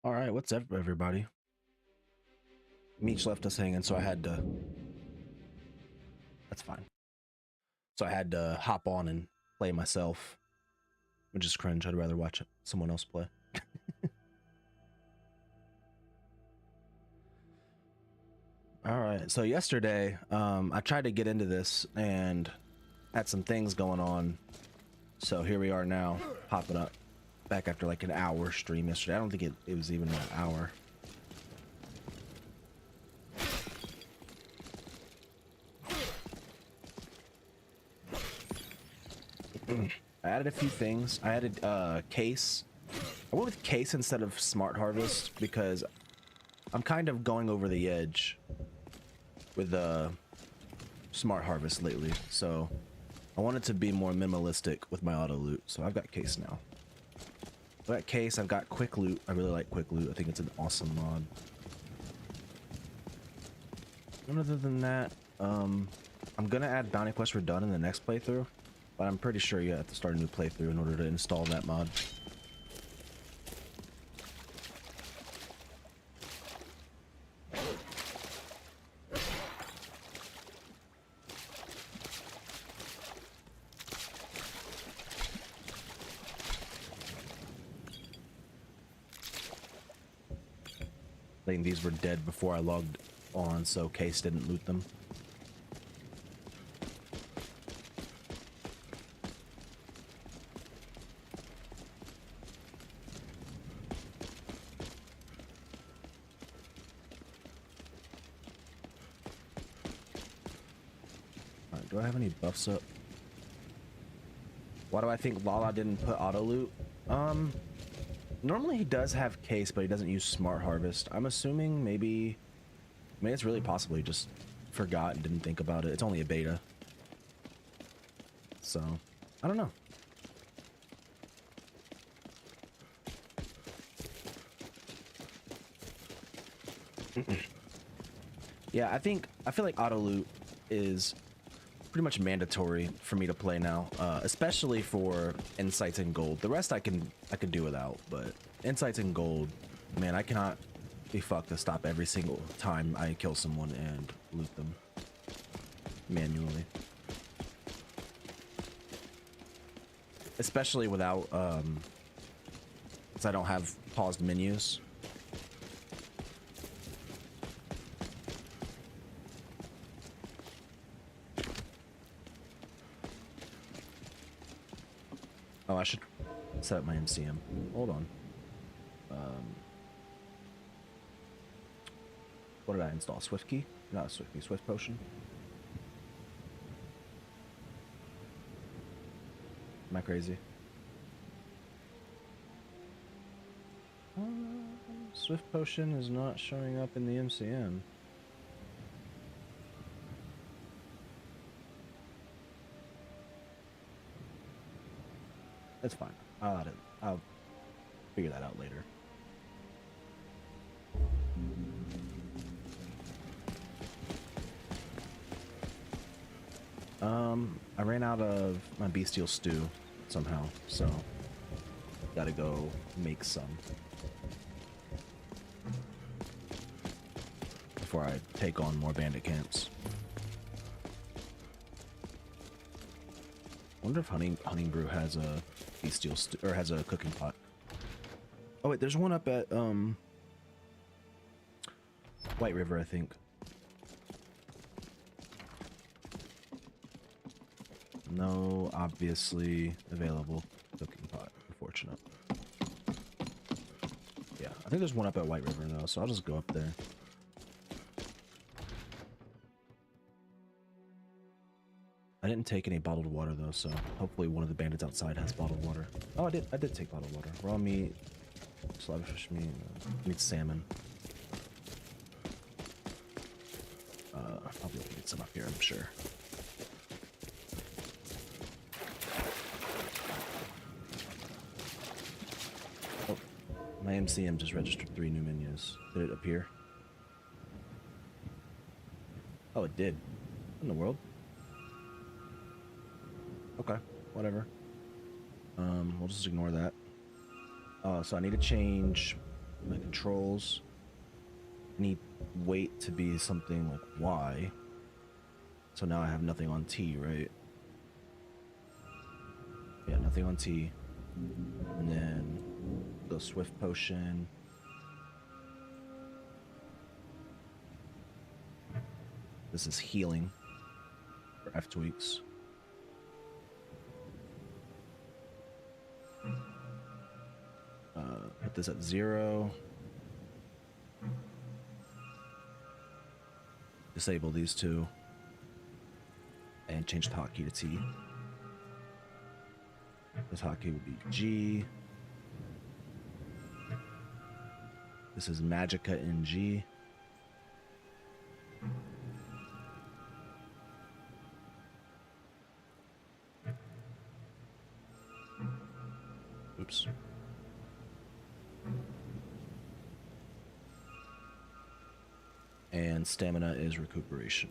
All right, what's up, everybody? Meech left us hanging, so I had to. That's fine. So I had to hop on and play myself, which is cringe. I'd rather watch someone else play. All right, so yesterday, I tried to get into this and had some things going on. So here we are now, popping up back after like an hour stream yesterday. I don't think it was even an hour. I added a few things. I added Kace. I went with Kace instead of Smart Harvest because I'm kind of going over the edge with Smart Harvest lately. So I wanted to be more minimalistic with my auto loot. So I've got Kace now. I've got Kace. I've got QuickLoot. I really like QuickLoot. I think it's an awesome mod. And other than that, I'm gonna add Bounty Quest for Done in the next playthrough. But I'm pretty sure you have to start a new playthrough in order to install that mod. I think these were dead before I logged on, so Kace didn't loot them. Do I have any buffs up? Why do I think Lala didn't put auto loot? Normally he does have Kace, but he doesn't use Smart Harvest. I'm assuming maybe, I mean, it's really possible he just forgot and didn't think about it. It's only a beta. So, I don't know. Yeah, I feel like auto loot is pretty much mandatory for me to play now, especially for insights and gold. The rest I can do without, but insights and gold, man, I cannot be fucked to stop every single time I kill someone and loot them manually, especially without because I don't have paused menus. Oh, I should set up my MCM. Hold on. What did I install? Swift key? Not a Swift key. Swift potion. Am I crazy? Swift potion is not showing up in the MCM. That's fine. I'll figure that out later. I ran out of my bestial stew somehow, so gotta go make some before I take on more bandit camps. I wonder if Honey Brew has a bestial stew or has a cooking pot. Oh wait, there's one up at White River, I think. No, obviously available cooking pot. Unfortunate. Yeah, I think there's one up at White River though, so I'll just go up there. I didn't take any bottled water though, so hopefully one of the bandits outside has bottled water. Oh, I did take bottled water. Raw meat, slabberfish meat, meat salmon. I'll be able to get some up here, I'm sure. Oh, my MCM just registered 3 new menus. Did it appear? Oh, it did. What in the world? Okay, whatever. We'll just ignore that. So I need to change My controls need weight to be something like Y. So now I have nothing on T, right? Yeah, nothing on T. And then the Swift Potion. This is healing for FTweaks. Put this at 0. Disable these two. And change the hotkey to T. This hotkey would be G. This is Magicka in G. Oops. And stamina is recuperation.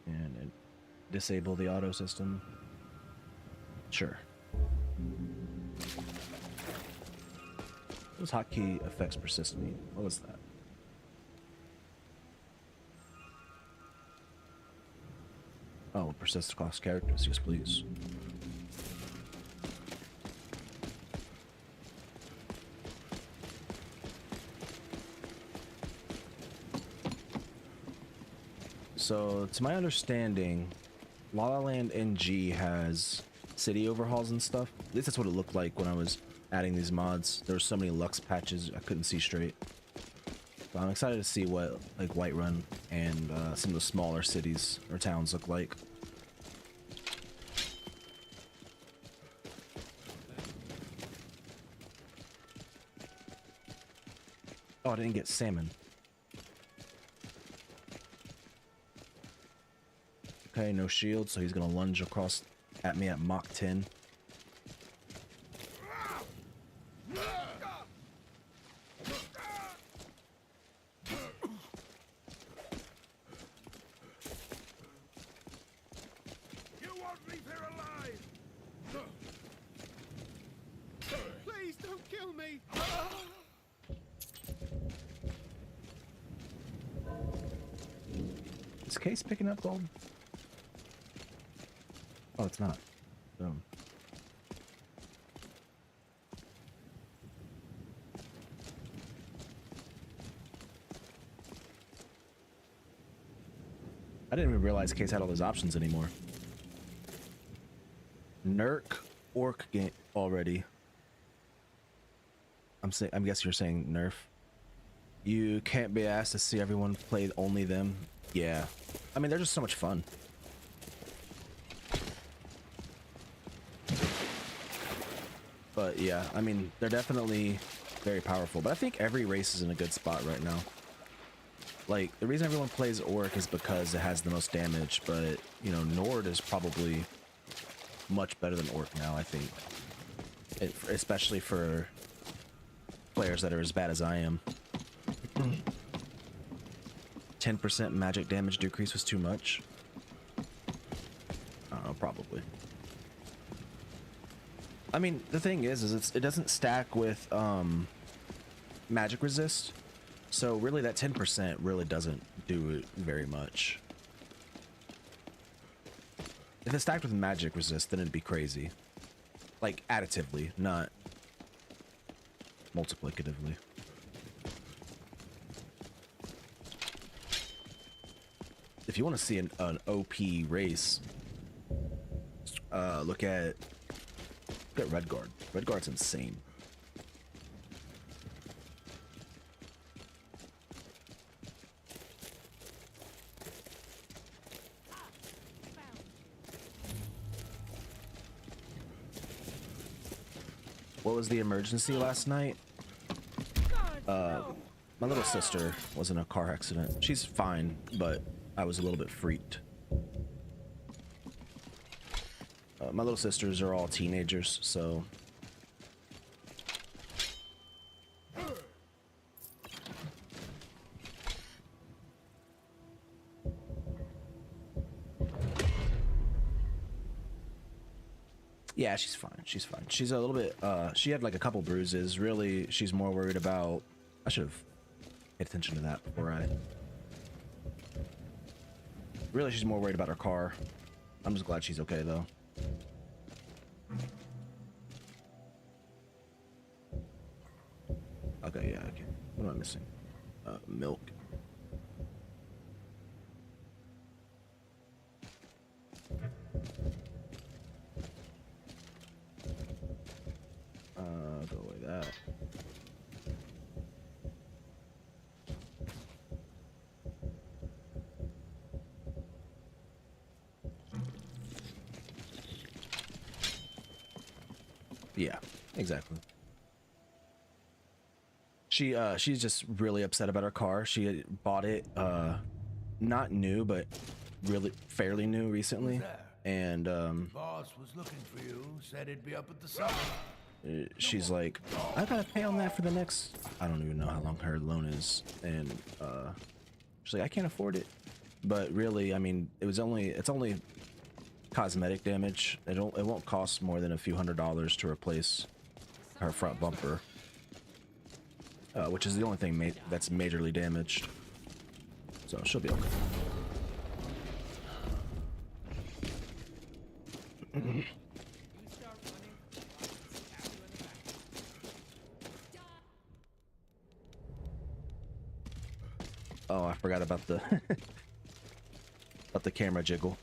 And disable the auto system. Sure. Those hotkey effects persist me. What was that? Oh, persist across characters. Yes, please. So, to my understanding, Lalaland NG has city overhauls and stuff. At least that's what it looked like when I was adding these mods. There were so many Lux patches I couldn't see straight. So I'm excited to see what like Whiterun and some of the smaller cities or towns look like. Oh, I didn't get salmon. Okay, no shield, so he's gonna lunge across at me at Mach 10. You won't leave here alive! Please don't kill me! Is Kace picking up gold? Oh, it's not. I didn't even realize Kace had all those options anymore. Nurk orc game already. I'm guessing you're saying nerf. You can't be asked to see everyone play only them. Yeah. I mean, they're just so much fun. But yeah, I mean, they're definitely very powerful. But I think every race is in a good spot right now. Like, the reason everyone plays Orc is because it has the most damage, but, you know, Nord is probably much better than Orc now, I think. Especially for players that are as bad as I am. 10% magic damage decrease was too much. I don't know, probably. I mean, the thing is it doesn't stack with magic resist. So really that 10% really doesn't do it very much. If it's stacked with magic resist, then it'd be crazy. Like additively, not multiplicatively. If you want to see an OP race, look at Redguard. Redguard's insane. What was the emergency last night? My little sister was in a car accident. She's fine, but I was a little bit freaked. My little sisters are all teenagers, so Yeah, she's fine. She's fine. She's a little bit, she had like a couple bruises. Really, she's more worried about, I should have paid attention to that before I, really she's more worried about her car. I'm just glad she's okay though. Okay, yeah, okay. What am I missing? Milk. Go away that. Yeah, exactly. She's just really upset about her car. She had bought it not new, but really fairly new recently. And Boss was looking for you. Said he'd be up at the summit. she's like, I gotta pay on that for the next, I don't even know how long her loan is. And she's like, I can't afford it. But really, I mean, it's only cosmetic damage. It won't cost more than a few $100s to replace her front bumper, which is the only thing that's majorly damaged. So she'll be okay. Oh, I forgot about the about the camera jiggle.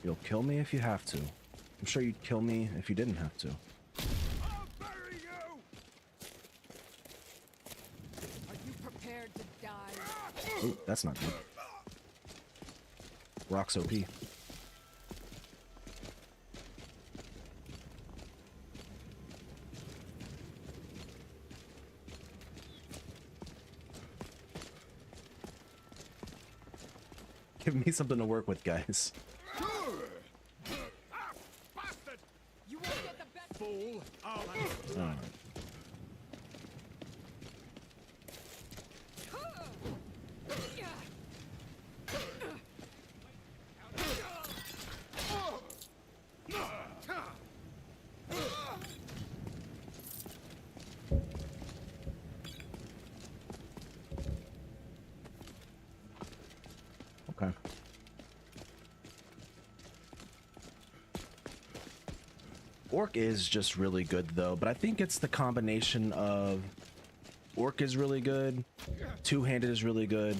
You'll kill me if you have to. I'm sure you'd kill me if you didn't have to. I'll bury you! Are you prepared to die? Ooh, that's not good. Rock's OP. Give me something to work with, guys. Bastard! You won't get the best. Fool! I'll Alright. Okay. Orc is just really good though, but I think it's the combination of Orc is really good, two-handed is really good,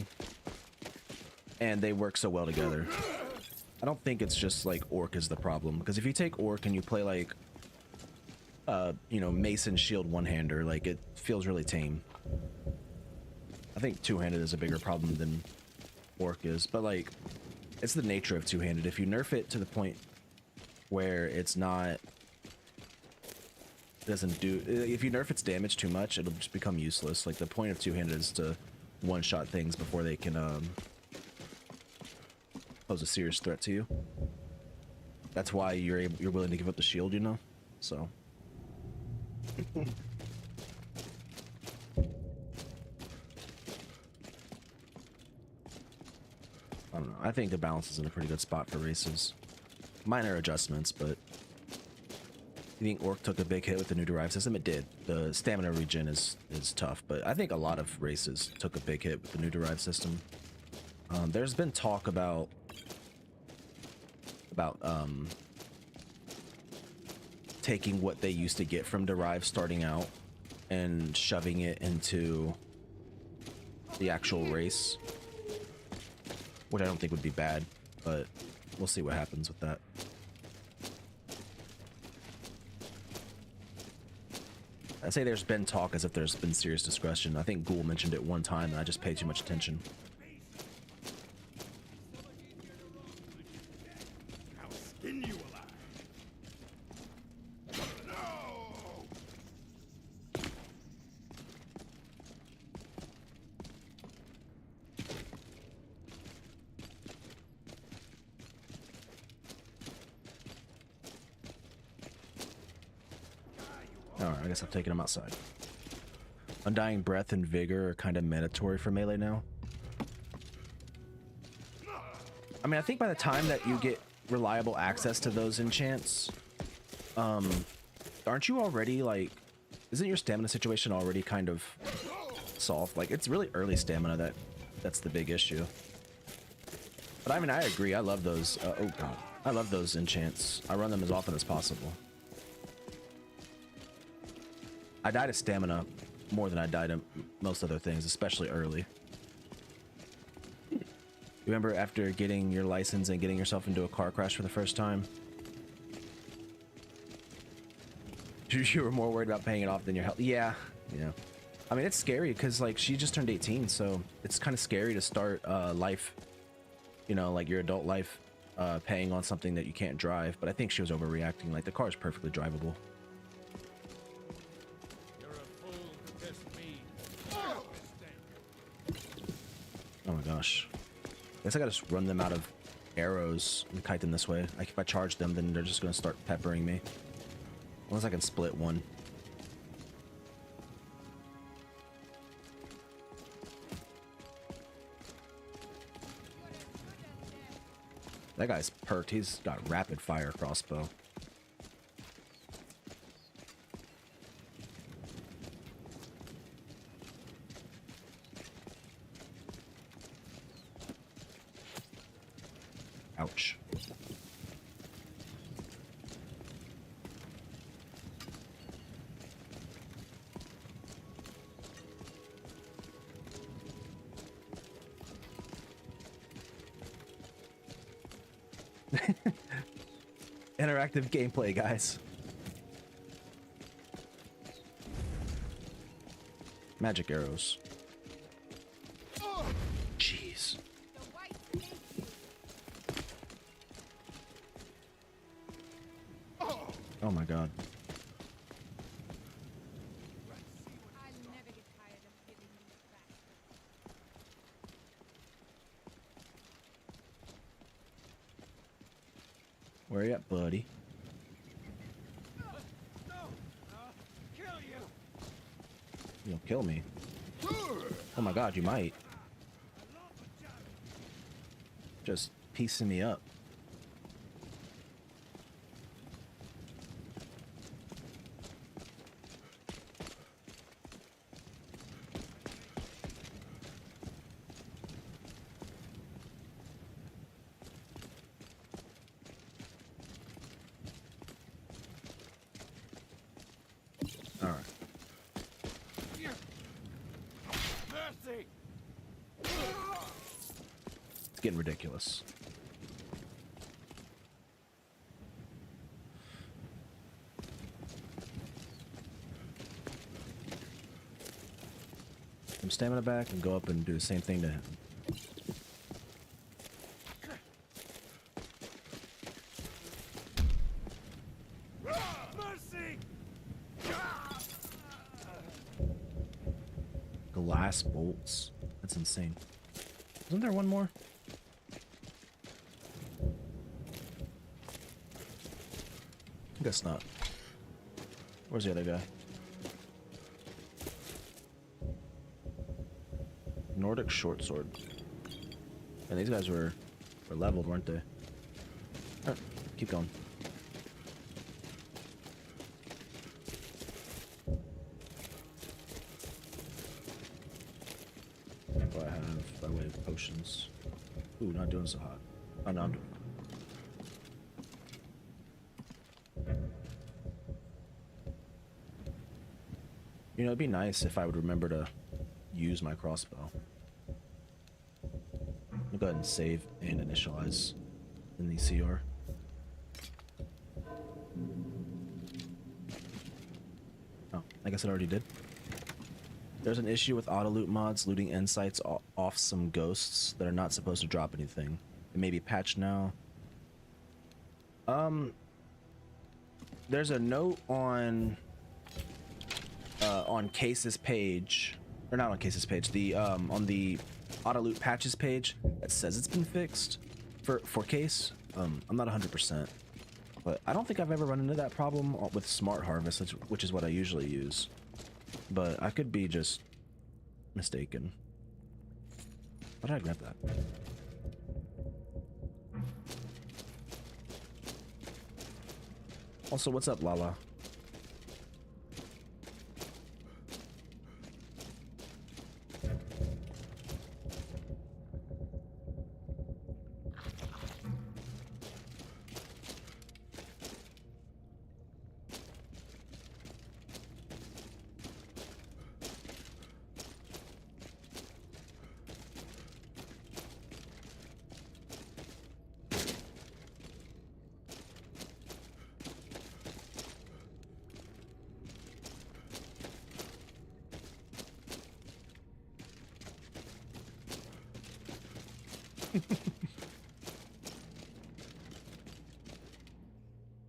and they work so well together. I don't think it's just like Orc is the problem, because if you take Orc and you play like you know, Mason Shield one-hander, like it feels really tame. I think two-handed is a bigger problem than Orc is, but like it's the nature of two-handed. If you nerf it to the point where it's not, doesn't do, if you nerf its damage too much, it'll just become useless. Like the point of two-handed is to one-shot things before they can pose a serious threat to you. That's why you're willing to give up the shield, you know. So I don't know. I think the balance is in a pretty good spot for races. Minor adjustments, but you think Orc took a big hit with the new derive system? It did. The stamina regen is tough, but I think a lot of races took a big hit with the new derive system. There's been talk about taking what they used to get from derive starting out and shoving it into the actual race, which I don't think would be bad, but we'll see what happens with that. I say there's been talk as if there's been serious discussion. I think Ghoul mentioned it one time and I just paid too much attention. I'll skin you alive. No! Alright, I guess I'm taking him outside. Undying Breath and Vigor are kind of mandatory for melee now. I mean, I think by the time that you get reliable access to those enchants, aren't you already, like, isn't your stamina situation already kind of solved? Like, it's really early stamina that's the big issue. But I mean, I agree. I love those. Oh god, I love those enchants. I run them as often as possible. I died of stamina more than I died of most other things, especially early. Remember after getting your license and getting yourself into a car crash for the first time? You were more worried about paying it off than your health. Yeah, yeah. I mean, it's scary because, like, she just turned 18, so it's kind of scary to start life, you know, like your adult life, paying on something that you can't drive. But I think she was overreacting. Like, the car is perfectly drivable. You're a fool to test me. Oh my gosh. I guess I gotta just run them out of arrows and kite them this way. Like, if I charge them, then they're just gonna start peppering me. Unless I can split one. That guy's perked. He's got rapid fire crossbow. Ouch. Interactive gameplay, guys. Magic arrows. Jeez. Oh my god. I'll never get tired of giving you back. Where you at, buddy? Kill you. You'll kill me. Oh my god, you might. Just piecing me up. Alright. Mercy. It's getting ridiculous. Some stamina back and go up and do the same thing to him. Mercy. Glass bolts. That's insane. Isn't there one more? Guess not. Where's the other guy? Nordic short sword. And these guys were leveled, weren't they? Alright, keep going. What do I have by way of potions? Ooh, not doing so hot. Oh no, I'm doing. You know, it'd be nice if I would remember to use my crossbow. I'll go ahead and save and initialize in the CR. Oh, I guess it already did. There's an issue with auto loot mods looting insights off some ghosts that are not supposed to drop anything. It may be patched now. There's a note on Kace's page, or not on Kace's page, the on the auto loot patches page that says it's been fixed for Kace. I'm not 100%, But I don't think I've ever run into that problem with Smart Harvest, which is what I usually use. But I could be just mistaken. Why did I grab that? Also, what's up, Lala?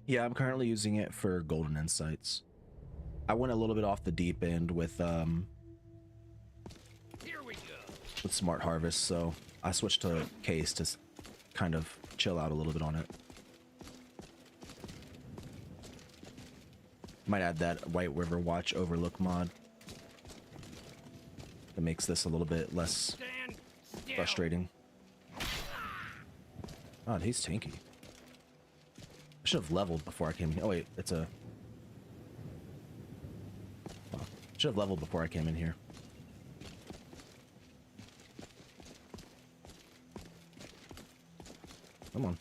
Yeah, I'm currently using it for golden insights. I went a little bit off the deep end with Smart Harvest, so I switched to Kace to kind of chill out a little bit on it. Might add that White River Watch Overlook mod. That makes this a little bit less frustrating. God, he's tanky. I should have leveled before I came here. Oh wait, it's a... Oh, should have leveled before I came in here. Come on.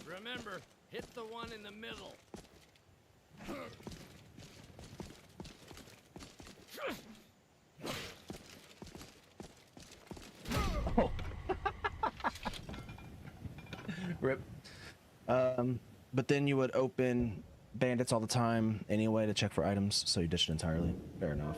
Remember, hit the one in the middle. Oh. Rip. But then you would open bandits all the time anyway to check for items, so you ditched it entirely. Fair enough.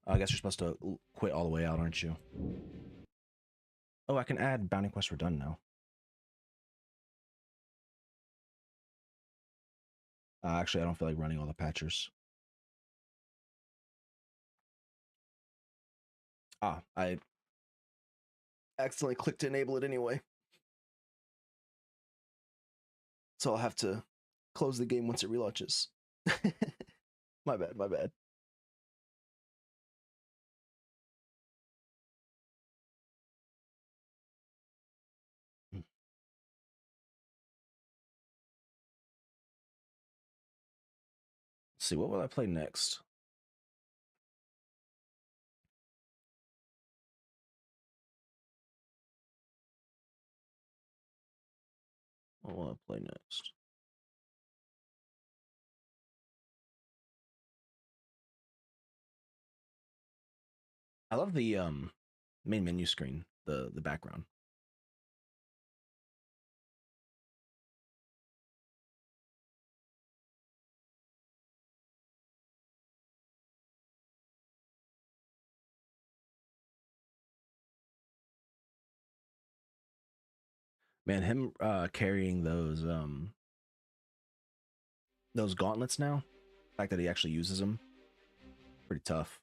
I guess you're supposed to quit all the way out, aren't you? Oh, I can add bounty quests were done now. Actually, I don't feel like running all the patchers. I accidentally clicked to enable it anyway. So I'll have to close the game once it relaunches. My bad, my bad. Let's see, what will I play next? What will I play next? I love the main menu screen, the background. Man, him carrying those gauntlets now, the fact that he actually uses them, pretty tough.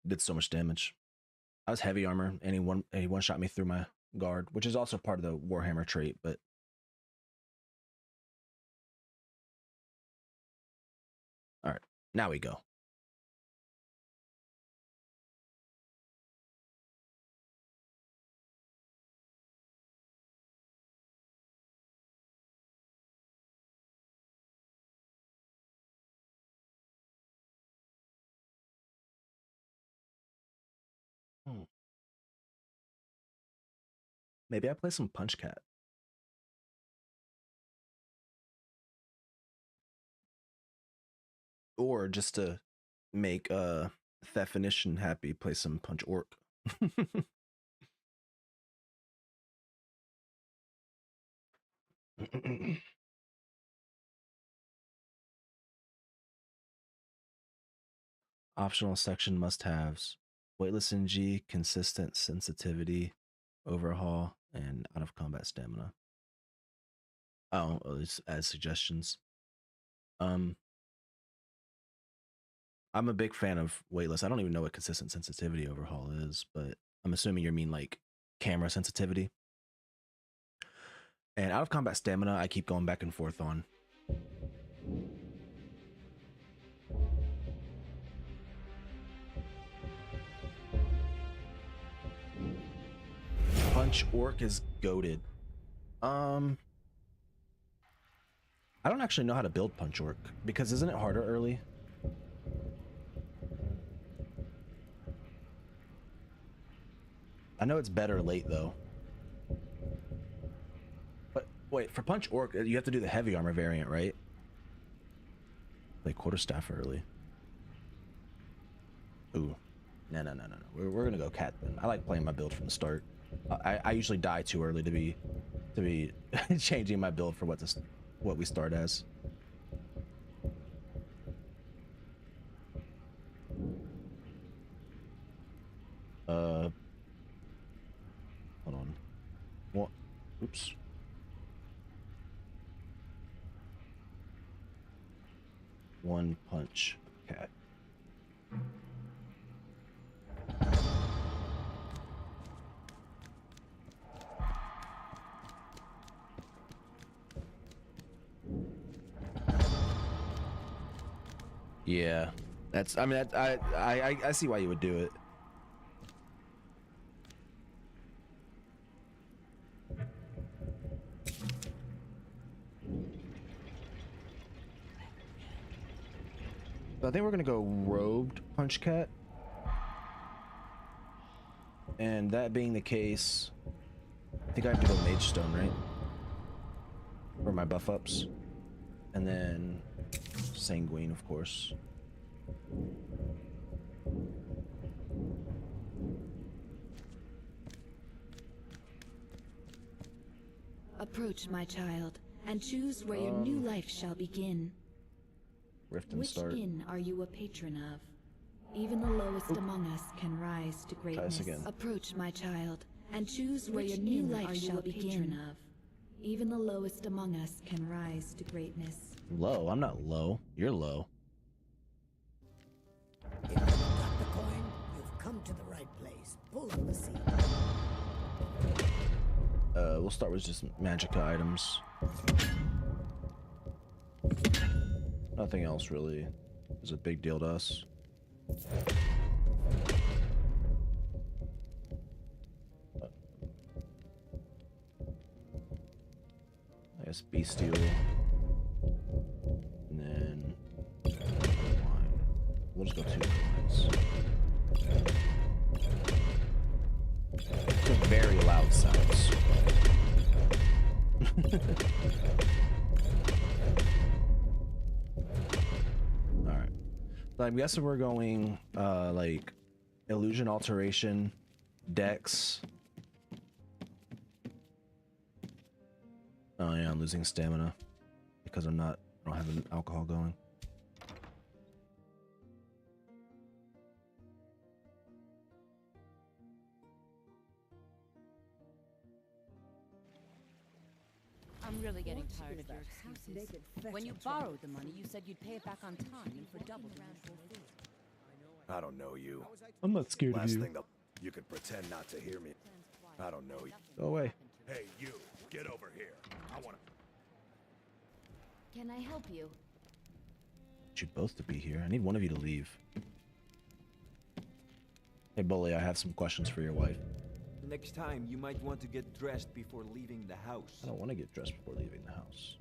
Did so much damage. I was heavy armor, and he one shot me through my guard, which is also part of the Warhammer trait, but all right, now we go. Maybe I play some Punch Cat. Or just to make Definition happy, play some Punch Orc. Optional section must-haves. Weightless NG, consistent sensitivity, overhaul, and out of combat stamina. Oh, it's as suggestions. I'm a big fan of weightless. I don't even know what consistent sensitivity overhaul is, but I'm assuming you mean like camera sensitivity. And out of combat stamina, I keep going back and forth on. Punch orc is goated. I don't actually know how to build punch orc because isn't it harder early? I know it's better late though. But wait, for punch orc, you have to do the heavy armor variant, right? Like quarterstaff early. Ooh, no. We're gonna go cat then. I like playing my build from the start. I usually die too early to be changing my build for what we start as. Hold on. What? Oops. One punch cat. Yeah, that's. I mean, I see why you would do it. So I think we're gonna go robed punch cat, and that being the case, I think I have to go mage stone, right? For my buff ups, and then sanguine, of course. Approach, my child, and choose where your new life shall begin. Rift and Which start. inn are you a patron of? Even the lowest among us can rise to greatness. again. Approach, my child, and choose where your new life shall begin. Of. Even the lowest among us can rise to greatness. Low? I'm not low. You're low. If you've got the coin, you've come to the right place. Pull up the seat. We'll start with just magicka items. Nothing else really is a big deal to us. I guess bestial. And then wine. We'll just go 2 coins. Just very loud sounds. Alright. So I'm guessing we're going like illusion alteration, dex. Oh yeah, I'm losing stamina because I don't have an alcohol going. I'm really getting tired of your excuses. When you borrowed the money, you said you'd pay it back on time and for double the usual fee. I don't know you. I'm not scared Last thing you could pretend not to hear me. I don't know you. Go away. Hey, you, get over here. I wanna. Can I help you? Want you both to be here. I need one of you to leave. Hey, Bully, I have some questions for your wife. Next time, you might want to get dressed before leaving the house. I don't want to get dressed before leaving the house.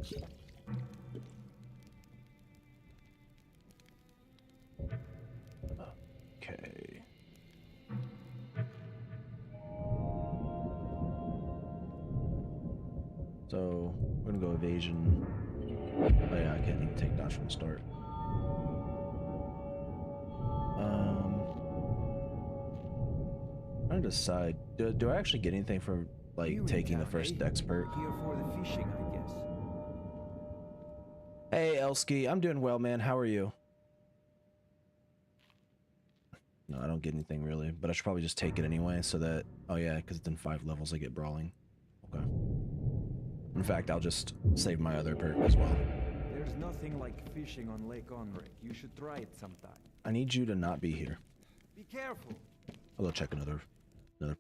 Okay. So, we're gonna go evasion. Oh yeah, I can't even take dodge from the start. I'm trying to decide. Do I actually get anything for like You in taking the town, first eh? dex perk? Here for the fishing, I guess. Hey, Elsky, I'm doing well, man. How are you? No, I don't get anything really, but I should probably just take it anyway so that... Oh yeah, because it's in 5 levels, I get brawling. Okay. In fact, I'll just save my other perk as well. There's nothing like fishing on Lake Onric. You should try it sometime. I need you to not be here. Be careful. I'll go check another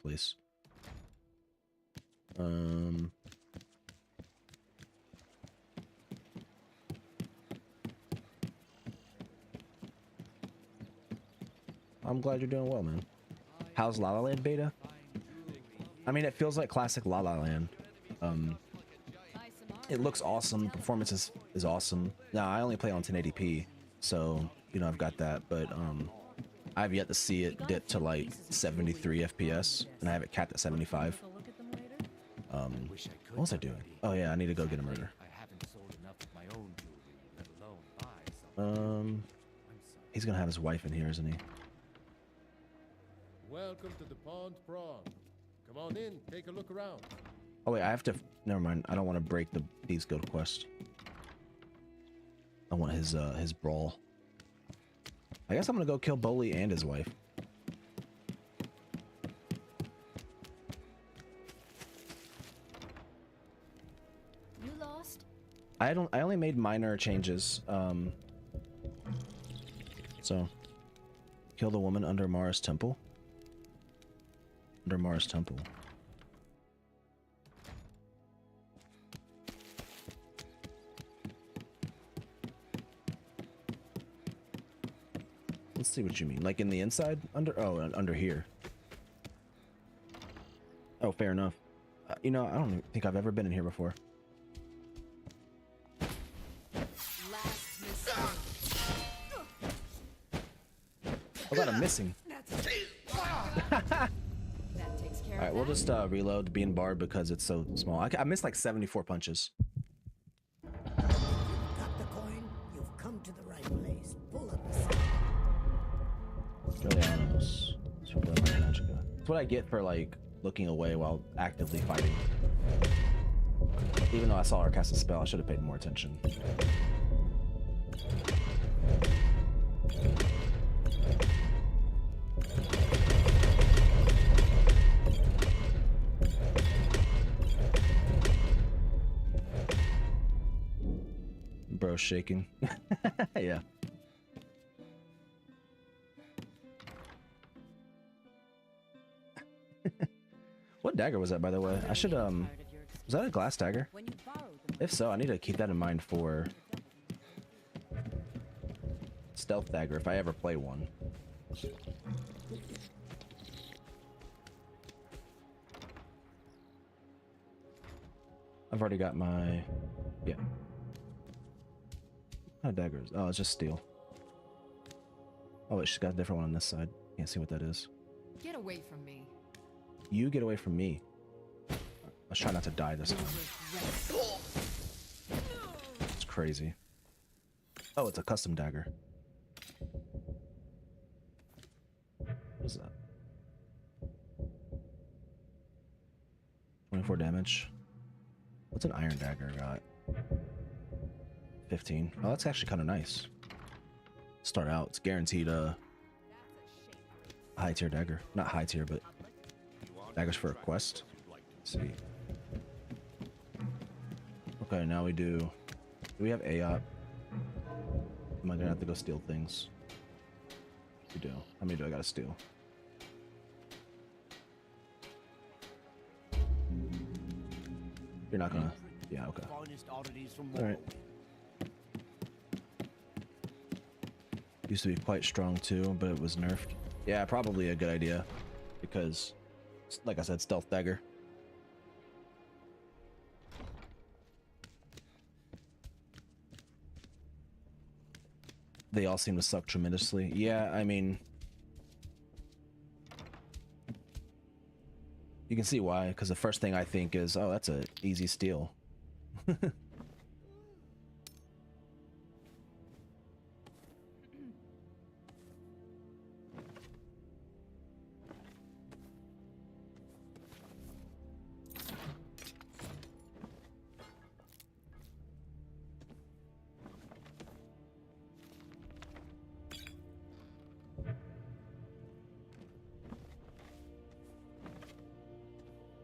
place. I'm glad you're doing well, man. How's Lalaland beta? I mean, it feels like classic Lalaland. It looks awesome. Performance is awesome. Now, I only play on 1080p, so you know I've got that. But I've yet to see it dip to like 73 FPS, and I have it capped at 75. What was I doing? Oh yeah, I need to go get a murder. He's gonna have his wife in here, isn't he? Welcome to the Pond Prawn. Come on in, take a look around. Oh wait, I have to. Never mind. I don't want to break the Thieves Guild quest. I want his brawl. I guess I'm gonna go kill Boley and his wife. You lost? I only made minor changes. So kill the woman under Mara's temple. Under Mara's temple. Let's see what you mean. Like in the inside? Under here. Oh, fair enough. You know, I don't think I've ever been in here before. I got a missing. Alright, we'll just reload being barred because it's so small. I missed like 74 punches. Got the coin? You've come to the right place. Pull up the It's what I get for like looking away while actively fighting. Even though I saw her cast a spell, I should have paid more attention. Bro's shaking. Yeah. What dagger was that, by the way? I should, was that a glass dagger? If so, I need to keep that in mind for stealth dagger if I ever play one. I've already got my, yeah. What daggers? Oh, it's just steel. Oh, wait, she's got a different one on this side. Can't see what that is. Get away from me. You get away from me. Let's try not to die this time. It's crazy. Oh, it's a custom dagger. What is that? 24 damage. What's an iron dagger got? 15. Oh, that's actually kind of nice. Start out. It's guaranteed a high tier dagger. Not high tier, but daggers for a quest. Let's see. Okay, now we do we have AOP? Am I gonna have to go steal things? We do. How many do I gotta steal? You're not gonna. Yeah, okay. Alright. Used to be quite strong too, but it was nerfed. Yeah, probably a good idea. Because, like I said, stealth dagger. They all seem to suck tremendously. Yeah, I mean, you can see why, because the first thing I think is, oh, that's a easy steal.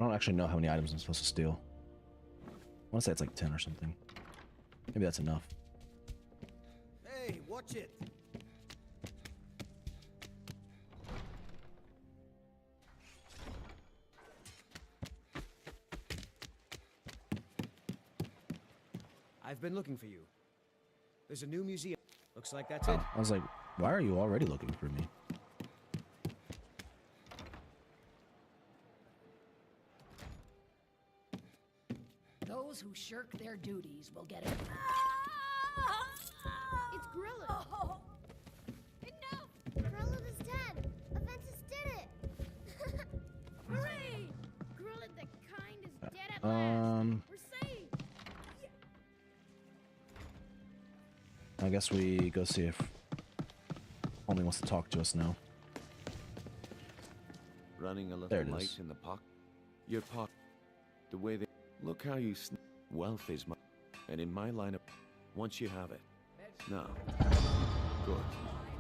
I don't actually know how many items I'm supposed to steal. I want to say it's like 10 or something. Maybe that's enough. Hey, watch it. I've been looking for you. There's a new museum. Looks like that's it. I was like, why are you already looking for me? Those who shirk their duties will get it. It's Gorilla. Oh. Enough! Gorilla is dead. Aventus did it. Hooray! Gorilla the kind is dead at last. We're saved. I guess we go see if Homie wants to talk to us now. Running a There little it light is. in the pocket. Your pocket. The way they look how you wealth is my and in my lineup once you have it. Now. Good.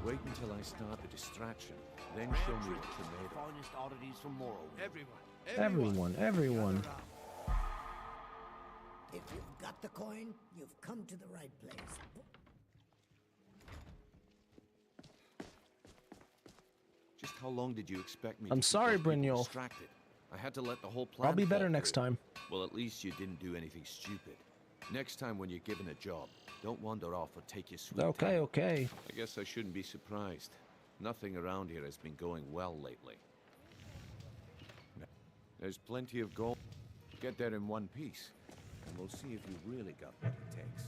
Wait until I start the distraction. Then show me what you're made of. Finest oddities from Morrow. Everyone. If you've got the coin, you've come to the right place. Just how long did you expect me I'm to sorry, keep people Brynjolf. distracted? I had to let the whole plan I'll be better fall next through. time. Well, at least you didn't do anything stupid. Next time when you're given a job, don't wander off or take your sweet Okay, time. okay. I guess I shouldn't be surprised. Nothing around here has been going well lately. There's plenty of gold. Get there in one piece, and we'll see if you really got what it takes.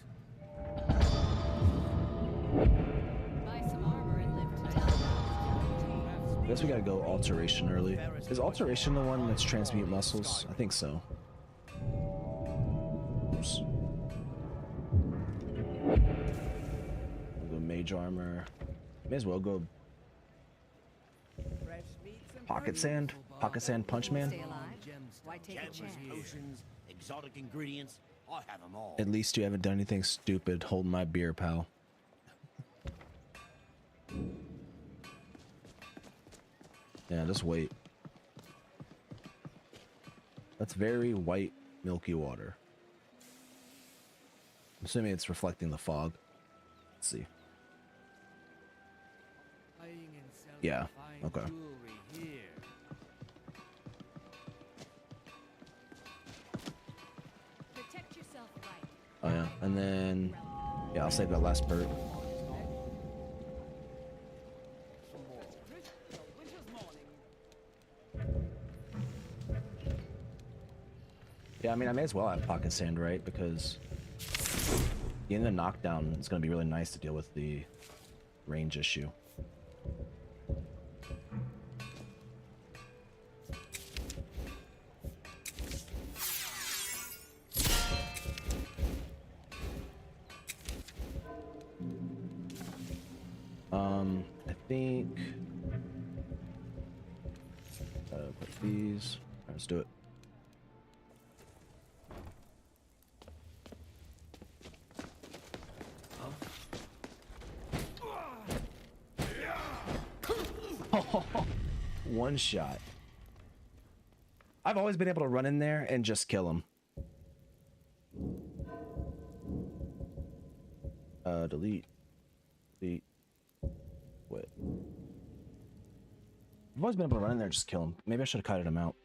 Buy some armor and live to tell. I guess we gotta go alteration early. Is alteration the one that's transmute muscles? I think so. Oops. We'll go mage armor. May as well go pocket sand. Pocket sand punch man. Stay alive. Why take a chance? Potions, exotic ingredients. I have them all. At least you haven't done anything stupid. Hold my beer, pal. Yeah, just wait. That's very white, milky water. I'm assuming it's reflecting the fog. Let's see. Yeah, okay. Protect yourself right. Oh yeah, and then... Yeah, I'll save that last bird. Yeah, I mean, I may as well have pocket sand, right? Because in the knockdown, it's going to be really nice to deal with the range issue. I think... put these... All right, let's do it. One shot. I've always been able to run in there and just kill him. Delete. Delete. Quit. I've always been able to run in there and just kill him. Maybe I should have kited him out.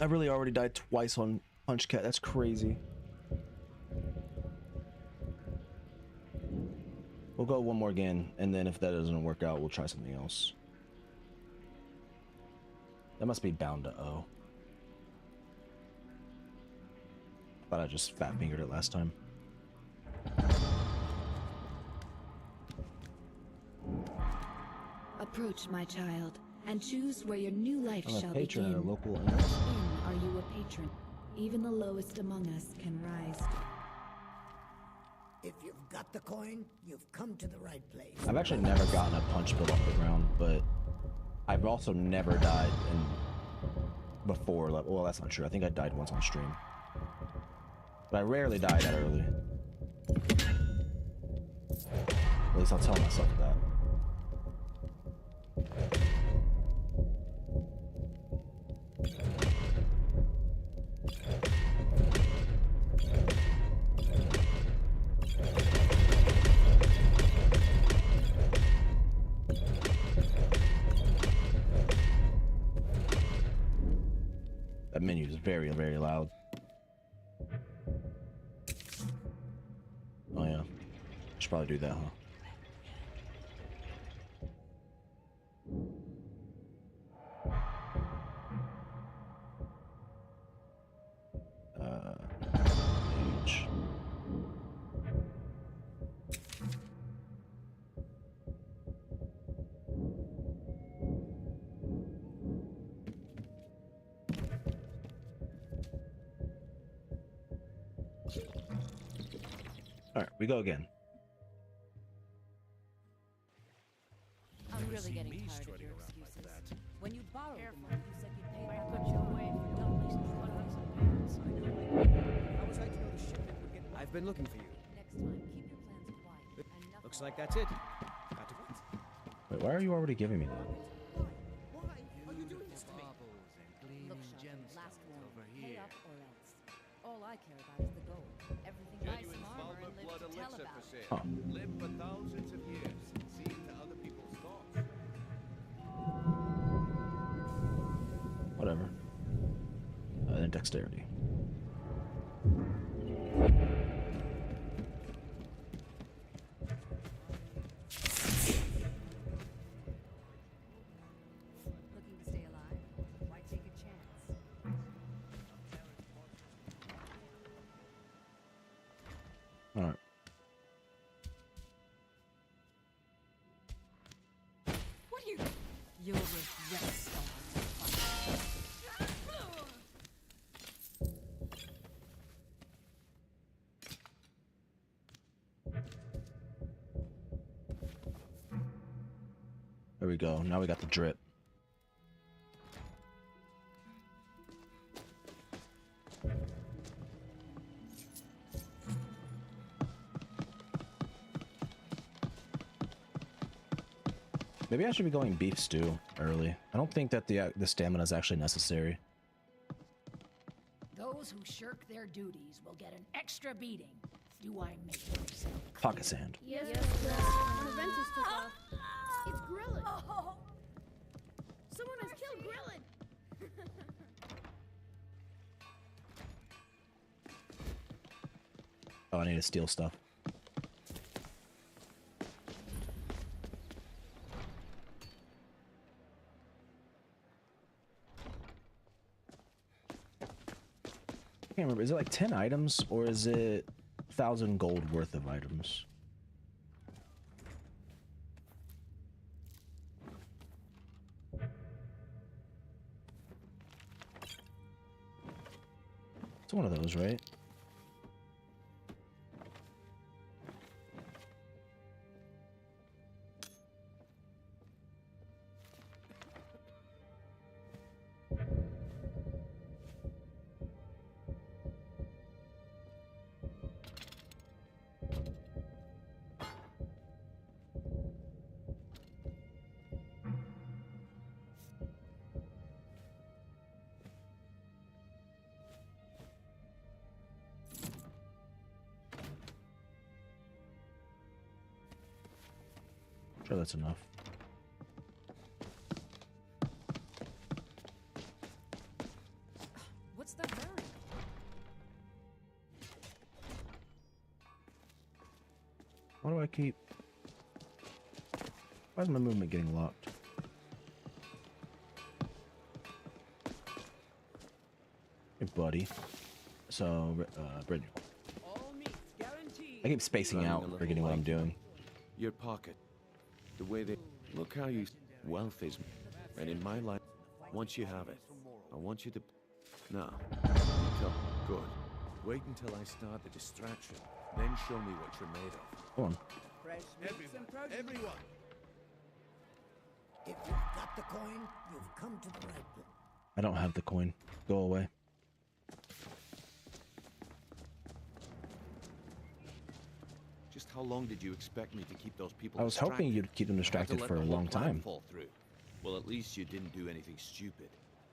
I really already died twice on Punch Cat. That's crazy. We'll go one more again, and then if that doesn't work out, we'll try something else. That must be bound to O. Thought I just fat fingered it last time. Approach, my child, and choose where your new life I'm shall a patron begin. at a local Which inn are you a patron? Even the lowest among us can rise. If you've got the coin, you've come to the right place. I've actually never gotten a punch build off the ground, but I've also never died before. Like, well, that's not true. I think I died once on stream, but I rarely die that early. At least I'll tell myself that. That menu is very, very loud. Should probably do that, huh? Age. All right, we go again. I'm really getting tired of your excuses. When you borrowed the money, you said you'd pay it back on time for double How was I to know the shipment would get... I've been looking for you. Next time, keep your plans quiet and nothing. Looks like that's it. Got to what? Wait, why are you already giving me that? Why are you doing this to me? Look, Shelton, last warning. Pay up or else. All I care about is the gold. Everything nice and armor and live to tell about it. Huh. Live for thousands of years, see into other people's thoughts. Whatever. Then dexterity. Looking to stay alive? Why take a chance? All right. What are you? You'll regret starting. There we go. Now we got the drip. Maybe I should be going beef stew early. I don't think that the stamina is actually necessary. Those who shirk their duties will get an extra beating. Do I make myself clear? Pocket sand. Yes, the renters took off. It's Grillin. Oh, Someone has killed Grillin. Oh, I need to steal stuff. I can't remember. Is it like 10 items or is it 1,000 gold worth of items? It's one of those, right? Sure, that's enough. What's the hurry? Why do I keep... Why is my movement getting locked? Hey, buddy. So, Brittany. I keep spacing out, forgetting what I'm doing. Your pocket. The way they... Look how you... Wealth is... And in my life, once you have it, I want you to... Now. Good. Wait until I start the distraction. Then show me what you're made of. Go on. Everyone. If you've got the coin, you've come to the right place. I don't have the coin. Go away. Just how long did you expect me to keep those people I was hoping you'd keep them distracted for a long time. Fall through. Well, at least you didn't do anything stupid.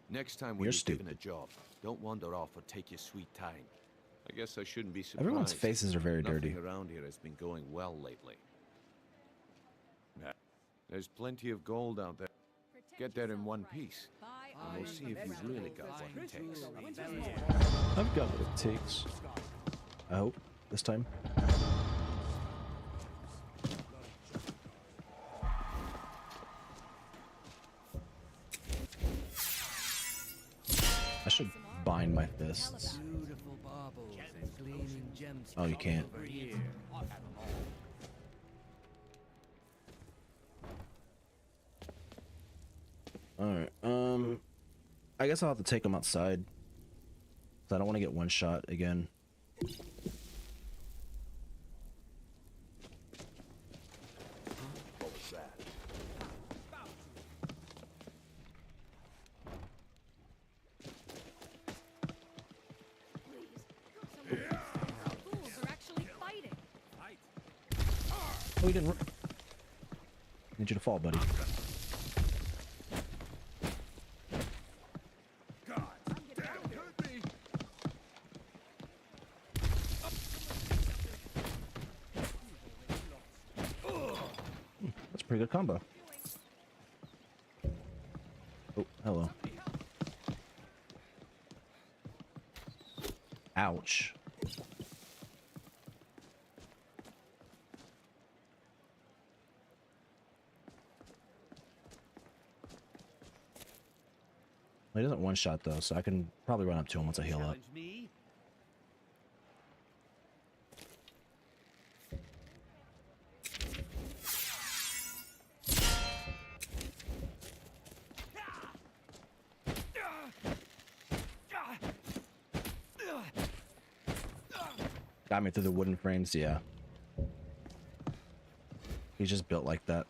Next time when You're you're given stupid. a job, don't wander off or take your sweet time. I guess I shouldn't be surprised. Everyone's faces are very dirty. Nothing around here has been going well lately. There's plenty of gold out there. Get there in one piece, and we'll see if you've really got what it takes. I've got what it takes. I hope. This time. bind my fists. Beautiful baubles and gleaming gems. Oh, you can't. Over here. Alright, I guess I'll have to take them outside. 'Cause I don't want to get one shot again. What was that? Fools are actually fighting. Oh, he didn't. Need you to fall, buddy. That's a pretty good combo. Oh, hello. Ouch. He doesn't one shot though, so I can probably run up to him once I heal up. Me? Got me through the wooden frames, yeah. He's just built like that.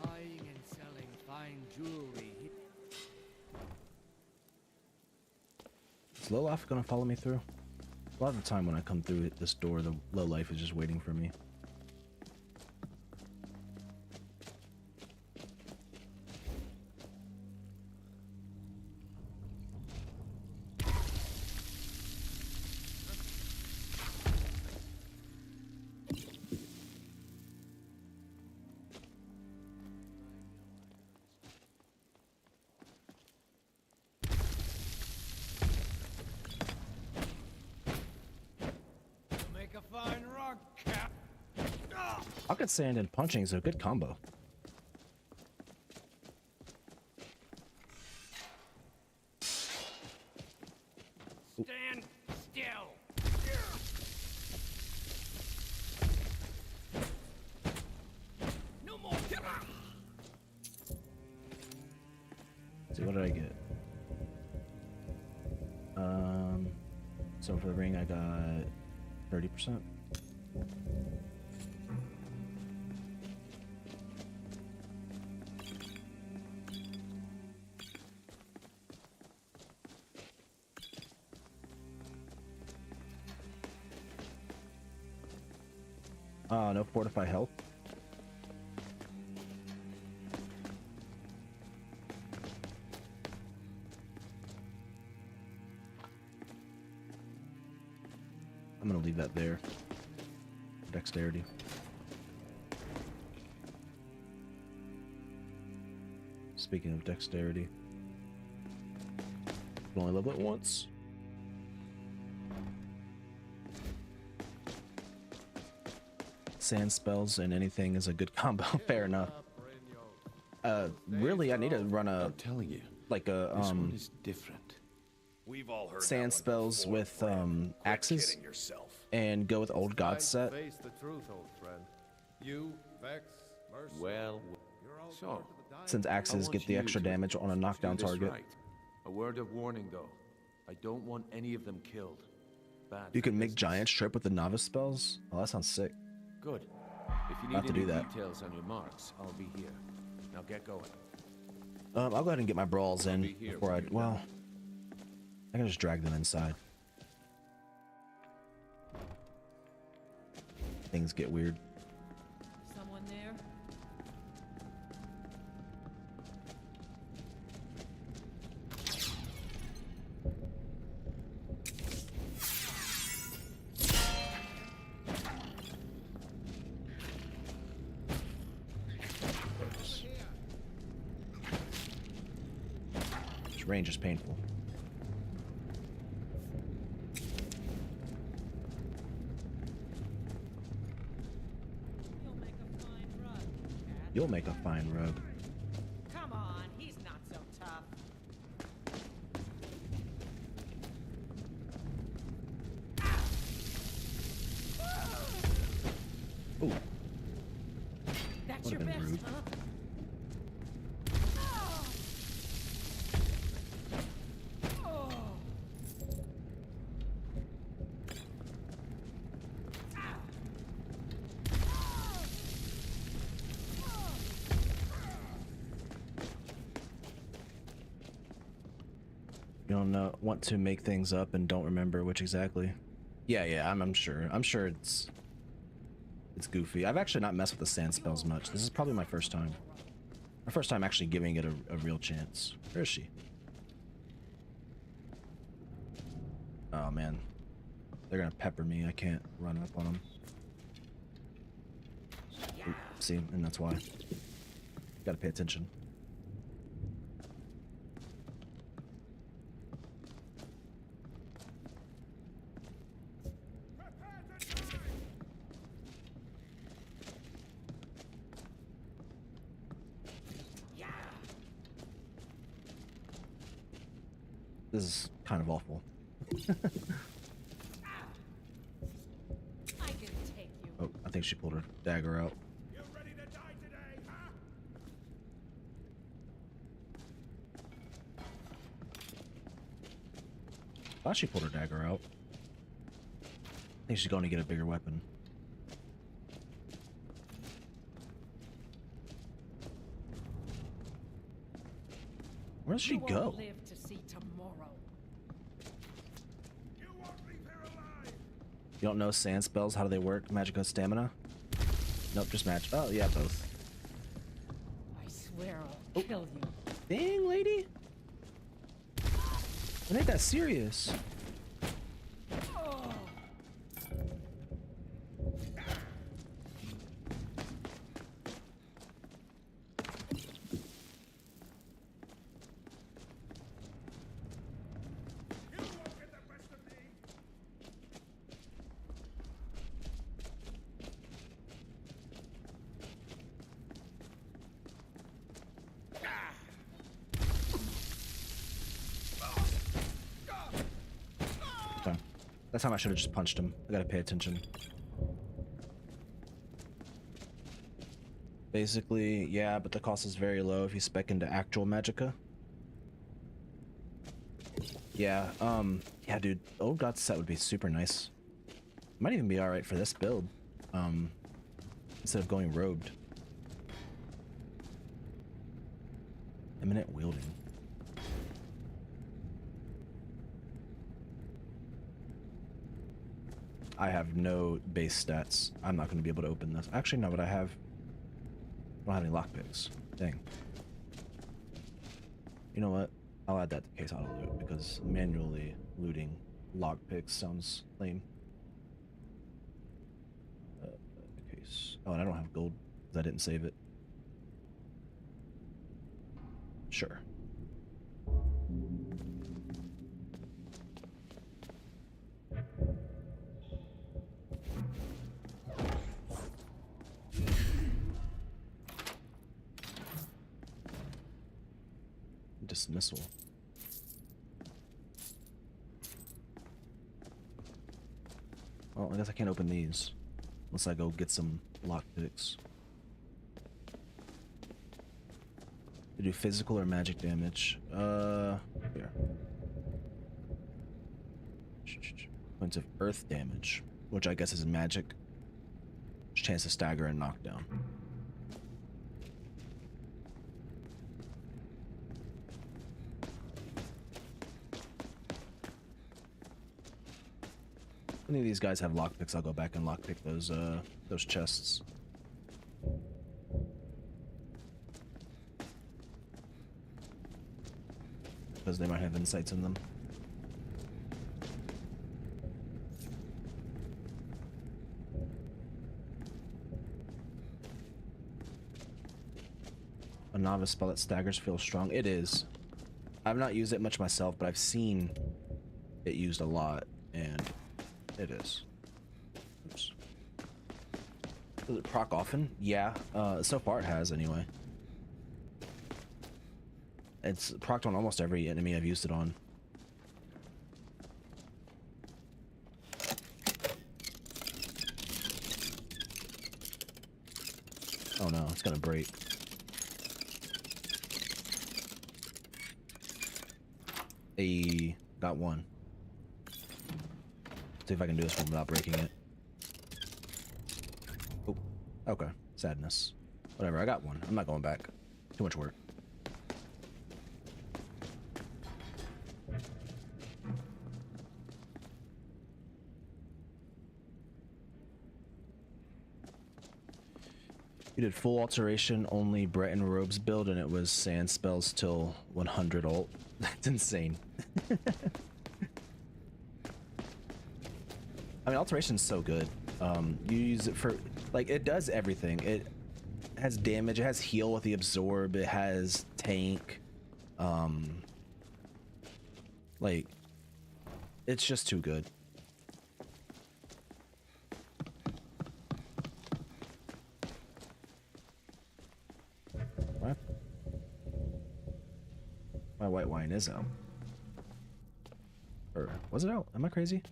Buying and selling fine jewelry. Is low life gonna follow me through? A lot of the time when I come through this door, the low life is just waiting for me. Make a fine rug cap. Pocket sand and punching is a good combo. Stand still. No more. Let's see, what did I get? So for the ring, I got 30%. No fortify health. I'm gonna leave that there. Dexterity. Speaking of dexterity, can only level it once. Sand spells and anything is a good combo. Fair enough. Really, I need to run a. I'm telling you, like a this one is different. We've all heard sand that one spells before, with friend. Quit axes kidding yourself. and go with old god set. Face the truth, old friend. You, Vex, Mercer. Well, You're all so part of the dying Since axes I get want the you extra to damage on a knockdown do this target. right. A word of warning, though. I don't want any of them killed. Bad You for can make business. giant strip with the novice spells. Oh, that sounds sick. Good. If you I'll have need to any do that. details on your marks, I'll be here. Now get going. I'll go ahead and get my brawls in be here before I. when you're Well, I can just drag them inside. Things get weird. Someone there? This range is painful. You'll make a fine rug. Come on, he's not so tough. Ooh. That's Would've your been best, rude. huh? You don't want to make things up and don't remember which exactly. Yeah, I'm sure. I'm sure it's goofy. I've actually not messed with the sand spells much. This is probably my first time. My first time actually giving it a real chance. Where is she? Oh man. They're gonna pepper me. I can't run up on them. Oop, see, and that's why. Gotta pay attention. This is kind of awful. I can take you. Oh, I think she pulled her dagger out. You ready to die today, huh? Thought she pulled her dagger out. I think she's going to get a bigger weapon. Where does she You go? won't live to see tomorrow. You won't leave here alive. You don't know sand spells? How do they work? Magicka stamina? Nope, just match. Oh, yeah, both. I swear I'll kill you. Dang, lady. It ain't that serious. That time I should have just punched him. I gotta pay attention. Basically, yeah, but the cost is very low if you spec into actual Magicka. Yeah, yeah, dude, Old God set would be super nice. Might even be alright for this build. Instead of going robed. Imminent wielding. I have no base stats. I'm not going to be able to open this. Actually, no, but I don't have any lockpicks. Dang. You know what? I'll add that to Case auto loot because manually looting lockpicks sounds lame. Case. Oh, and I don't have gold because I didn't save it. Sure. Dismissal. Well, I guess I can't open these unless I go get some lockpicks. To do physical or magic damage. Here. Points of earth damage, which I guess is magic. Chance to stagger and knock down. If any of these guys have lockpicks, I'll go back and lockpick those chests. Because they might have insights in them. A novice spell that staggers feels strong. It is. I've not used it much myself, but I've seen it used a lot, and it is. Oops. Does it proc often? Yeah, so far it has anyway. It's procced on almost every enemy I've used it on. Oh no, it's gonna break. Hey, got one. See if I can do this one without breaking it. Oh, okay. Sadness. Whatever, I got one. I'm not going back. Too much work. You did full alteration, only Breton robes build, and it was sand spells till 100 ult. That's insane. I mean, alteration's so good. You use it for, like, it does everything. It has damage, it has heal with the absorb, it has tank. Like, it's just too good. What? My white wine is out. Or was it out? Am I crazy?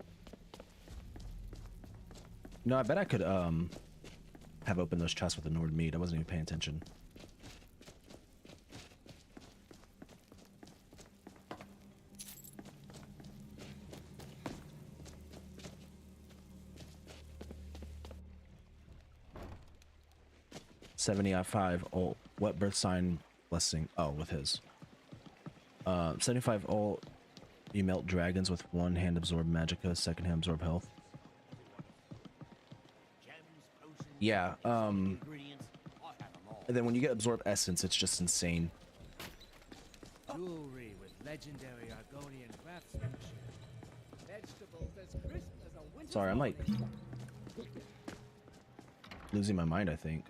No, I bet I could have opened those chests with the Nord meat. I wasn't even paying attention. $75 ult. What birth sign blessing? Oh, with his. 75 ult. You melt dragons with one hand absorb magicka, second hand absorb health. Yeah, and then when you get absorb essence, it's just insane. Jewelry with legendary Argonian craftsmanship. Vegetables as crisp as a winter. Sorry, I'm like losing my mind, I think.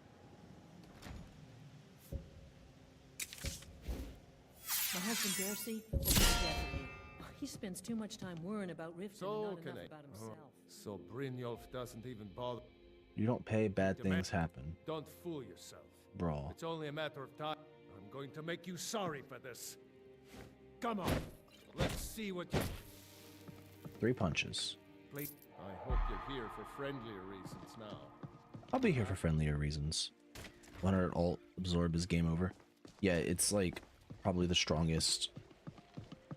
My husband Darcy will be there for you. He spends too much time worrying about Riften and not enough about himself. So Brynjolf doesn't even bother. You don't pay, bad things happen. Don't fool yourself. Brawl. It's only a matter of time. I'm going to make you sorry for this. Come on. Let's see what you... 3 punches. I hope you're here for friendlier reasons now. I'll be here for friendlier reasons. 100 ult absorb is game over. Yeah, it's like probably the strongest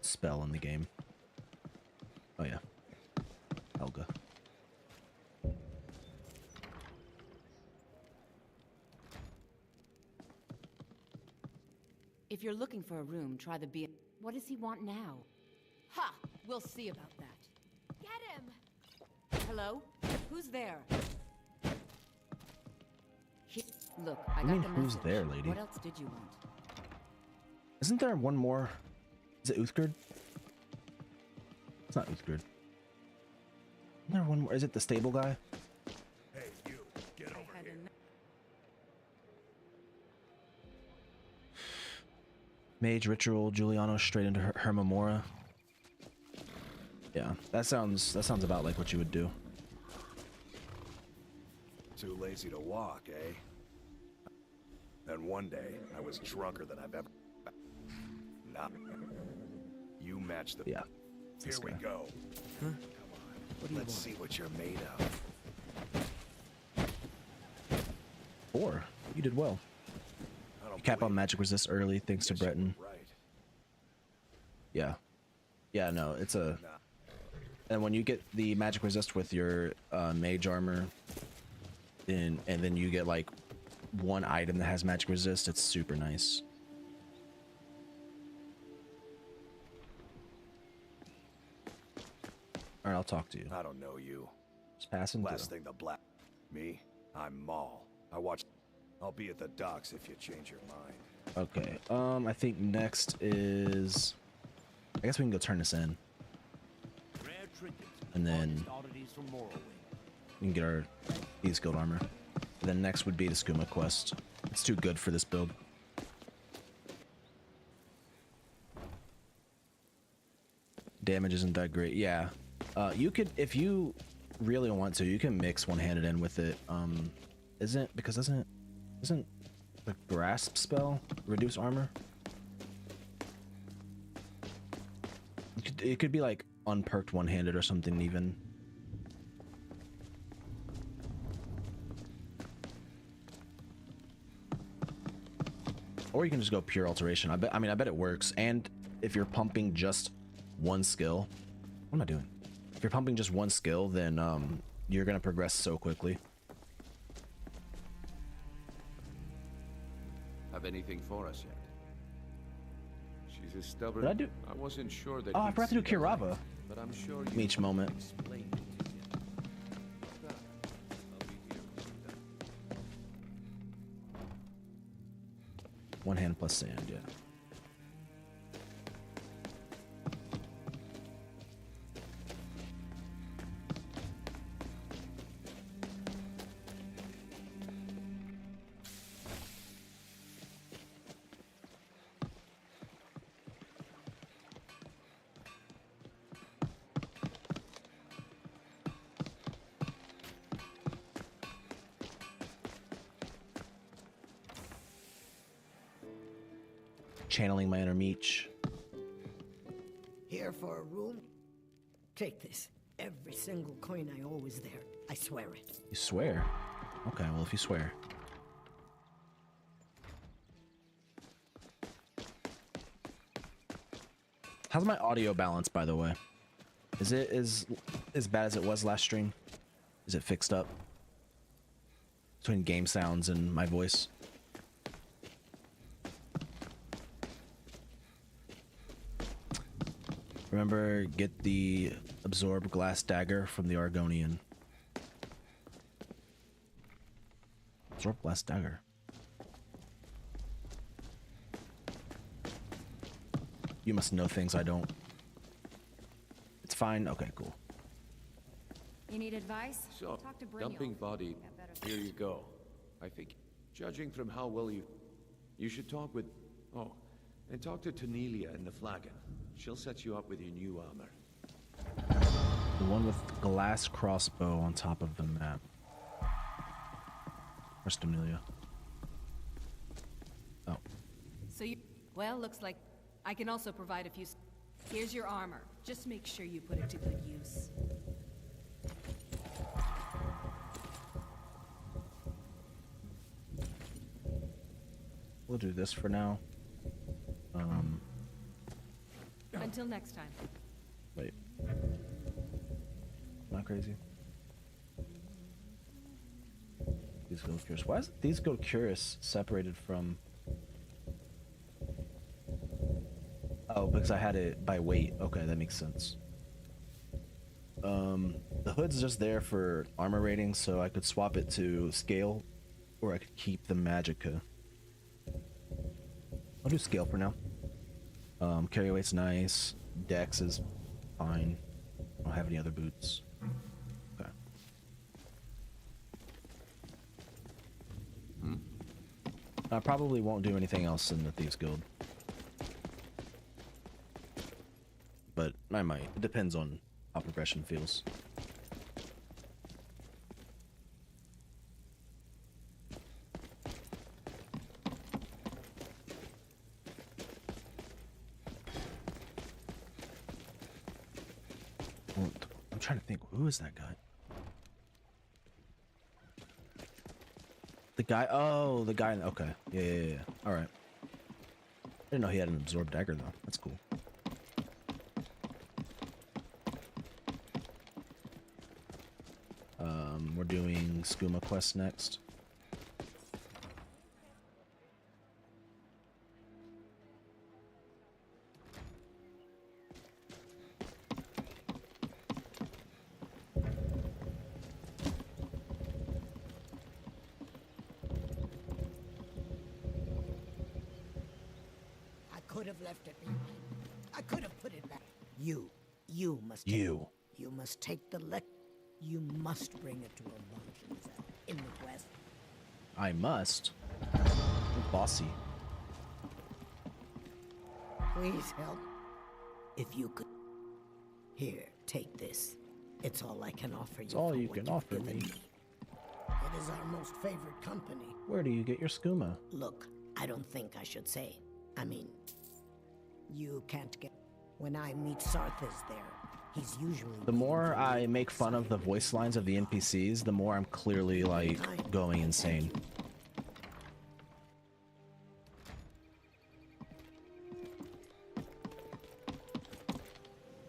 spell in the game. Oh yeah. Helga. If you're looking for a room, try the B. What does he want now? Ha! We'll see about that. Get him! Hello? Who's there? Look, I mean, got the who's message. there, lady? What else did you want? Isn't there one more? Is it Uthgard? It's not Uthgard. Isn't there one more? Is it the stable guy? Hey, you, get over here. Mage ritual, Giuliano straight into her Memora. Yeah, that sounds about like what you would do. Too lazy to walk, eh? Then one day, I was drunker than I've ever... Nah. You match the... Yeah. Here we go. Huh? Come on, let's see what you're made of. 4. You did well. You cap on magic resist early thanks to Breton. Right. Yeah. Yeah, no, it's a... And when you get the magic resist with your mage armor, and then you get like one item that has magic resist, it's super nice. Alright, I'll talk to you. I don't know you. Just passing Last through. thing the black... Me? I'm Maul. I watch... I'll be at the docks if you change your mind. Okay, I think next is... I guess we can go turn this in. And then we can get our Thieves Guild armor. And then next would be the Skooma quest. It's too good for this build. Damage isn't that great. Yeah. You could, if you really want to, you can mix one-handed in with it. isn't the grasp spell reduce armor? It could be like unperked one-handed or something even. Or you can just go pure alteration. I bet it works. And if you're pumping just one skill, what am I doing? If you're pumping just one skill, then you're gonna progress so quickly. Have anything for us yet? She's as stubborn. Did I do? I wasn't sure that. Oh, I forgot to do Kirava. But I'm sure you each moment. Explain it to you. I'll be here when you're done. One hand plus sand, yeah. Channeling my inner Meech. Here for a room? Take this. Every single coin I owe is there. I swear it. You swear? Okay, well, if you swear. How's my audio balance, by the way? Is it as bad as it was last stream? Is it fixed up? Between game sounds and my voice? Remember, get the absorb glass dagger from the Argonian. Absorb glass dagger. You must know things I don't. It's fine. Okay, cool. You need advice? So, Talk to Brynjolf. dumping body. Here you go. I think, judging from how well you should talk with. Oh, and talk to Tanelia in the Flagon. She'll set you up with your new armor. The one with glass crossbow on top of the map. Where's Tanelia? Oh. So you... Well, looks like I can also provide a few... Here's your armor. Just make sure you put it to good use. We'll do this for now. Until next time. Wait. Not crazy. These go curious. Why is these go curious separated from? Oh, because I had it by weight. Okay, that makes sense. The hood's just there for armor rating, so I could swap it to scale, or I could keep the magicka. I'll do scale for now. Carry weight's nice. Dex is fine. I don't have any other boots. Okay. I probably won't do anything else in the Thieves Guild. But I might. It depends on how progression feels. I'm trying to think, who is that guy? The guy, oh, the guy, okay. Yeah. All right. I didn't know he had an absorb dagger though. That's cool. We're doing Skooma quest next. I could have left it behind. I could have put it back. You must. You must take the You must bring it to a luncheon in the west. I must. Bossy. Please help. If you could. Here, take this. It's all I can offer you. It's all you can offer me. It is our most favorite company. Where do you get your skooma? Look, I don't think I should say. I mean, you can't get... When I meet Sarthas there, he's usually... The more I make fun of the voice lines of the NPCs, the more I'm clearly, like, going insane.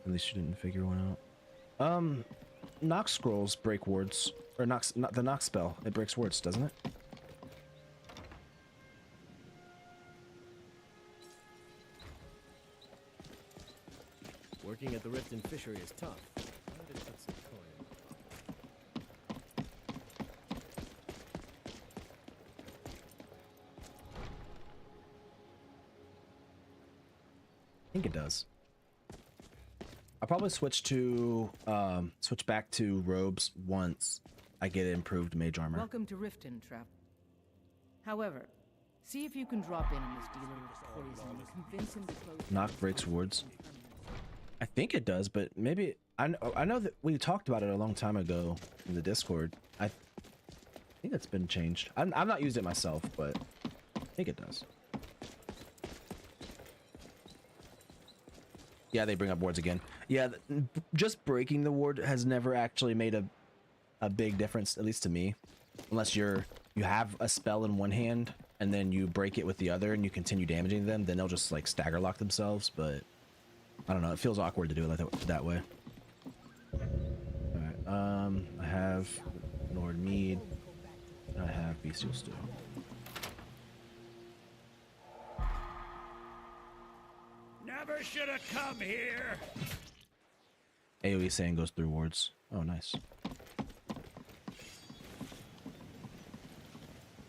At least you didn't figure one out. Knock scrolls break words. Or not the knock spell. It breaks words, doesn't it? Working at the Rift and Fishery is tough. How did it put some coin? I think it does. I'll probably switch back to robes once I get improved mage armor. Welcome to Riften, Trap. However, see if you can drop in on this dealer of poison and convince him to close. Knock breaks words. I think it does, but maybe I know that we talked about it a long time ago in the Discord. I think it's been changed. I've not used it myself, but I think it does. Yeah, they bring up wards again. Yeah, just breaking the ward has never actually made a big difference, at least to me. Unless you have a spell in one hand and then you break it with the other and you continue damaging them, then they'll just like stagger lock themselves, but I don't know, it feels awkward to do it like that way. Alright, I have Lord Mead, and I have Bestial Stew. Never should have come here. AoE saying goes through wards. Oh, nice.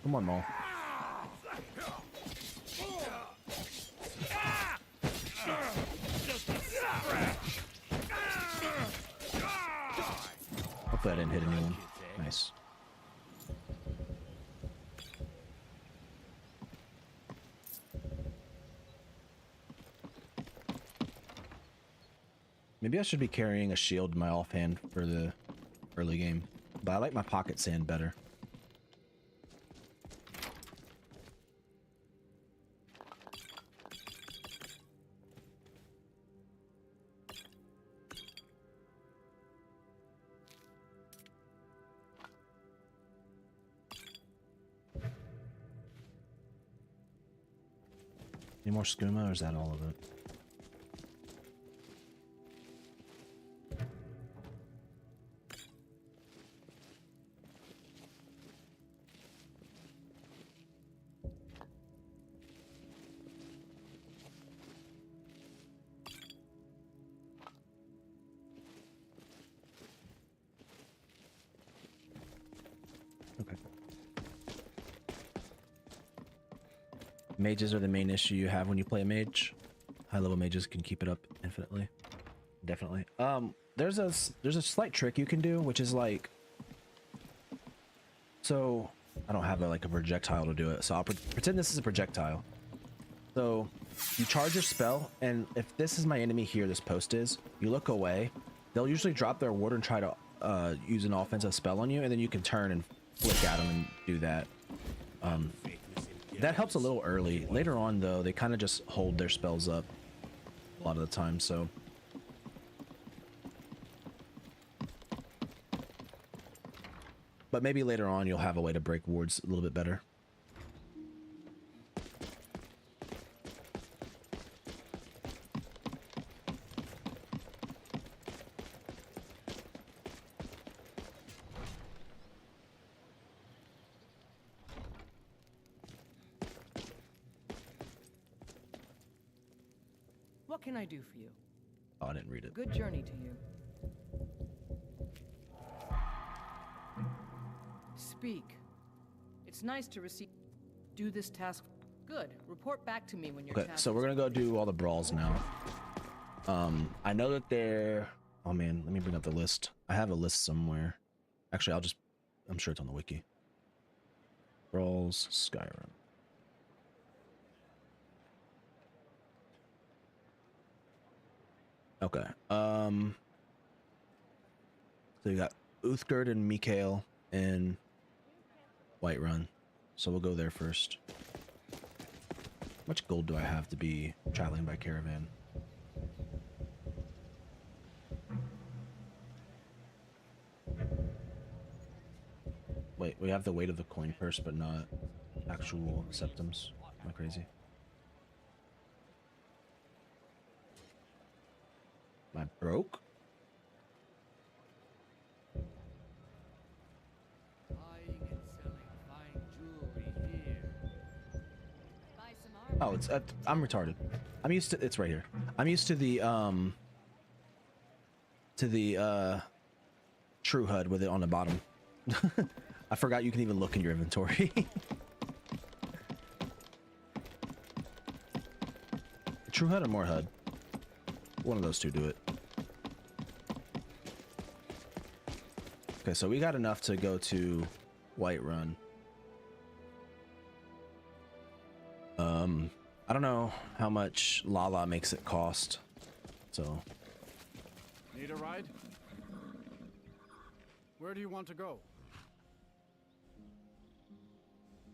Come on, Maul. Hopefully I didn't hit anyone. Nice. Maybe I should be carrying a shield in my offhand for the early game, but I like my pocket sand better. Any more skooma, or is that all of it? Mages are the main issue you have when you play a mage. High level mages can keep it up infinitely. Definitely. There's a slight trick you can do, which is like, so I don't have a projectile to do it, so I'll pretend this is a projectile. So you charge your spell, and if this is my enemy here, this post is, you look away, they'll usually drop their ward and try to use an offensive spell on you, and then you can turn and flick at them and do that. That helps a little early. Later on, though, they kind of just hold their spells up a lot of the time, so. But maybe later on, you'll have a way to break wards a little bit better. What can I do for you? Oh, I didn't read it. Good journey to you. Speak. It's nice to receive. Do this task. Good. Report back to me when you're. Okay, so we're gonna go do all the brawls now. I know that they're. Oh man, let me bring up the list. I have a list somewhere. Actually, I'm sure it's on the wiki. Brawls, Skyrim. Okay. So you got Uthgerd and Mikael and Whiterun. So we'll go there first. How much gold do I have to be traveling by caravan? Wait, we have the weight of the coin purse, but not actual septums. Am I crazy? Am I broke? Oh, it's I'm retarded. I'm used to it's right here. I'm used to the true HUD with it on the bottom. I forgot you can even look in your inventory. True HUD or more HUD? One of those two do it. Okay, so we got enough to go to Whiterun. I don't know how much Lala makes it cost, so. Need a ride? Where do you want to go?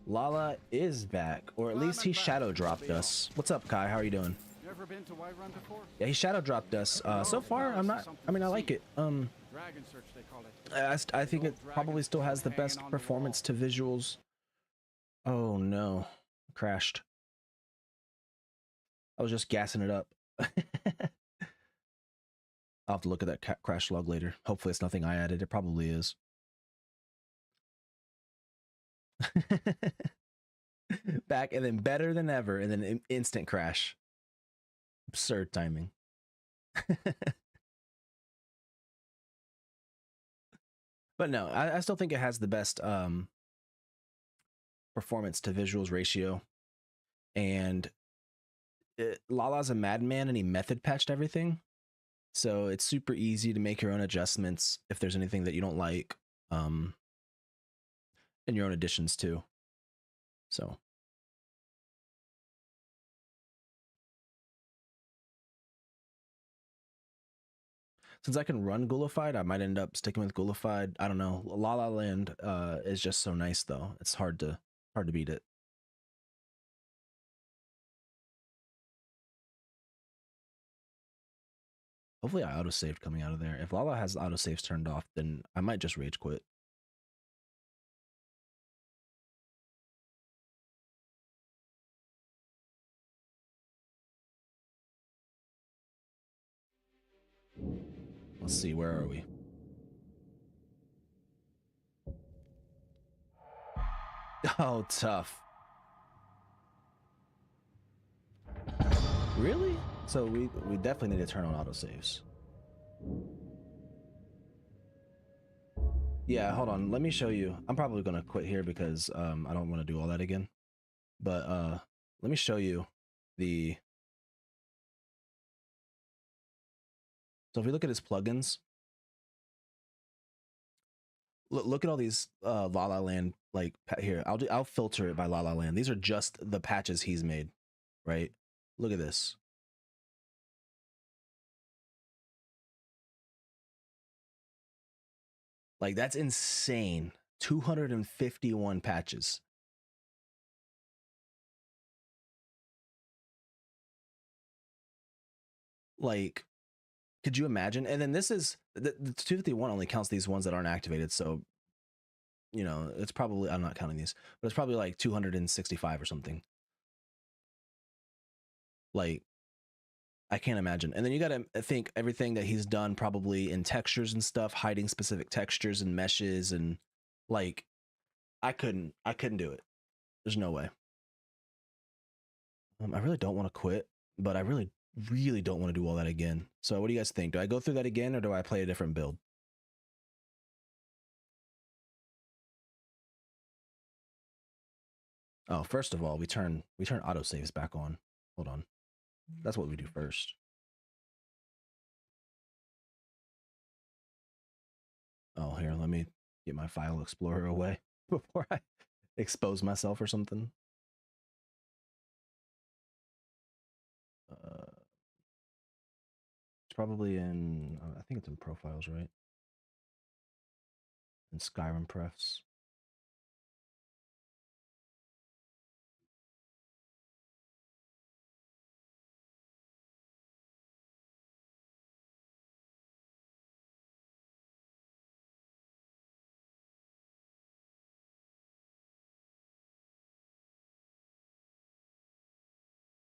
Lala is back, or at least he shadow dropped us. What's up, Kai? How are you doing? Never been to Whiterun before? Yeah, he shadow dropped us. So far, I'm not. I mean, I like it. Dragon Search, they call it. I think it probably still has the best performance to visuals. Oh no, crashed. I was just gassing it up. I'll have to look at that crash log later. Hopefully it's nothing I added. It probably is. Back and then better than ever and then instant crash. Absurd timing. But no, I still think it has the best performance to visuals ratio. And Lala's a madman and he method patched everything. So it's super easy to make your own adjustments if there's anything that you don't like. And your own additions too. So. Since I can run Ghoulified, I might end up sticking with Ghoulified. I don't know. Lalaland is just so nice though. It's hard to beat it. Hopefully I autosaved coming out of there. If Lala has autosaves turned off, then I might just rage quit. Let's see, where are we? Oh, tough. Really? So we definitely need to turn on autosaves. Yeah, hold on. Let me show you. I'm probably going to quit here because I don't want to do all that again. But let me show you the... So if we look at his plugins, look at all these Lalaland, like here, I'll filter it by Lalaland. These are just the patches he's made, right? Look at this. Like that's insane. 251 patches. Like, could you imagine? And then this is the 251 only counts these ones that aren't activated. So, you know, it's probably, I'm not counting these, but it's probably like 265 or something. Like, I can't imagine. And then you got to think everything that he's done probably in textures and stuff, hiding specific textures and meshes and like, I couldn't do it. There's no way. I really don't want to quit, but I really don't want to do all that again. So what do you guys think? Do I go through that again or do I play a different build? Oh, first of all, we turn autosaves back on. Hold on. That's what we do first. Oh, here, let me get my file explorer away before I expose myself or something. It's probably in, I think it's in profiles, right? In Skyrim prefs.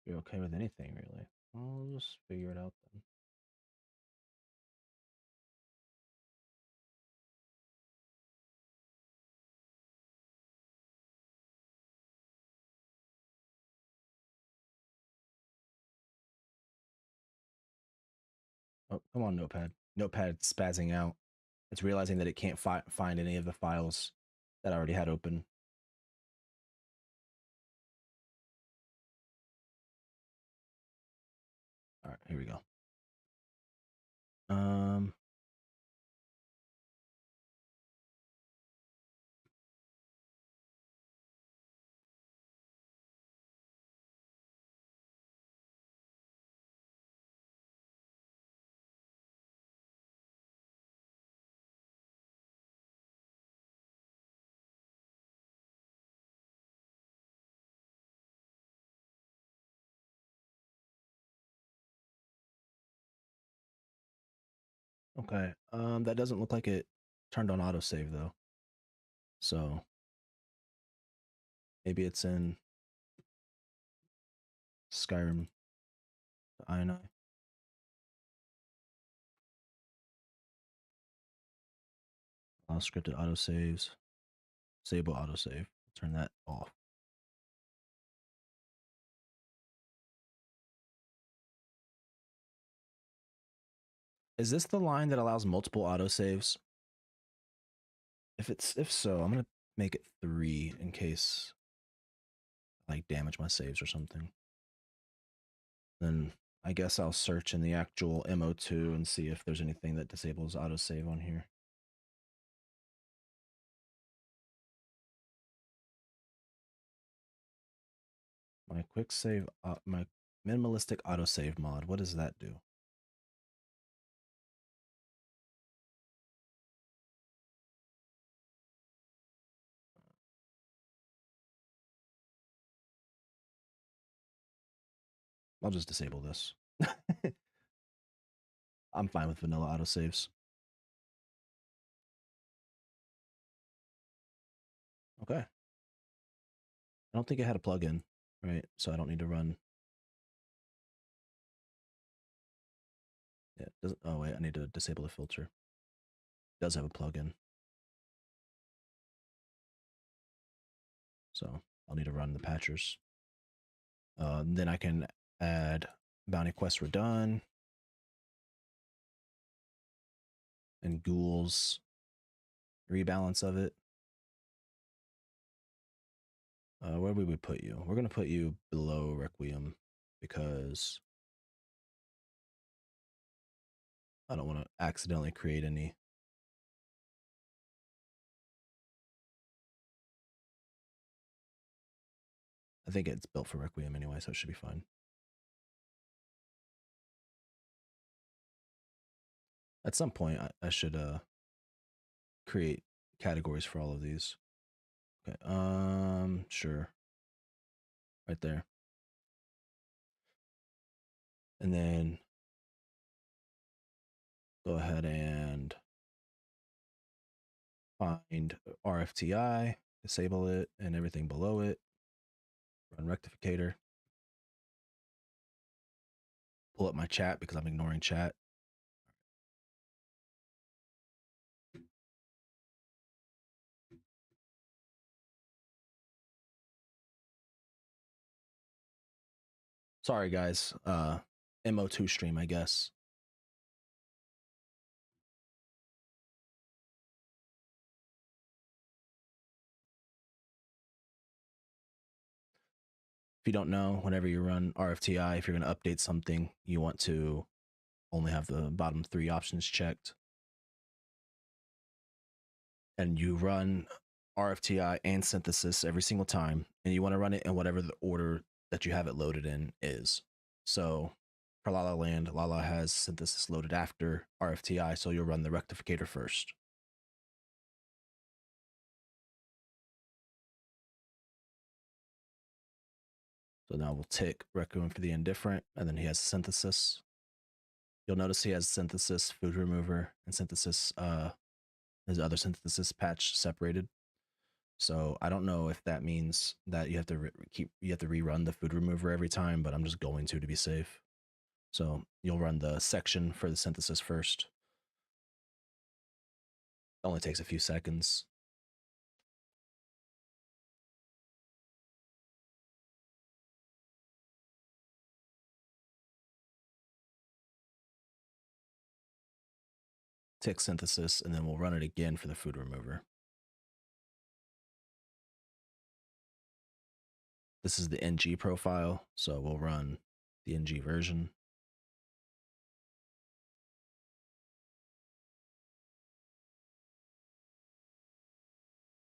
You're okay with anything, really. I'll just figure it out then. Oh, come on, Notepad. Notepad spazzing out. It's realizing that it can't find any of the files that I already had open. All right, here we go. Okay. That doesn't look like it turned on autosave though. So maybe it's in Skyrim, the INI. Allow scripted autosaves. Disable autosave. Turn that off. Is this the line that allows multiple autosaves? If so, I'm gonna make it 3 in case I like damage my saves or something. Then I guess I'll search in the actual MO2 and see if there's anything that disables autosave on here. My quick save, my minimalistic autosave mod. What does that do? I'll just disable this. I'm fine with vanilla autosaves. Okay. I don't think it had a plugin, right? So I don't need to run. Yeah, it doesn't. Oh wait, I need to disable the filter. It does have a plugin. So I'll need to run the patchers. Then I can add bounty quests were done. And ghouls. Rebalance of it. Where would we put you? We're going to put you below Requiem because I don't want to accidentally create any. I think it's built for Requiem anyway, so it should be fine. At some point, I should create categories for all of these. Okay, sure. Right there. And then go ahead and find RFTI, disable it, and everything below it. Run rectificator. Pull up my chat because I'm ignoring chat. Sorry, guys. MO2 stream, I guess. If you don't know, whenever you run RFTI, if you're going to update something, you want to only have the bottom 3 options checked. And you run RFTI and synthesis every single time, and you want to run it in whatever the order that you have it loaded in is. So for Lalaland, Lala has synthesis loaded after RFTI, so you'll run the rectificator first. So now we'll tick Requiem for the Indifferent, and then he has synthesis. You'll notice he has synthesis, food remover, and synthesis, his other synthesis patch separated. So I don't know if that means that you have to rerun the food remover every time, but I'm just going to be safe. So you'll run the section for the synthesis first. It only takes a few seconds. Tick synthesis, and then we'll run it again for the food remover. This is the NG profile, so we'll run the NG version.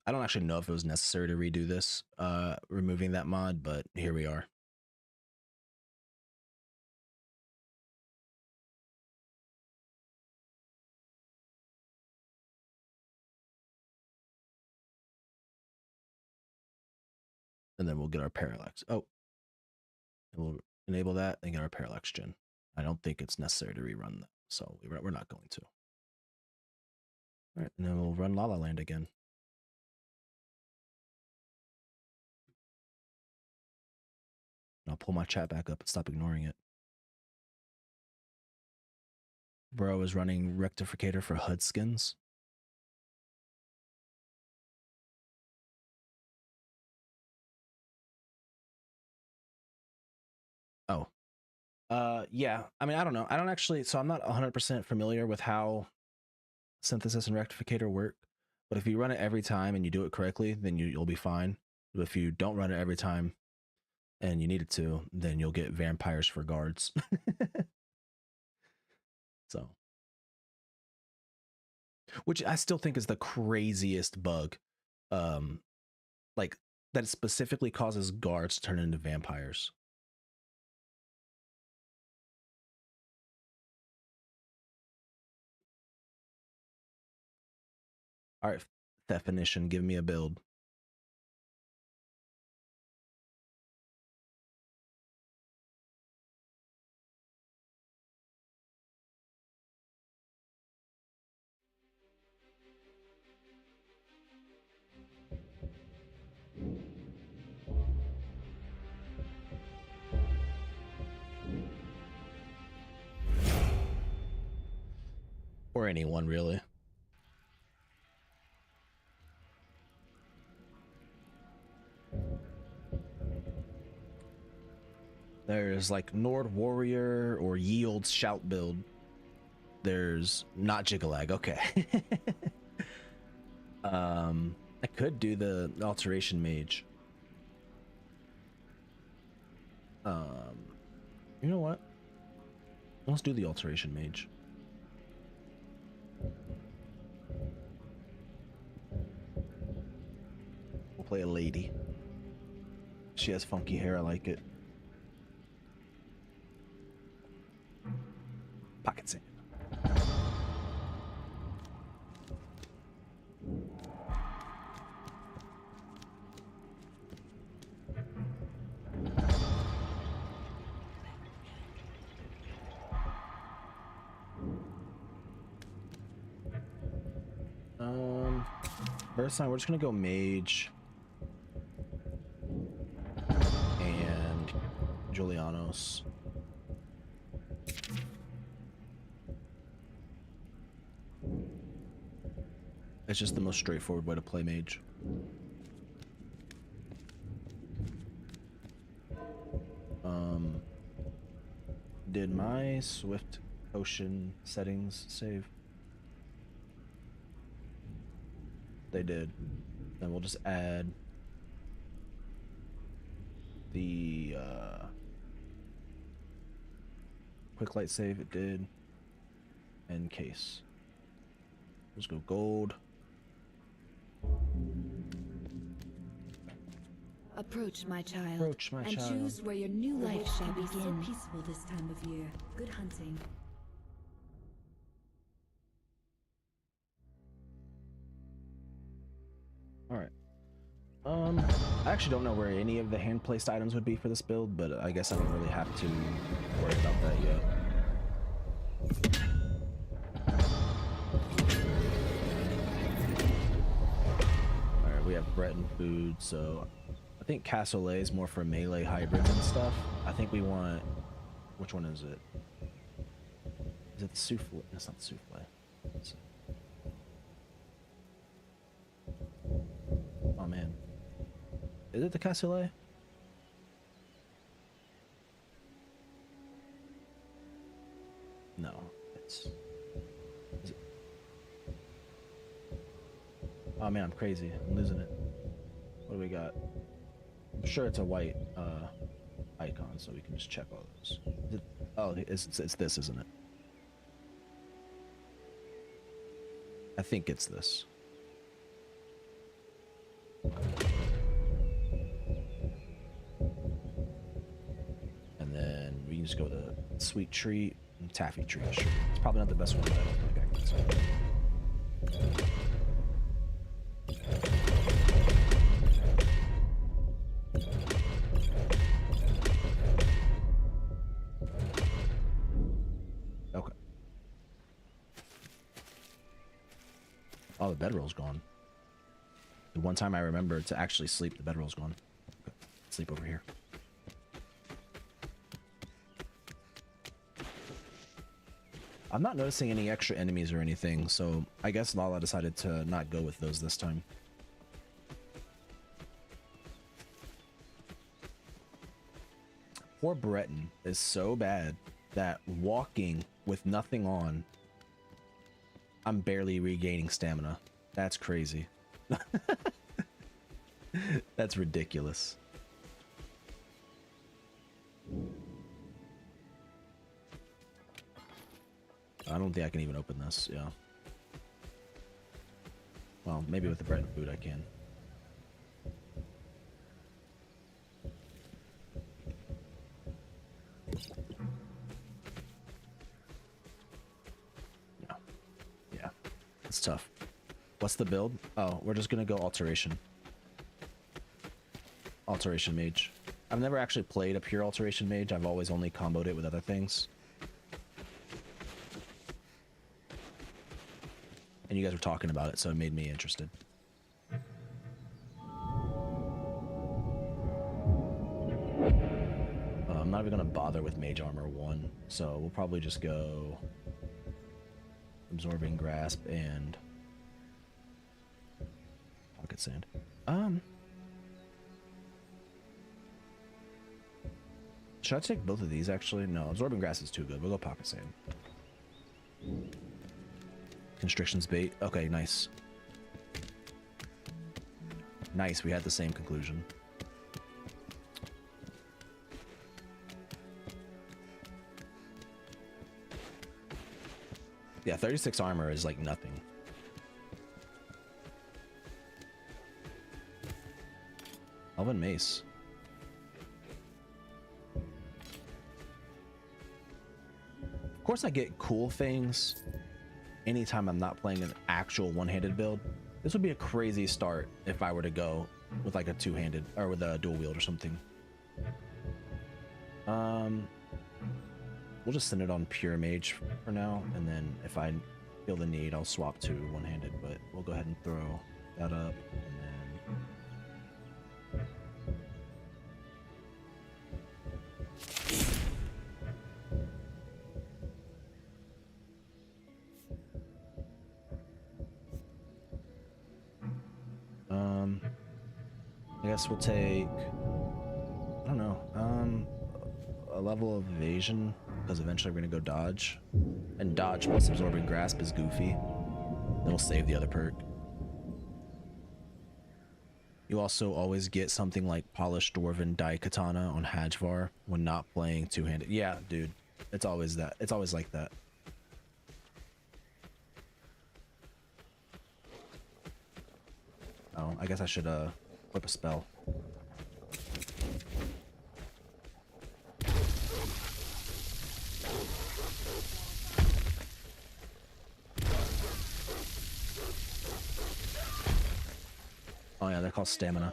I don't actually know if it was necessary to redo this, removing that mod, but here we are. And then we'll get our parallax. Oh, and we'll enable that and get our parallax gen. I don't think it's necessary to rerun that, so we're not going to. All right, and then we'll run Lalaland again. And I'll pull my chat back up and stop ignoring it. Bro is running rectificator for HUD skins. Oh. Yeah. I mean, I don't know. I don't actually, so I'm not 100% familiar with how synthesis and rectificator work, but if you run it every time and you do it correctly, then you'll be fine. But if you don't run it every time and you need it to, then you'll get vampires for guards. So, which I still think is the craziest bug. Like that it specifically causes guards to turn into vampires. All right, definition, give me a build. Or anyone, really. There's like Nord Warrior or Yield Shout build. There's not Jigalag. Okay. I could do the Alteration Mage. You know what? Let's do the Alteration Mage. We'll play a lady. She has funky hair. I like it. Pocket sand. First time we're just gonna go mage and Julianos. It's just the most straightforward way to play mage. Did my Swift Ocean settings save? They did. Then we'll just add the quick light save. It did. And Kace. Let's go gold. Approach, my child. Approach, my and child. Choose where your new life shall begin. So peaceful this time of year. Good hunting. All right. I actually don't know where any of the hand-placed items would be for this build, but I guess I don't really have to worry about that yet. All right, we have Breton food, so I think cassoulet is more for melee hybrids and stuff. I think we want, which one is it? Is it the souffle? That's not the souffle. Oh man, is it the cassoulet? No, it's. Is it? Oh man, I'm crazy. I'm losing it. What do we got? I'm sure it's a white icon, so we can just check all those. Is it, oh, it's this, isn't it? I think it's this. And then we can just go to sweet treat and taffy treat. Sure. It's probably not the best one, but I don't think I can say. Okay. Oh, the bedroll's gone. The one time I remember to actually sleep, the bedroll's gone. Okay. Sleep over here. I'm not noticing any extra enemies or anything, so I guess Lala decided to not go with those this time. Poor Breton is so bad that walking with nothing on, I'm barely regaining stamina. That's crazy. That's ridiculous. I don't think I can even open this, yeah. Well, maybe with the bread and food I can. Yeah. Yeah. It's tough. What's the build? Oh, we're just gonna go alteration. Alteration mage. I've never actually played a pure alteration mage. I've always only comboed it with other things. And you guys were talking about it, so it made me interested. I'm not even gonna bother with mage armor 1, so we'll probably just go absorbing grasp and pocket sand. Should I take both of these actually? No, absorbing grasp is too good. We'll go pocket sand. Constrictions bait. Okay, nice. Nice, we had the same conclusion. Yeah, 36 armor is like nothing. Elven mace. Of course I get cool things anytime I'm not playing an actual one-handed build. This would be a crazy start if I were to go with like a two-handed or with a dual wield or something. We'll just send it on pure mage for now, and then if I feel the need, I'll swap to one-handed, but we'll go ahead and throw that up, and then I guess we'll take, I don't know, a level of evasion, because eventually we're gonna go dodge, and dodge plus absorbing grasp is goofy. Then we'll save the other perk. You also always get something like polished dwarven daikatana on Hajvar when not playing two-handed. Yeah, dude, it's always that. It's always like that. Oh, I guess I should whip a spell. Oh yeah, they're called stamina.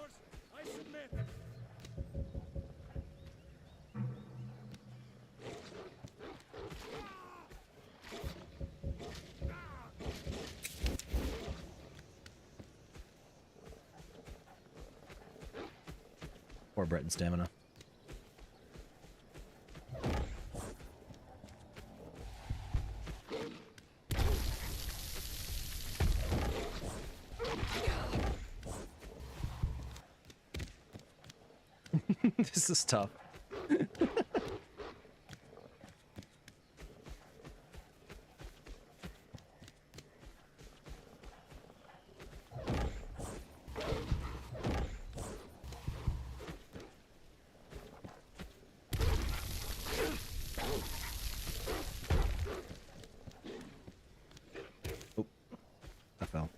Poor Brett and stamina. This is tough. Oh, I fell.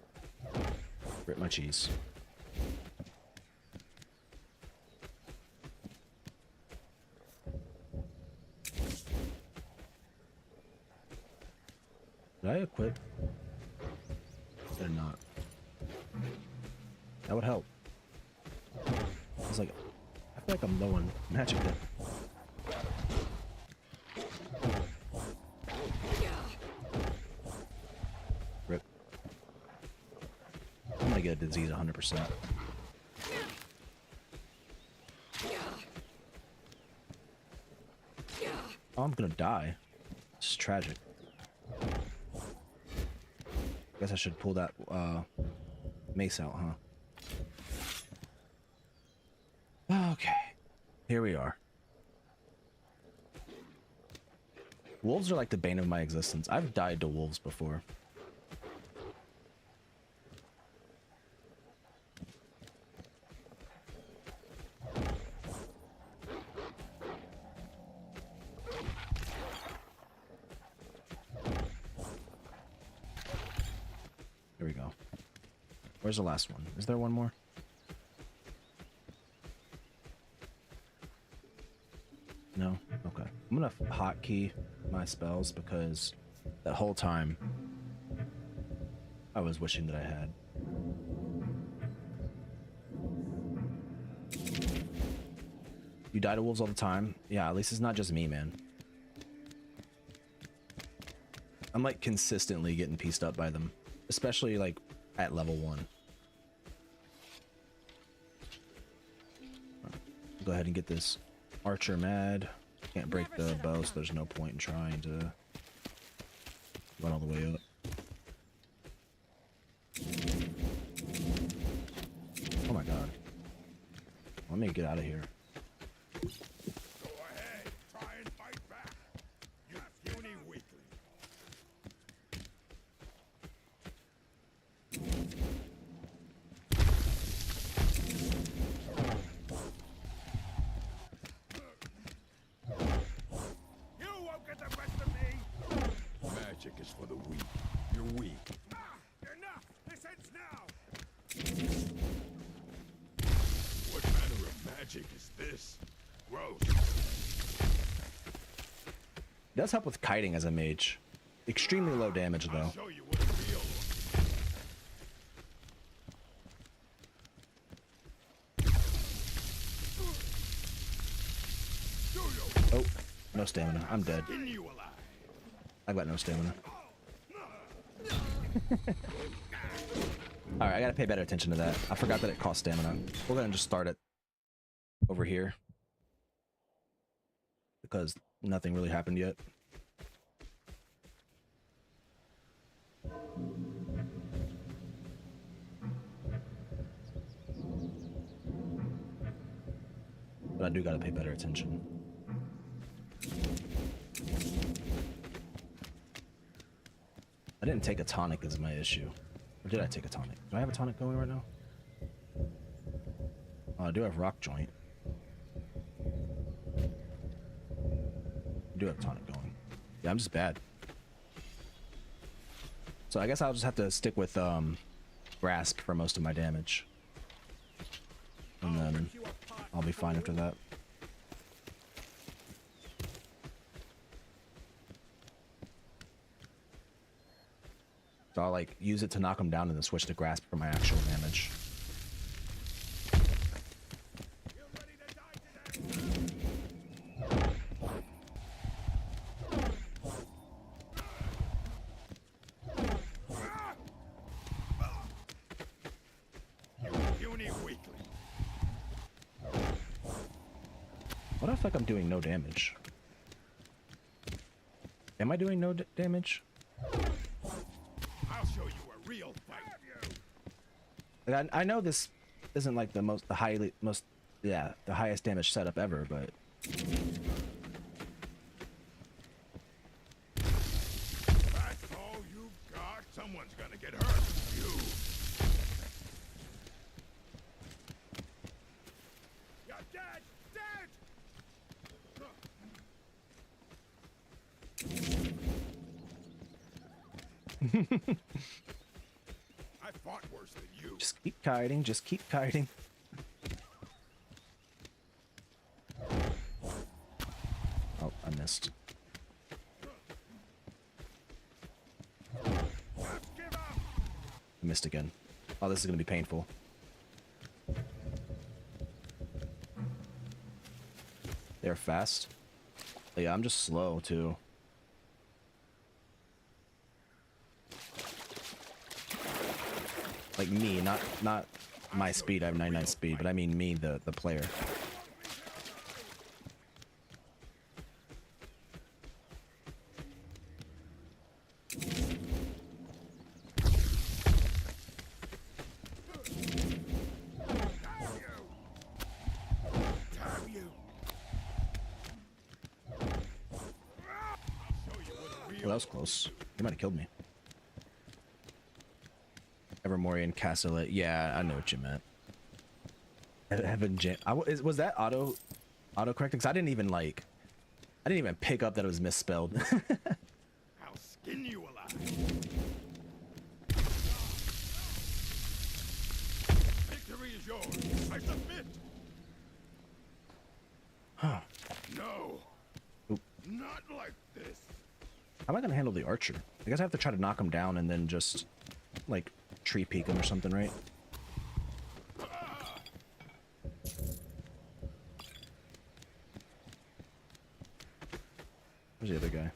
Rip my cheese. Did I equip? Did not. That would help. I was like, I feel like I'm low on magic then. Rip. I'm gonna get a disease 100%. Oh, I'm gonna die. This is tragic. Guess I should pull that mace out, huh? Okay, here we are. Wolves are like the bane of my existence. I've died to wolves before. Here we go. Where's the last one? Is there one more? No? Okay. I'm gonna hotkey my spells because that whole time I was wishing that I had. You die to wolves all the time? Yeah, at least it's not just me, man. I'm like consistently getting pieced up by them. Especially like at level 1. Go ahead and get this archer mad. Can't break the bow, so there's no point in trying to run all the way up. Oh my god. Let me get out of here. Go ahead, try and fight back. You puny weakling. You won't get the best of me. Magic is for the weak. You're weak. Enough! This ends now. What manner of magic is this? Gross. It does help with kiting as a mage. Extremely low damage though. I'll show you what it feels. Oh, no stamina. I'm dead. I've got no stamina. Alright, I gotta pay better attention to that. I forgot that it costs stamina. We're gonna just start it over here. Because nothing really happened yet. But I do gotta pay better attention. I didn't take a tonic is my issue. Or did I take a tonic? Do I have a tonic going right now? Oh, I do have rock joint. I do have tonic going. Yeah, I'm just bad. So I guess I'll just have to stick with grasp for most of my damage. And then I'll be fine after that. So I'll like use it to knock him down and then switch to grasp for my actual damage. What if like I'm doing no damage? Am I doing no damage? I'll show you a real fight. Like, I know this isn't like the highest damage setup ever, but That's all you've got? Someone's gonna get hurt. You. You're dead! Dead! I fought worse than you. just keep kiting, just keep kiting. Oh, I missed. I missed again. Oh, this is gonna be painful. They're fast. Yeah, I'm just slow too. Like me, not my speed. I have 99 speed, but I mean me, the player. Well, that was close. He might have killed me. Evermorian Castle. Yeah, I know what you meant. Heaven Jam. Was that auto correcting? Because I didn't even pick up that it was misspelled. I'll skin you alive. Victory is yours. I submit. Huh. No. Oop. Not like this. How am I gonna handle the archer? I guess I have to try to knock him down and then just like tree peek him or something, right? Where's the other guy?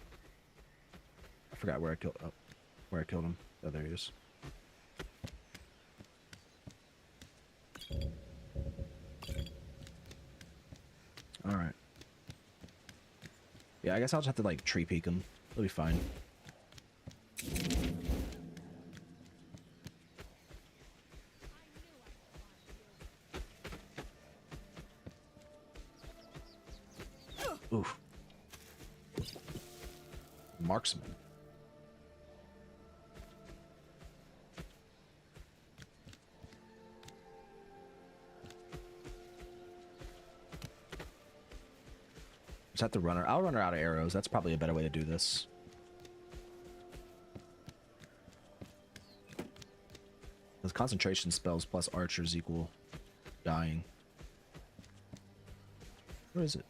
I forgot where I killed. Oh, where I killed him. Oh, there he is. All right. Yeah, I guess I'll just have to like tree peek him. It'll be fine. Oof. Marksman. Just have to run her. I'll run her out of arrows. That's probably a better way to do this. Those concentration spells plus archers equal dying. Where is it?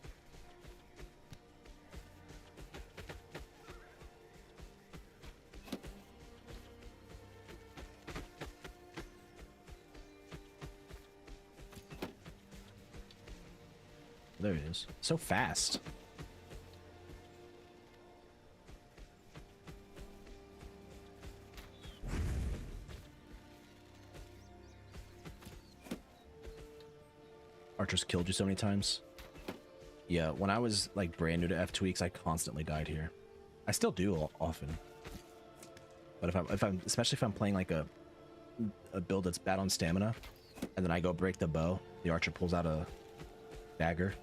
There it is. So fast. Archers killed you so many times. Yeah, when I was like brand new to FTweaks, I constantly died here. I still do often. But if I'm especially if I'm playing like a build that's bad on stamina, and then I go break the bow, the archer pulls out a dagger.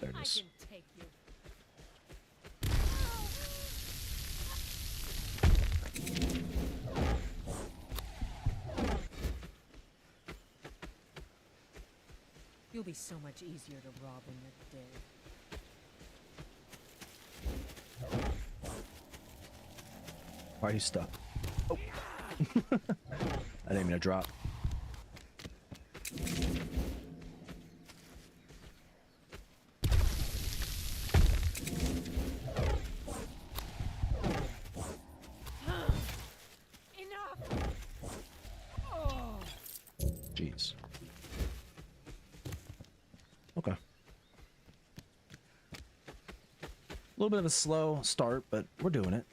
There it is. You'll be so much easier to rob when you're dead. Why are you stuck? Oh. I didn't mean to drop. Jeez. Okay. little bit of a slow start, but we're doing it.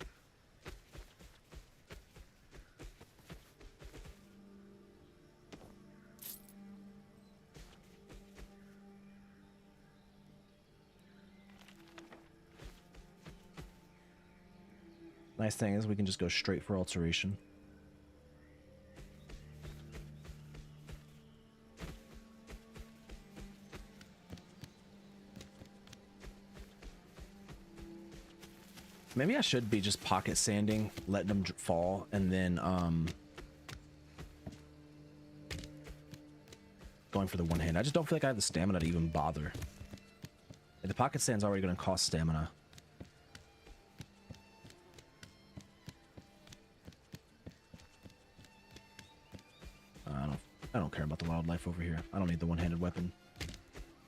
Nice thing is we can just go straight for alteration. Maybe I should be just pocket sanding, letting them fall, and then going for the one hand. I just don't feel like I have the stamina to even bother. And the pocket sand's already going to cost stamina. I don't care about the wildlife over here. I don't need the one-handed weapon.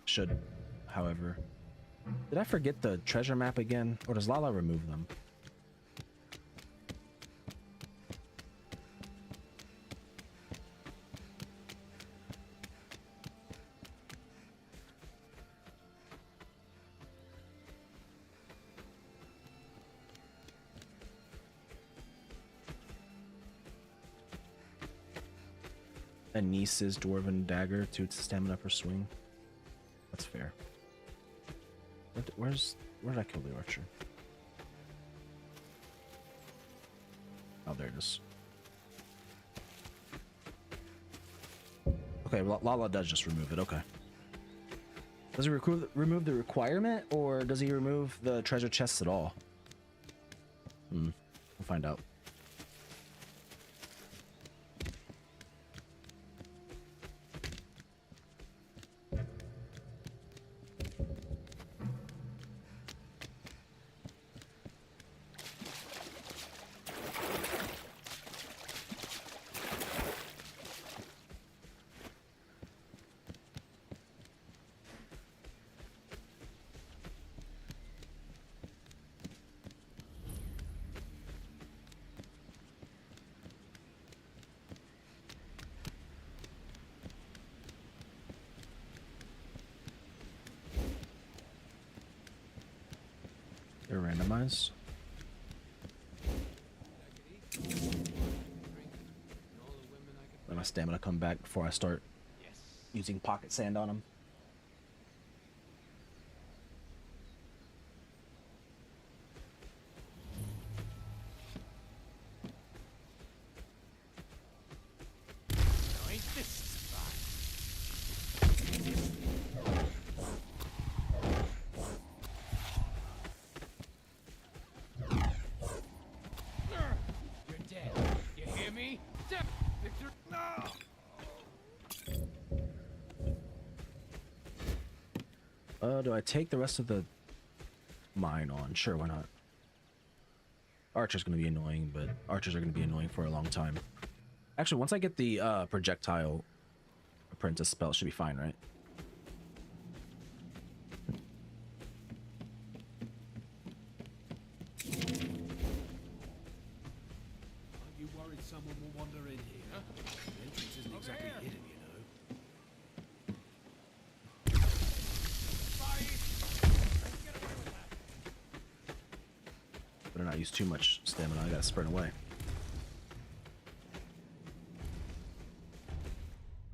Should, however. Did I forget the treasure map again? Or does Lala remove them? Anis's Dwarven Dagger, 2 stamina per swing. That's fair. Where did I kill the archer? Oh, there it is. Okay, Lala does just remove it. Okay. Does he remove the requirement, or does he remove the treasure chests at all? We'll find out. They're randomized. Let my stamina come back before I start using pocket sand on them. Do I take the rest of the mine on? Sure, why not? Archer's gonna be annoying, but archers are gonna be annoying for a long time. Actually, once I get the projectile apprentice spell, it should be fine, right? Aren't you worried someone will wander in here? The entrance isn't exactly hidden, you know. Better not use too much stamina. I gotta sprint away.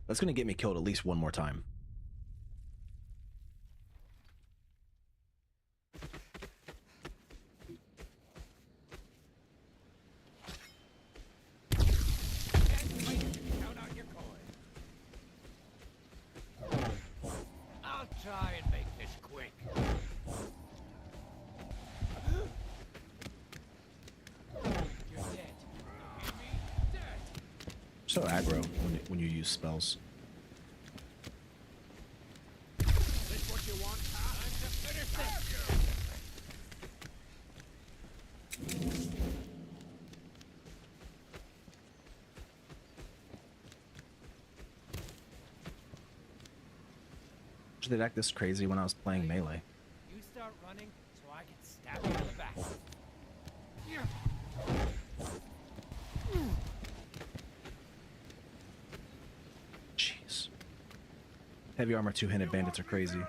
That's gonna get me killed at least one more time. I'll try and make this quick. So aggro when you use spells. This what you want? Time to finish this. Did they act this crazy when I was playing melee? You start running so I can stab you in the back. Jeez. Heavy armor two-handed bandits are crazy.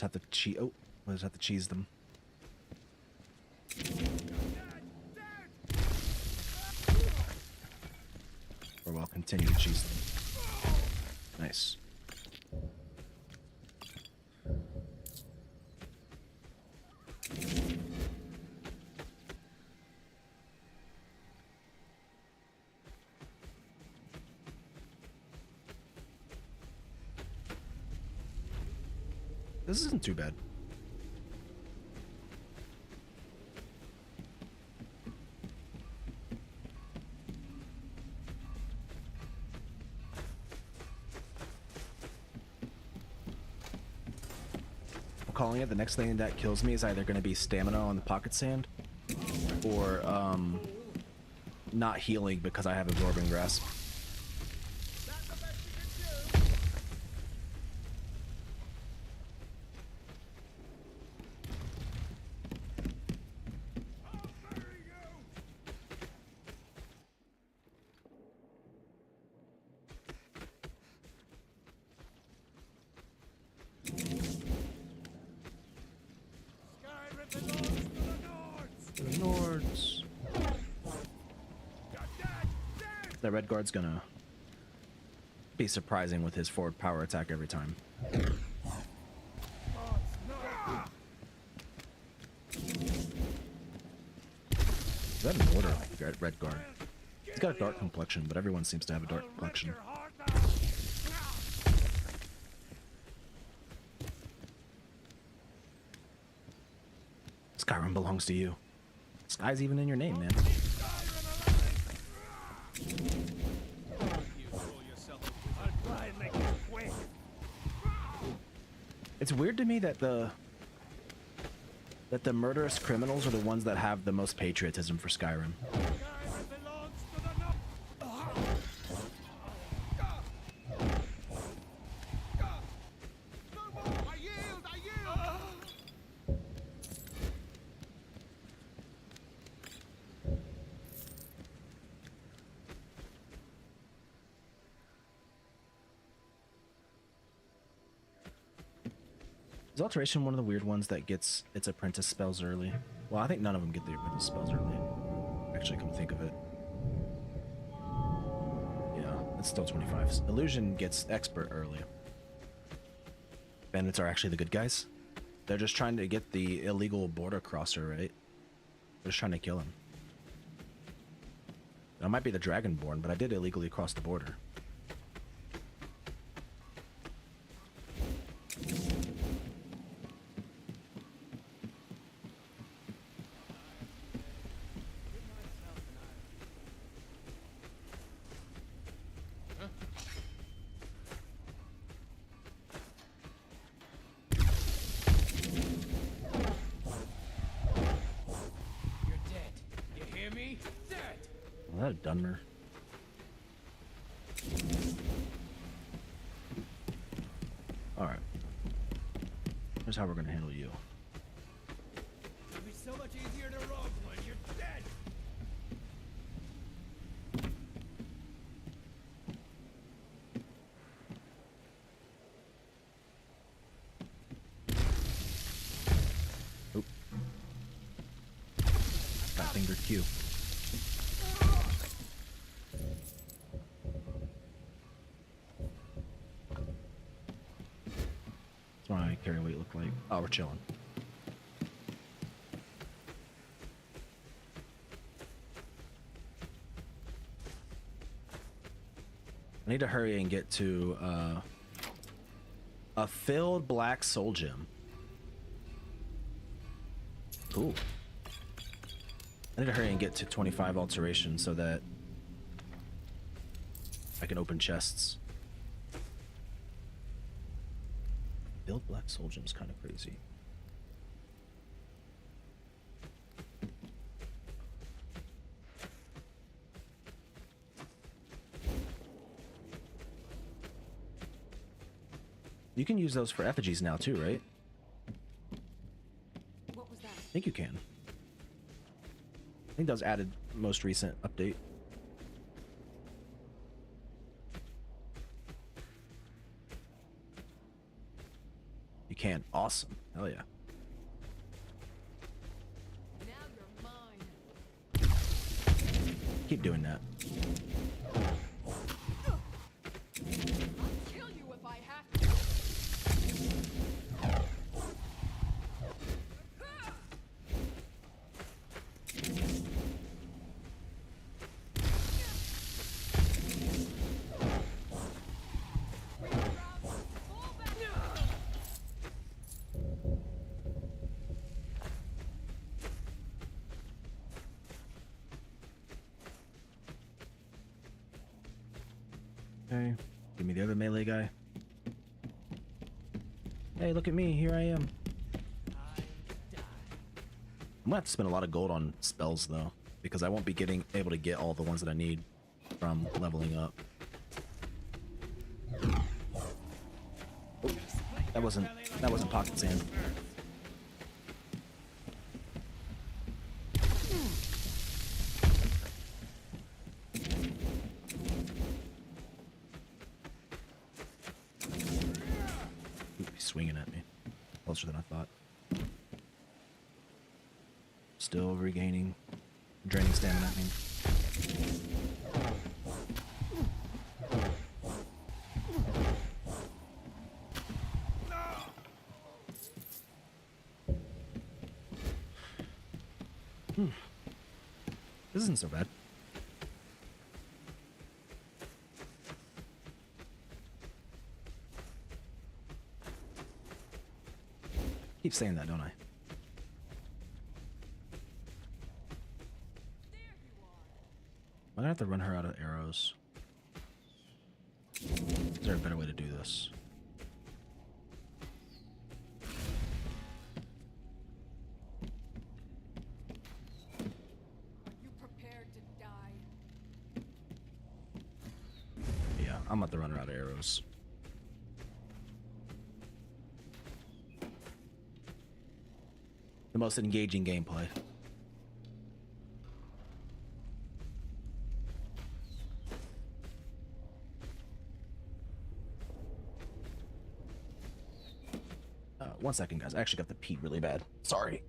just have to cheese. Oh, we'll just have to cheese them. Or we'll continue to cheese them. Nice. This isn't too bad. I'm calling it. The next thing that kills me is either going to be stamina on the pocket sand or not healing because I have absorbing grasp. The red guard's gonna be surprising with his forward power attack every time. Is that an order, red guard? He's got a dark complexion, but everyone seems to have a dark complexion. Skyrim belongs to you. Sky's even in your name, man. It's weird to me that the murderous criminals are the ones that have the most patriotism for Skyrim. Is Alteration one of the weird ones that gets its apprentice spells early? Well, I think none of them get the apprentice spells early. Actually, come think of it. Yeah, it's still 25. Illusion gets expert early. Bandits are actually the good guys. They're just trying to get the illegal border crosser, right? They're just trying to kill him. I might be the Dragonborn, but I did illegally cross the border. Dunmer. Alright. Here's how we're gonna handle you. It'll be so much easier to rob when you're dead. Oop. Fat finger Q. Carry weight look like. Oh, we're chilling. I need to hurry and get to a filled black soul gem. Cool. I need to hurry and get to 25 alteration so that I can open chests. Build black soul gem's kind of crazy. You can use those for effigies now too, right? What was that? I think you can. I think that was added most recent update. You can. Awesome. Hell yeah. Keep doing that. Okay, give me the other melee guy. Hey, look at me, here I am. I'm gonna have to spend a lot of gold on spells though, because I won't be able to get all the ones that I need from leveling up. Oops, that wasn't pocket sand. Swinging at me. Closer than I thought. Still regaining. Draining stamina, I mean. This isn't so bad. Keep saying that, don't I? I'm gonna have to run her out of arrows. Is there a better way to do this? Yeah, I'm about to run her out of arrows. The most engaging gameplay. One second, guys. I actually got to pee really bad. Sorry.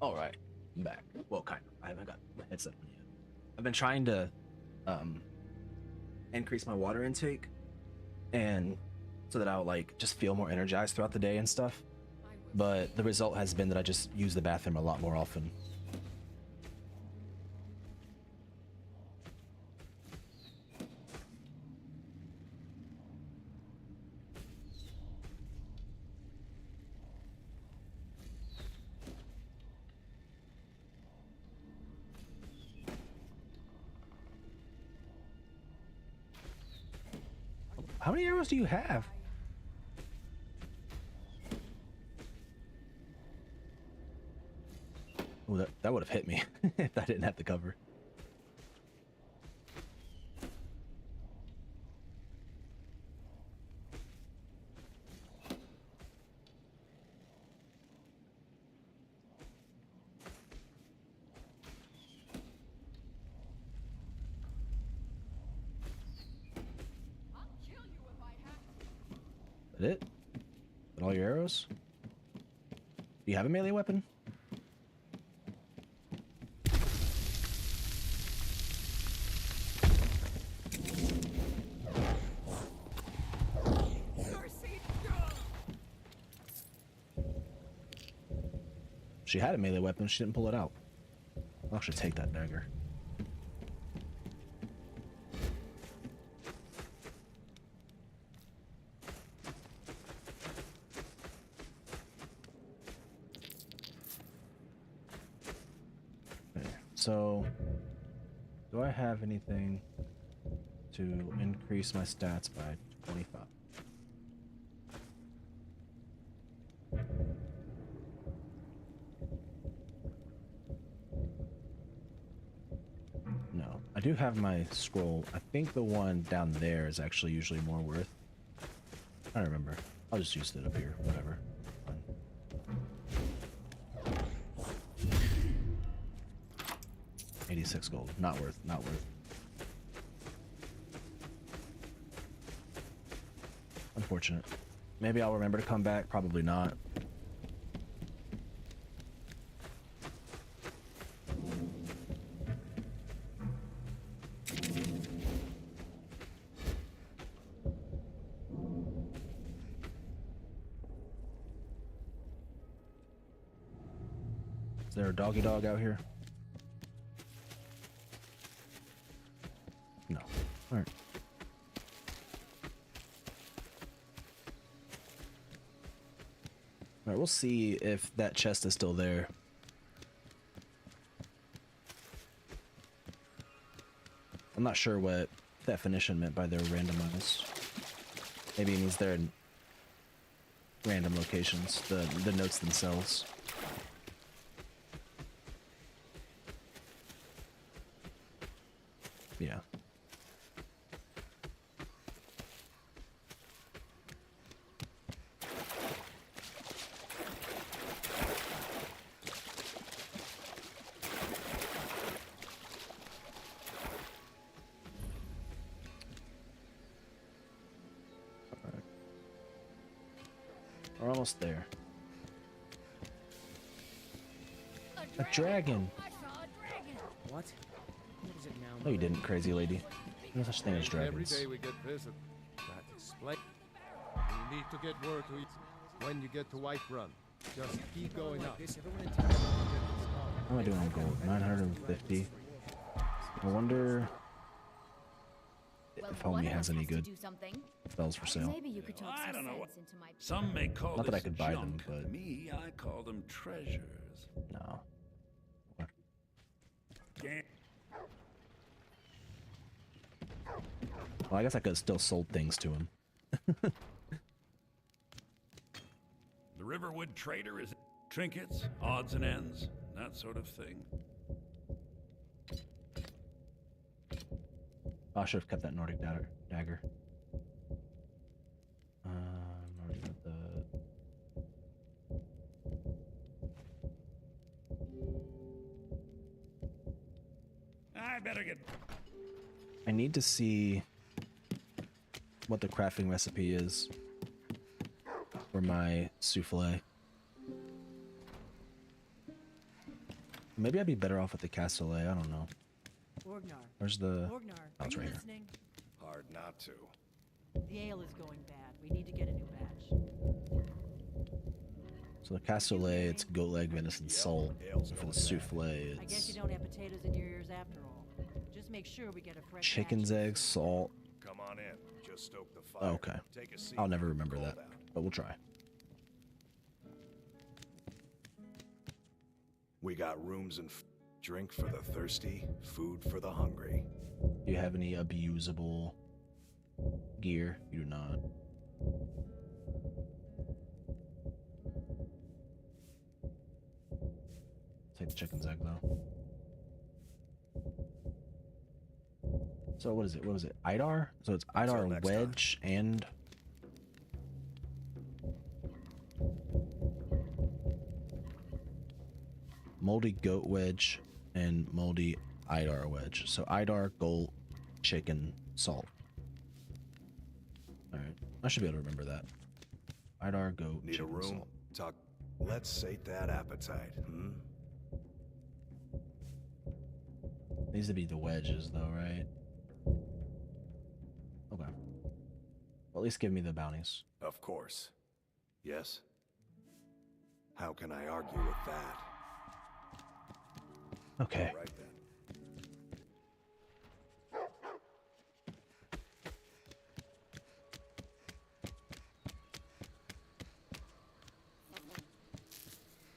All right, I'm back. Well, kind of. I haven't got my headset on yet. I've been trying to increase my water intake, and so that I'll like just feel more energized throughout the day and stuff. But the result has been that I just use the bathroom a lot more often. How many arrows do you have? Oh, that would have hit me if I didn't have the cover. Is that it? Is that all your arrows? Do you have a melee weapon? She had a melee weapon, she didn't pull it out. I'll actually take that dagger. Okay, so do I have anything to increase my stats by 25? I do have my scroll. I think the one down there is actually usually more worth. I don't remember. I'll just use it up here. Whatever. Fine. 86 gold. Not worth. Not worth. Unfortunate. Maybe I'll remember to come back. Probably not. Is there a doggy dog out here? No. Alright. Alright, we'll see if that chest is still there. I'm not sure what definition meant by their randomized. Maybe it means they're in random locations, the notes themselves. Yeah. Alright. We're almost there. A dragon! What? No, you didn't, crazy lady. No such thing as dragons. Every day we get visit. That display. You need to get word to each when you get to Whiterun. Just keep going up. How am I doing on gold? 950. I wonder if homie has any good spells for sale. Maybe you could talk I don't know. sense into my Some may call Not that I this could buy them, junk. but Me, I call them treasures. no. Can't Well, I guess I could have still sold things to him. The Riverwood trader is trinkets, odds and ends, that sort of thing. Oh, I should have kept that Nordic dagger. Already got the... I better get... I need to see what the crafting recipe is for my souffle. Maybe I'd be better off with the cassoulet, I don't know. Where's the... Oh, it's right here. Hard not to. The ale is going bad. We need to get a new batch. So the cassoulet, it's goat leg, venison, salt. And for the souffle, I guess it's you don't have potatoes in your ears after all. Just make sure we get a fresh chicken's batch. eggs, salt. Come on in. Just stoke the Oh, fire. okay. Take a seat. I'll never remember Cold that, out. but we'll try. We got rooms and drink for the thirsty, food for the hungry. Do you have any abusable gear. You do not. Take the chicken's egg though. So what is it? What was it? Idar? So it's Idar wedge and moldy goat wedge and moldy Idar wedge. So Idar, gold, chicken, salt. All right, I should be able to remember that. Idar, goat, need a chicken, room. salt. Talk. Let's sate that appetite. Needs to be the wedges though, right? Okay. Well, at least give me the bounties. Of course. Yes. How can I argue with that? Okay. All right then.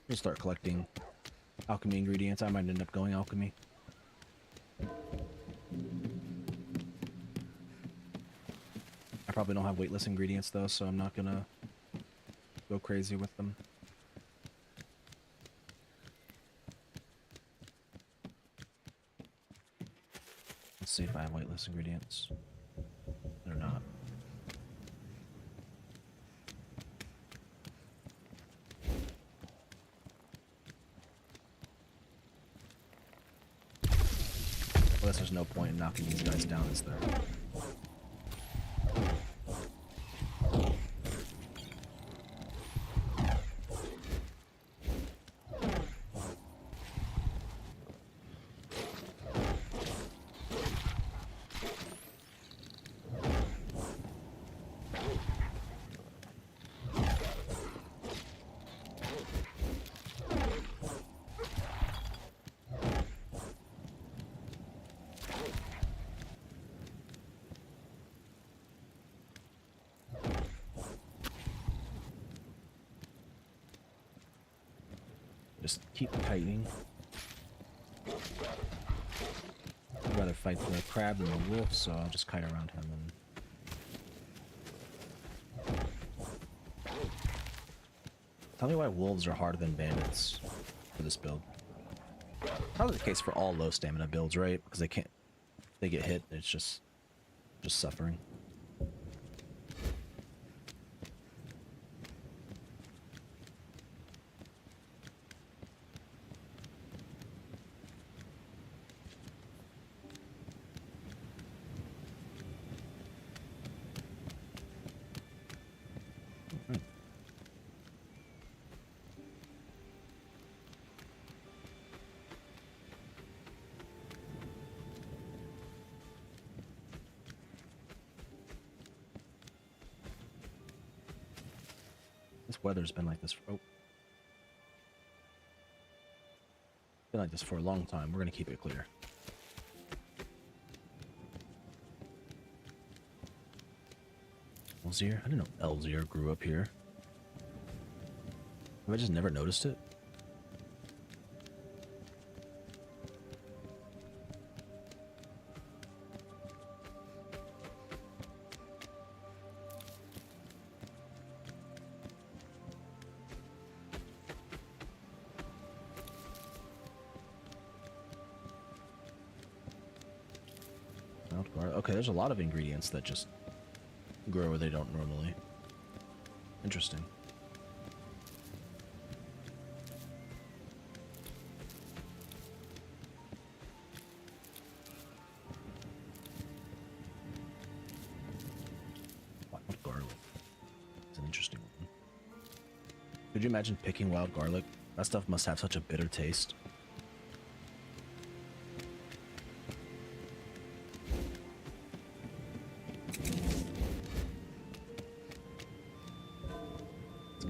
We'll start collecting alchemy ingredients. I might end up going alchemy. I probably don't have weightless ingredients though, so I'm not gonna go crazy with them. Let's see if I have weightless ingredients. They're not. I guess there's no point in knocking these guys down, is there? Just keep tightening. I'd rather fight the crab than the wolf, so I'll just kite around him and... Tell me why wolves are harder than bandits for this build. Probably the case for all low stamina builds, right? Because they can't... They get hit, it's just suffering. This weather's been like this for, been like this for a long time. We're gonna keep it clear. Elzier? I didn't know Elzier grew up here. Have I just never noticed it? Okay, there's a lot of ingredients that just grow where they don't normally. Interesting. Wild garlic. It's an interesting one. Could you imagine picking wild garlic? That stuff must have such a bitter taste.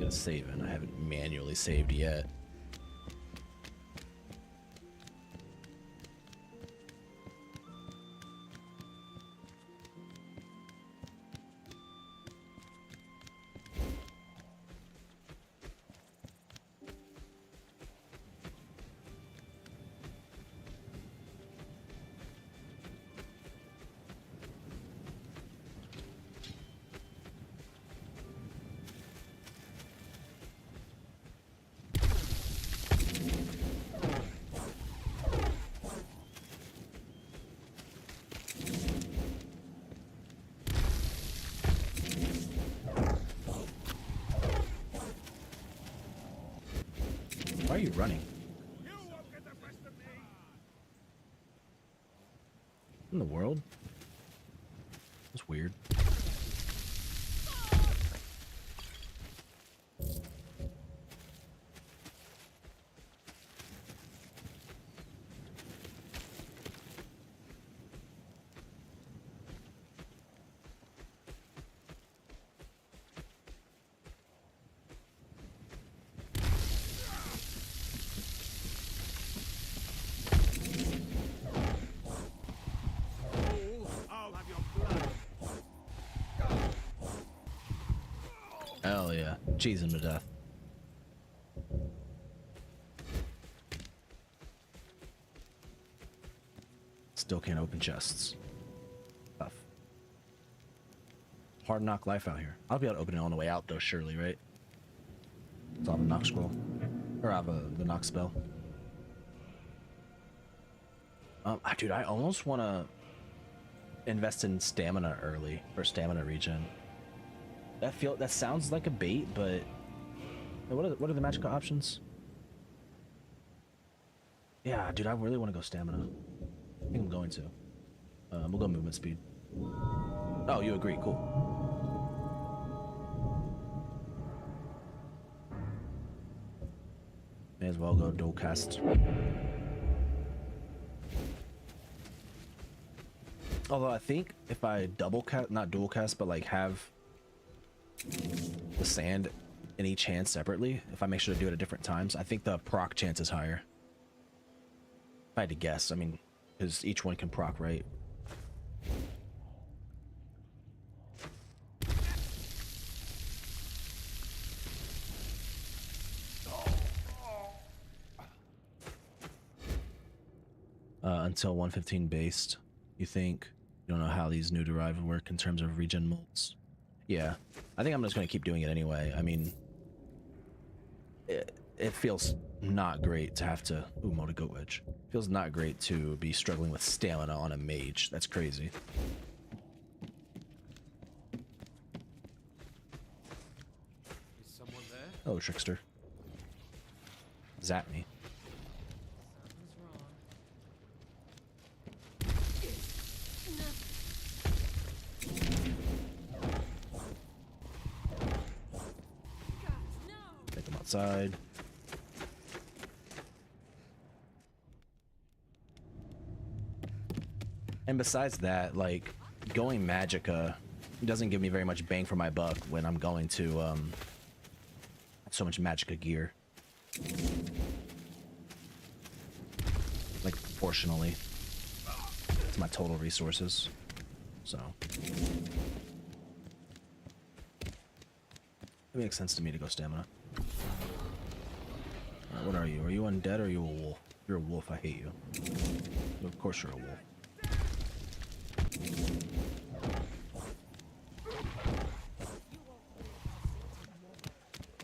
Saving. I haven't manually saved yet. Why are you running? In the world? That's weird. Hell yeah. Cheese him to death. Still can't open chests. Tough. Hard knock life out here. I'll be able to open it on the way out though, surely, right? So I'll have a knock scroll. Or I have the knock spell. Dude, I almost want to invest in stamina early for stamina regen. That sounds like a bait, but what are the magical options? Yeah, dude, I really want to go stamina. I think I'm going to. We'll go movement speed. Oh, you agree? Cool. May as well go dual cast. Although I think if I double cast, not dual cast, but like have the sand in each hand separately, if I make sure to do it at different times, I think the proc chance is higher. If I had to guess, I mean, because each one can proc, right? Until 115 based, you think? You don't know how these new derived work in terms of regen molds? Yeah, I think I'm just going to keep doing it anyway. I mean, it feels not great to have to... Ooh, molded goat wedge. Feels not great to be struggling with stamina on a mage. That's crazy. Is someone there? Oh, trickster. Zap me. Take him outside. And besides that, like, going Magicka doesn't give me very much bang for my buck when I'm going to, so much Magicka gear. Like, proportionally to my total resources. So. It makes sense to me to go stamina. Alright, what are you? Are you undead or are you a wolf? You're a wolf, I hate you. Of course you're a wolf.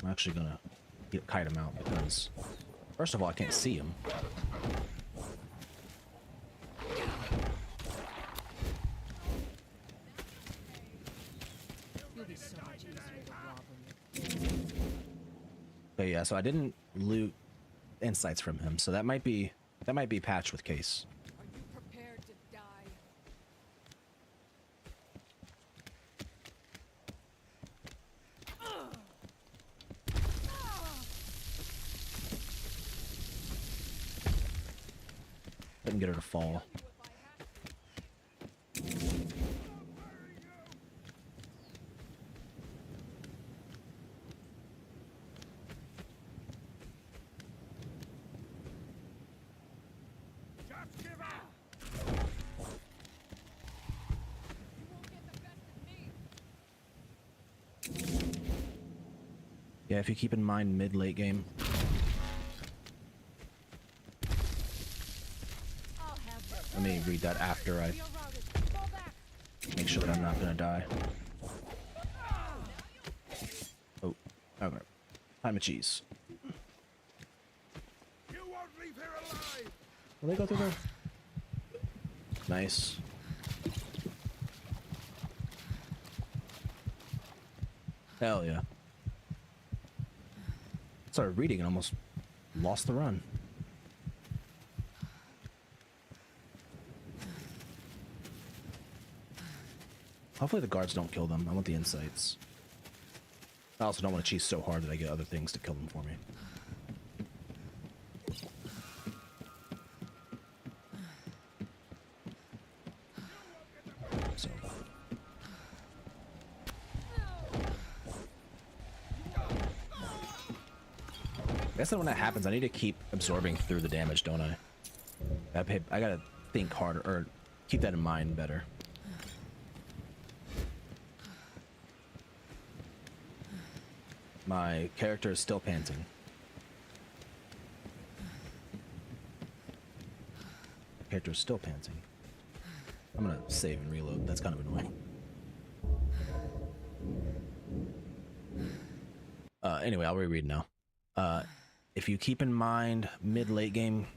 I'm actually gonna kite him out because, first of all, I can't see him. But yeah, so I didn't loot insights from him, so that might be patched with Kace. Couldn't get her to fall. Yeah, if you keep in mind mid-late game. Let me read that after I make sure that I'm not gonna die. Oh, okay. Time of cheese. Will they go through there? Nice. Hell yeah. Started reading and almost lost the run. Hopefully the guards don't kill them. I want the insights. I also don't want to cheese so hard that I get other things to kill them for me. So. I guess that when that happens, I need to keep absorbing through the damage, don't I? I gotta think harder, or keep that in mind better. My character is still panting. Character is still panting. I'm gonna save and reload. That's kind of annoying. Anyway, I'll reread now. If you keep in mind mid-late game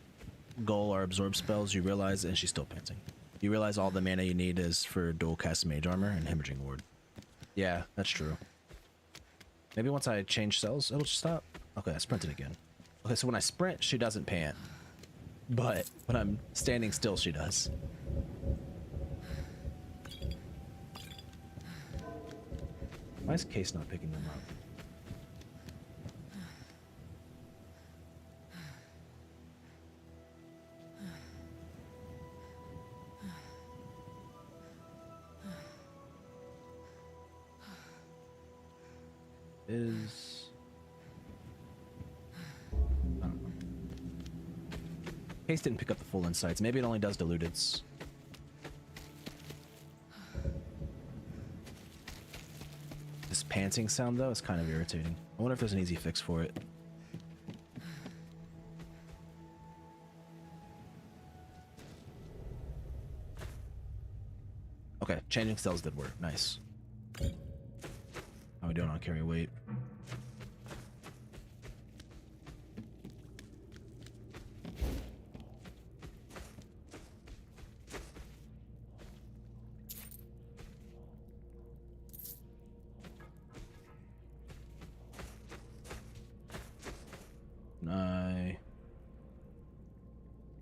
goal or absorb spells, you realize, and she's still panting. You realize all the mana you need is for dual cast mage armor and hemorrhaging ward. Yeah, that's true. Maybe once I change cells, it'll just stop. Okay, I sprinted again. Okay, so when I sprint, she doesn't pant. But when I'm standing still, she does. Why is Kace not picking them up? Is... I don't know. Kace didn't pick up the full insights. Maybe it only does diluteds. This panting sound, though, is kind of irritating. I wonder if there's an easy fix for it. Okay, changing cells did work. Nice. How are we doing on carry weight?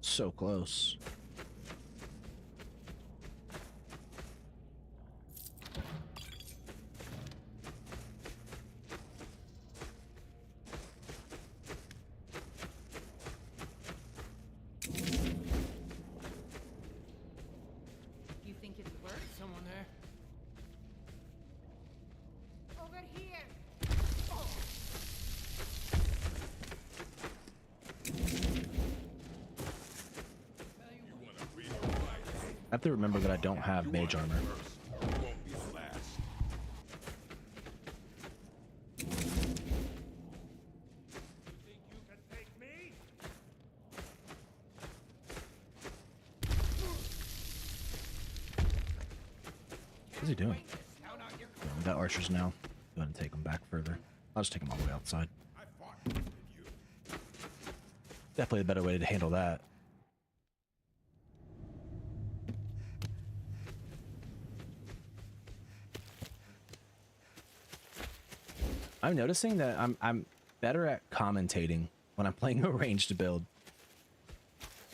So close. You think it'd work? Someone there? Over here. I have to remember that I don't have mage armor. What's he doing? Yeah, we got archers now. Go ahead and take them back further. I'll just take them all the way outside. Definitely a better way to handle that. I'm noticing that I'm better at commentating when I'm playing a ranged build.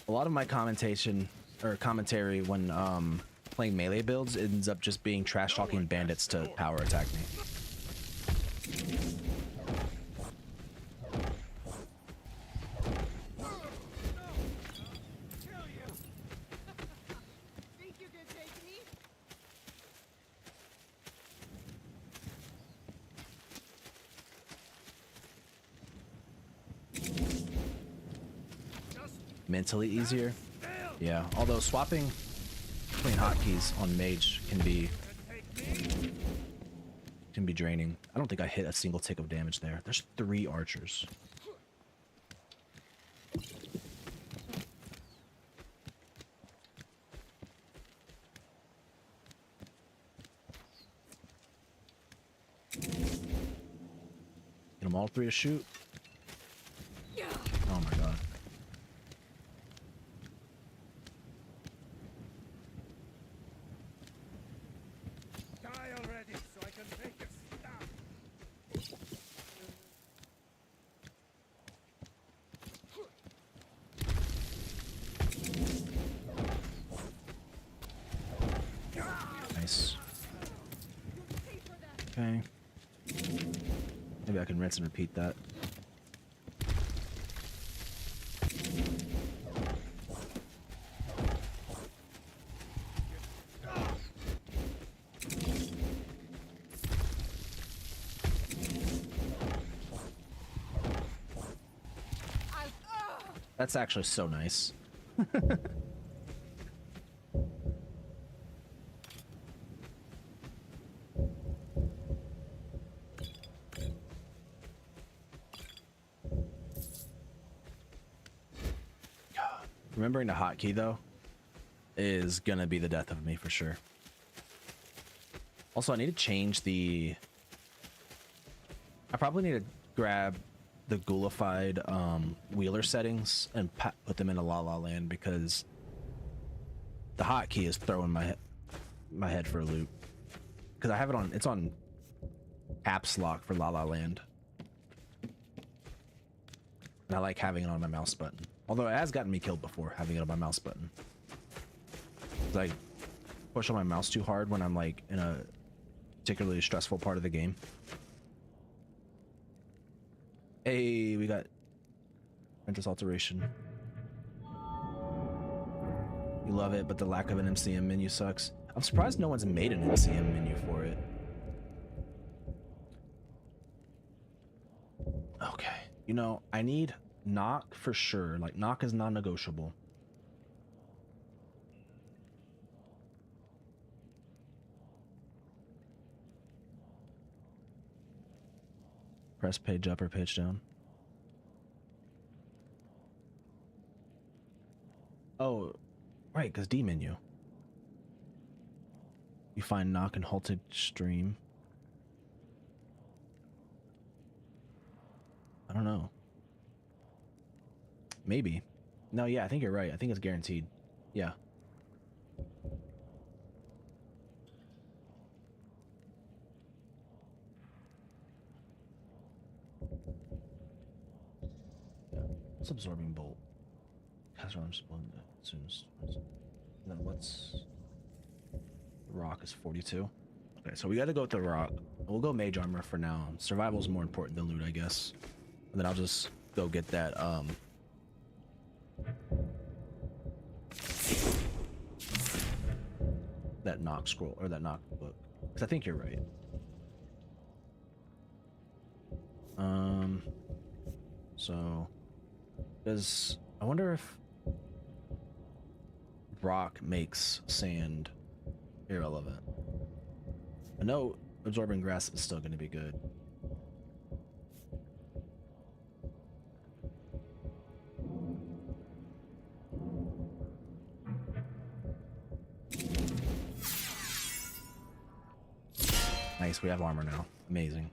A lot of my commentary when playing melee builds ends up just being trash talking bandits to power attack me. Mentally easier. Yeah, although swapping between hotkeys on mage can be draining. I don't think I hit a single tick of damage there. There's 3 archers. Get them all 3 to shoot. Oh my god. Nice. Okay. Maybe I can rinse and repeat that. That's actually so nice. Remembering the hotkey though is gonna be the death of me for sure. Also, I need to change the. I probably need to grab the ghoulified wheeler settings and put them into Lalaland because the hotkey is throwing my head for a loop. Because I have it on. It's on apps lock for Lalaland, and I like having it on my mouse button. Although it has gotten me killed before having it on my mouse button. I push on my mouse too hard when I'm like in a particularly stressful part of the game. Hey, we got Ventress Alteration. You love it, but the lack of an MCM menu sucks. I'm surprised no one's made an MCM menu for it. Okay, you know, I need knock for sure. Like, knock is non-negotiable. Press page up or page down. Oh, right, because D menu. You find knock and halted stream. I don't know. Maybe. No, yeah, I think you're right. I think it's guaranteed. Yeah. What's absorbing bolt? Cast arms as soon as. Then what's rock is 42. Okay, so we got to go with the rock. We'll go mage armor for now. Survival is more important than loot, I guess. And then I'll just go get that that knock scroll or that knock book. Because I think you're right. So I wonder if rock makes sand irrelevant. I know absorbing grasp is still going to be good. Nice, we have armor now. Amazing.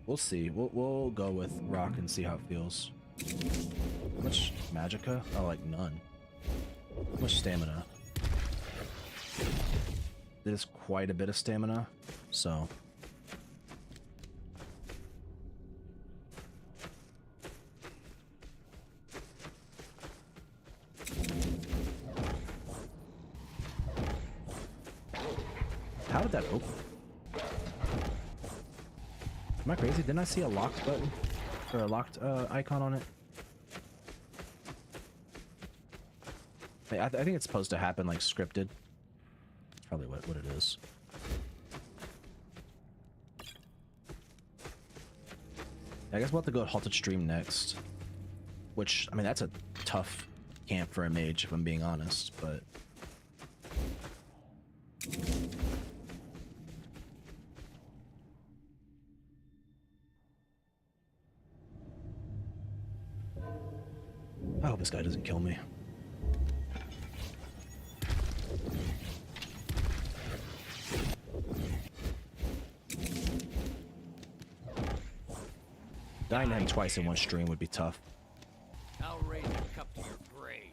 We'll see. We'll go with rock and see how it feels. How much magicka? Oh, like none. How much stamina? There's quite a bit of stamina, so. How did that open? Am I crazy? Didn't I see a locked button? Or a locked icon on it? I think it's supposed to happen like scripted. That's probably what it is. I guess we'll have to go halted stream next. Which, I mean, that's a tough camp for a mage, if I'm being honest, but... I hope this guy doesn't kill me. Dying to him twice in one stream would be tough. I'll raise a cup to your grave.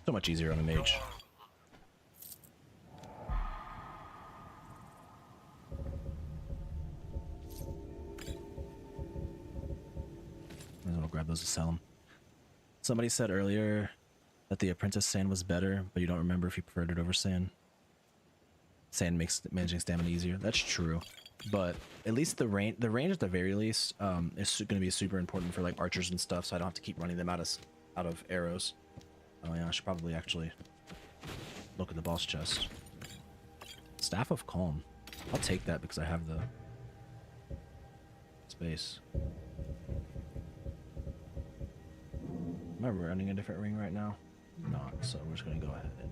So much easier on a mage. grab those to sell them. Somebody said earlier that the Apprentice Sand was better, but you don't remember if you preferred it over Sand. Sand makes managing stamina easier. That's true, but at least the range at the very least is going to be super important for like archers and stuff, so I don't have to keep running them out of arrows. Oh yeah, I should probably actually look at the boss chest. Staff of Calm. I'll take that because I have the space. Am I running a different ring right now? Not, so we're just gonna go ahead and...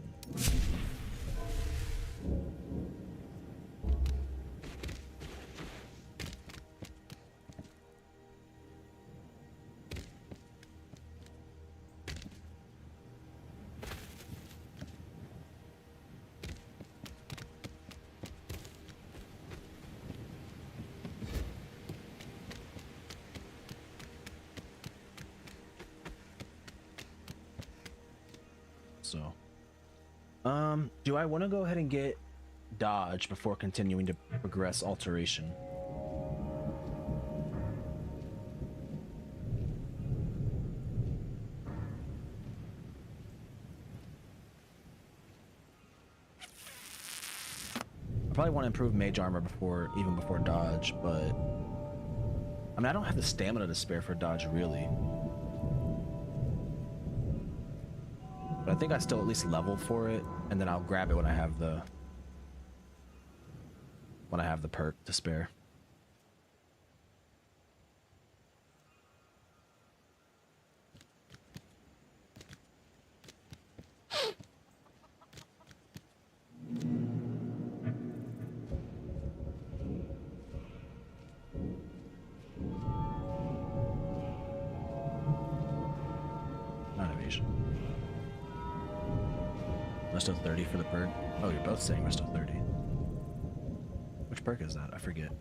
So, do I want to go ahead and get dodge before continuing to progress alteration? I probably want to improve mage armor even before dodge, but I mean, I don't have the stamina to spare for dodge really. But I think I still at least level for it, and then I'll grab it when I have the perk to spare. Not evasion. Resto 30 for the perk. Oh, you're both saying Resto 30. Which perk is that? I forget.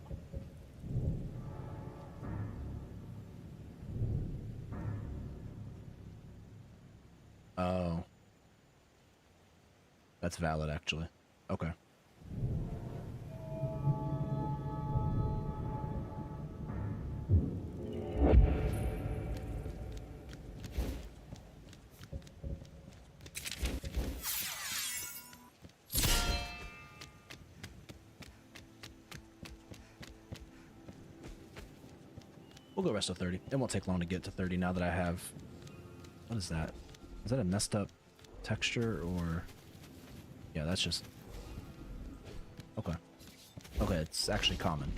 Oh. That's valid, actually. Okay. We'll go Resto 30. It won't take long to get to 30 now that I have... What is that? Is that a messed up texture or... Yeah, that's just... Okay. Okay, it's actually common.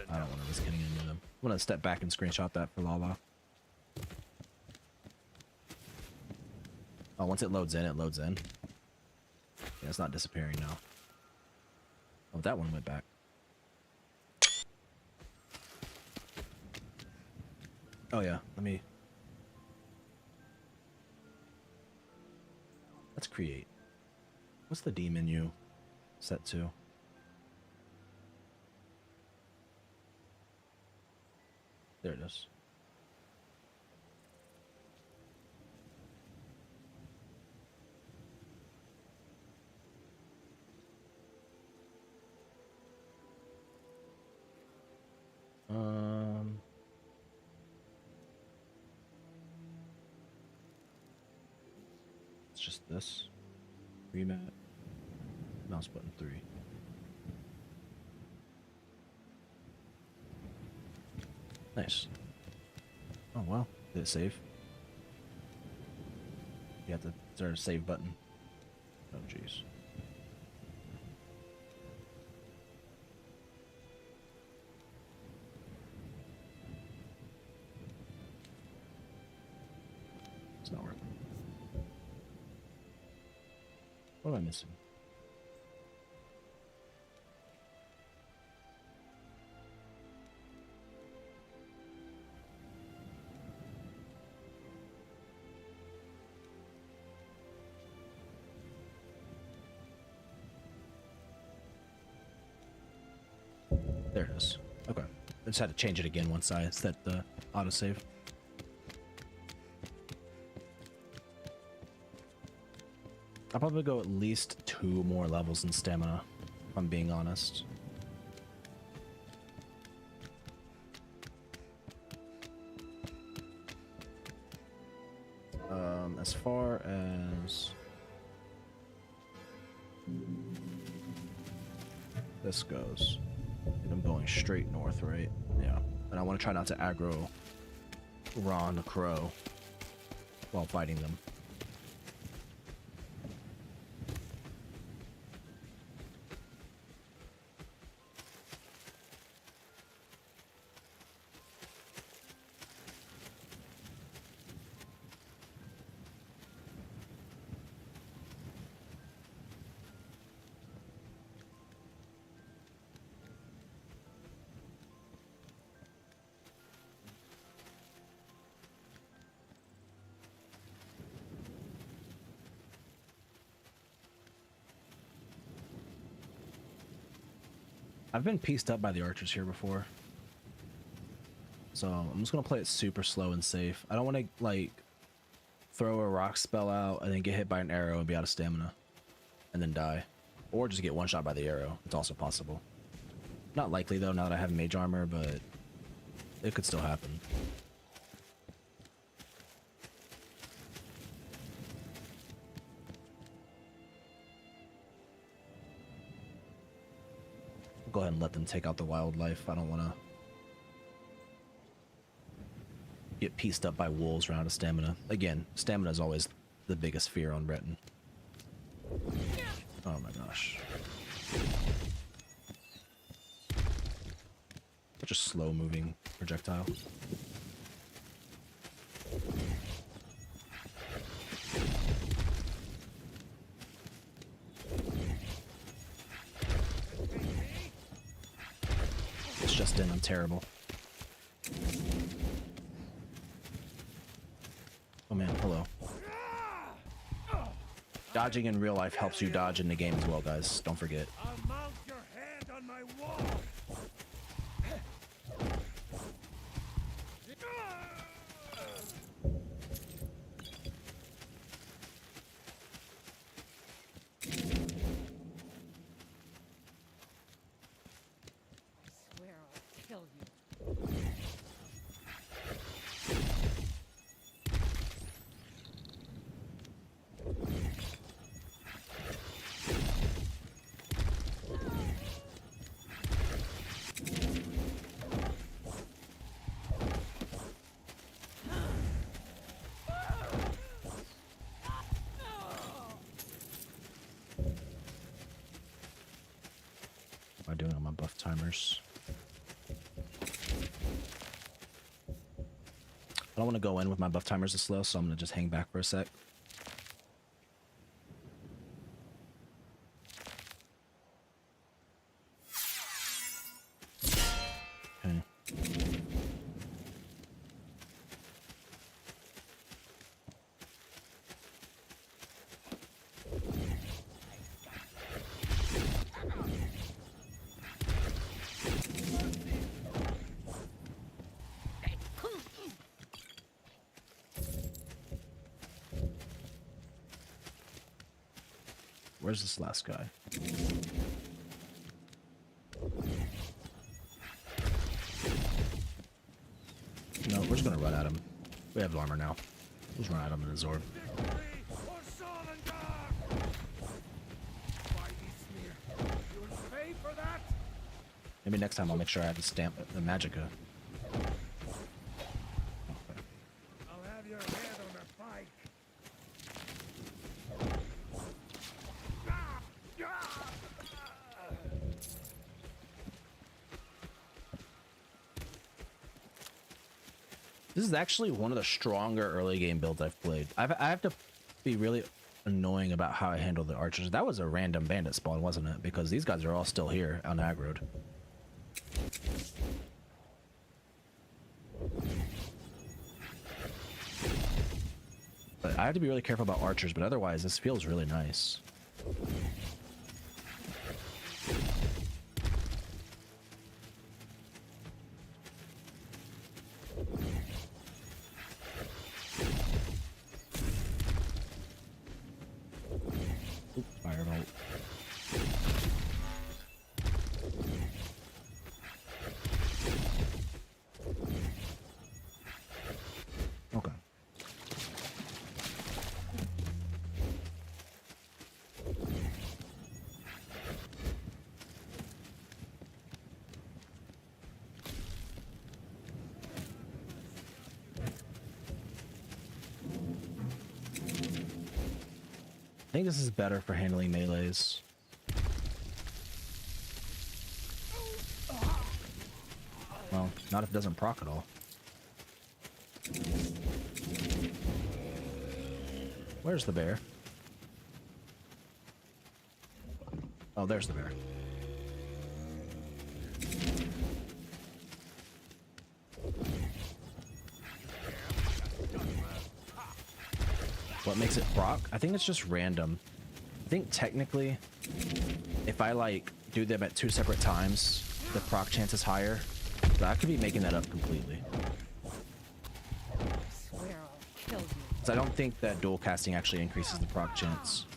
I don't want to risk getting into them. I'm going to step back and screenshot that for Lala. Oh, once it loads in, it loads in. Yeah, it's not disappearing now. Oh, that one went back. Oh yeah, let's create. What's the D menu set to? There it is. It's just this. Remat. Mouse button 3. Nice. Oh well. Did it save? You have to. Is there a save button? Oh jeez. It's not working. What am I missing? There it is. Okay. I just had to change it again once I set the autosave. I'll probably go at least 2 more levels in stamina, if I'm being honest. as far as this goes. And I'm going straight north, right? Yeah. And I want to try not to aggro Ron the Crow while fighting them. I've been pieced up by the archers here before. So I'm just gonna play it super slow and safe. I don't want to like throw a rock spell out and then get hit by an arrow and be out of stamina and then die. Or just get one shot by the arrow. It's also possible. Not likely though now that I have mage armor, but it could still happen. Go ahead and let them take out the wildlife. I don't want to get pieced up by wolves around a stamina. Again, stamina is always the biggest fear on Breton. Oh my gosh. Such a slow moving projectile. Just in, I'm terrible. Oh man, hello. Dodging in real life helps you dodge in the game as well, guys. Don't forget. I'll mount your head on my wall. Kill you. What am I doing on my buff timers? I don't want to go in with my buff timers this slow, so I'm going to just hang back for a sec. Okay. Where's this last guy? No, we're just gonna run at him. We have armor now. Let's run at him in his orb. Maybe next time I'll make sure I have the stamp, the magicka. I'll have your head on a pike. This is actually one of the stronger early game builds I've played. I have to be really annoying about how I handle the archers. That was a random bandit spawn, wasn't it? Because these guys are all still here, unaggroed. But I have to be really careful about archers, but otherwise this feels really nice. Oop, fireball. Okay. I think this is better for handling melees. Well, not if it doesn't proc at all. Where's the bear? Oh, there's the bear. What makes it proc? I think it's just random. I think technically, if I like do them at 2 separate times, the proc chance is higher. But I could be making that up completely. Swear I'll kill you. So I don't think that dual casting actually increases the proc chance.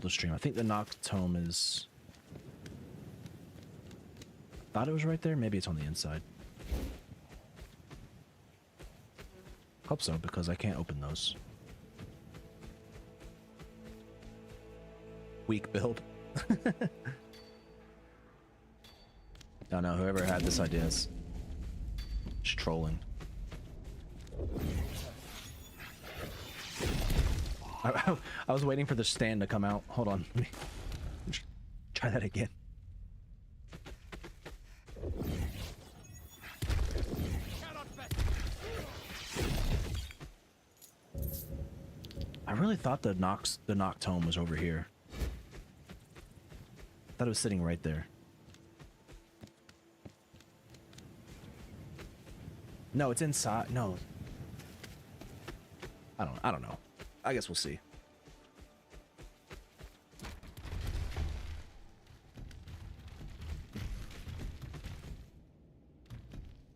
Stream. I think the knocked tome is... Thought it was right there. Maybe it's on the inside. Hope so, because I can't open those. Weak build. Don't know. Whoever had this idea is just trolling. I was waiting for the stand to come out. Hold on. Let me try that again. I really thought the knock tome was over here. I thought it was sitting right there. No, it's inside. No. I don't know. I guess we'll see.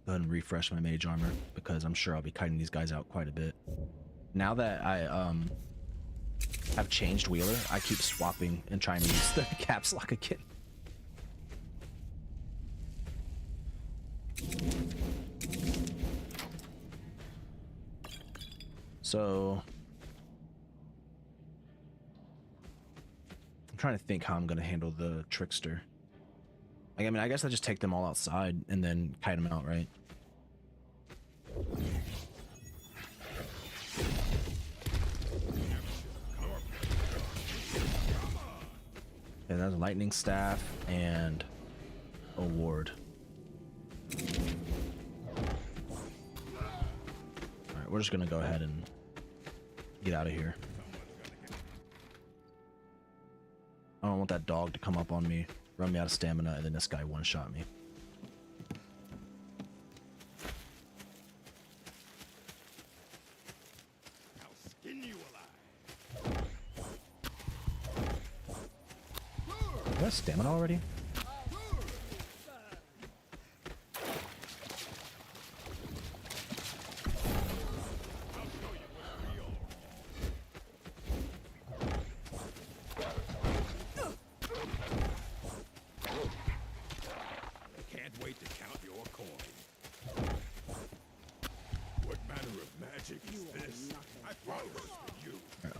Go ahead and refresh my mage armor because I'm sure I'll be kiting these guys out quite a bit. Now that I have changed Wheeler, I keep swapping and trying to use the caps lock again. So I'm trying to think how I'm gonna handle the trickster. Like, I mean, I guess I just take them all outside and then kite them out, right? And there's a lightning staff and a ward. Alright, we're just gonna go ahead and get out of here. I don't want that dog to come up on me, run me out of stamina, and then this guy one-shot me. I'll skin you alive. Do I have stamina already?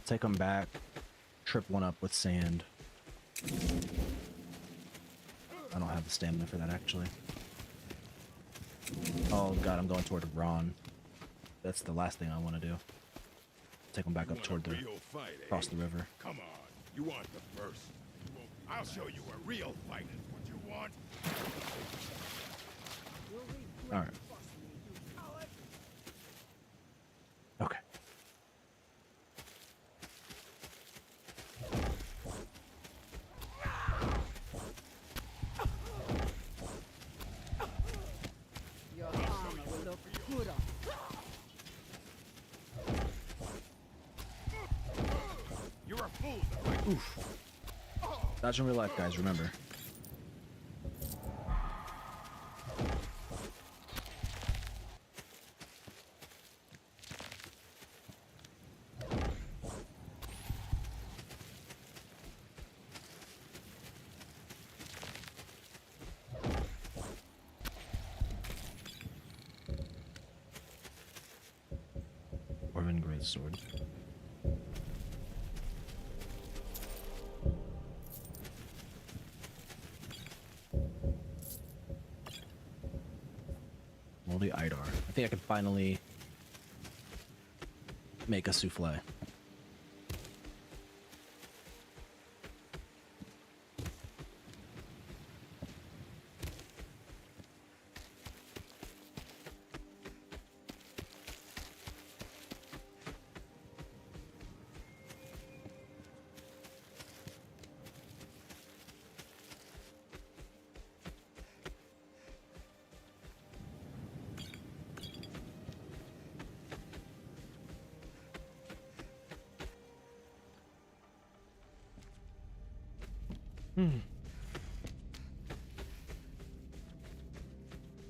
Take them back, trip one up with sand. I don't have the stamina for that, actually. Oh god, I'm going toward Ron. That's the last thing I want to do. Take them back up toward the across the river. Come on, you want the first? I'll show you a real fight is what you want. All right. Okay. Your armor will look good on. You're a fool. Oof. Dodge in real life, guys, remember. sword. Moldy Idar. I think I can finally make a souffle.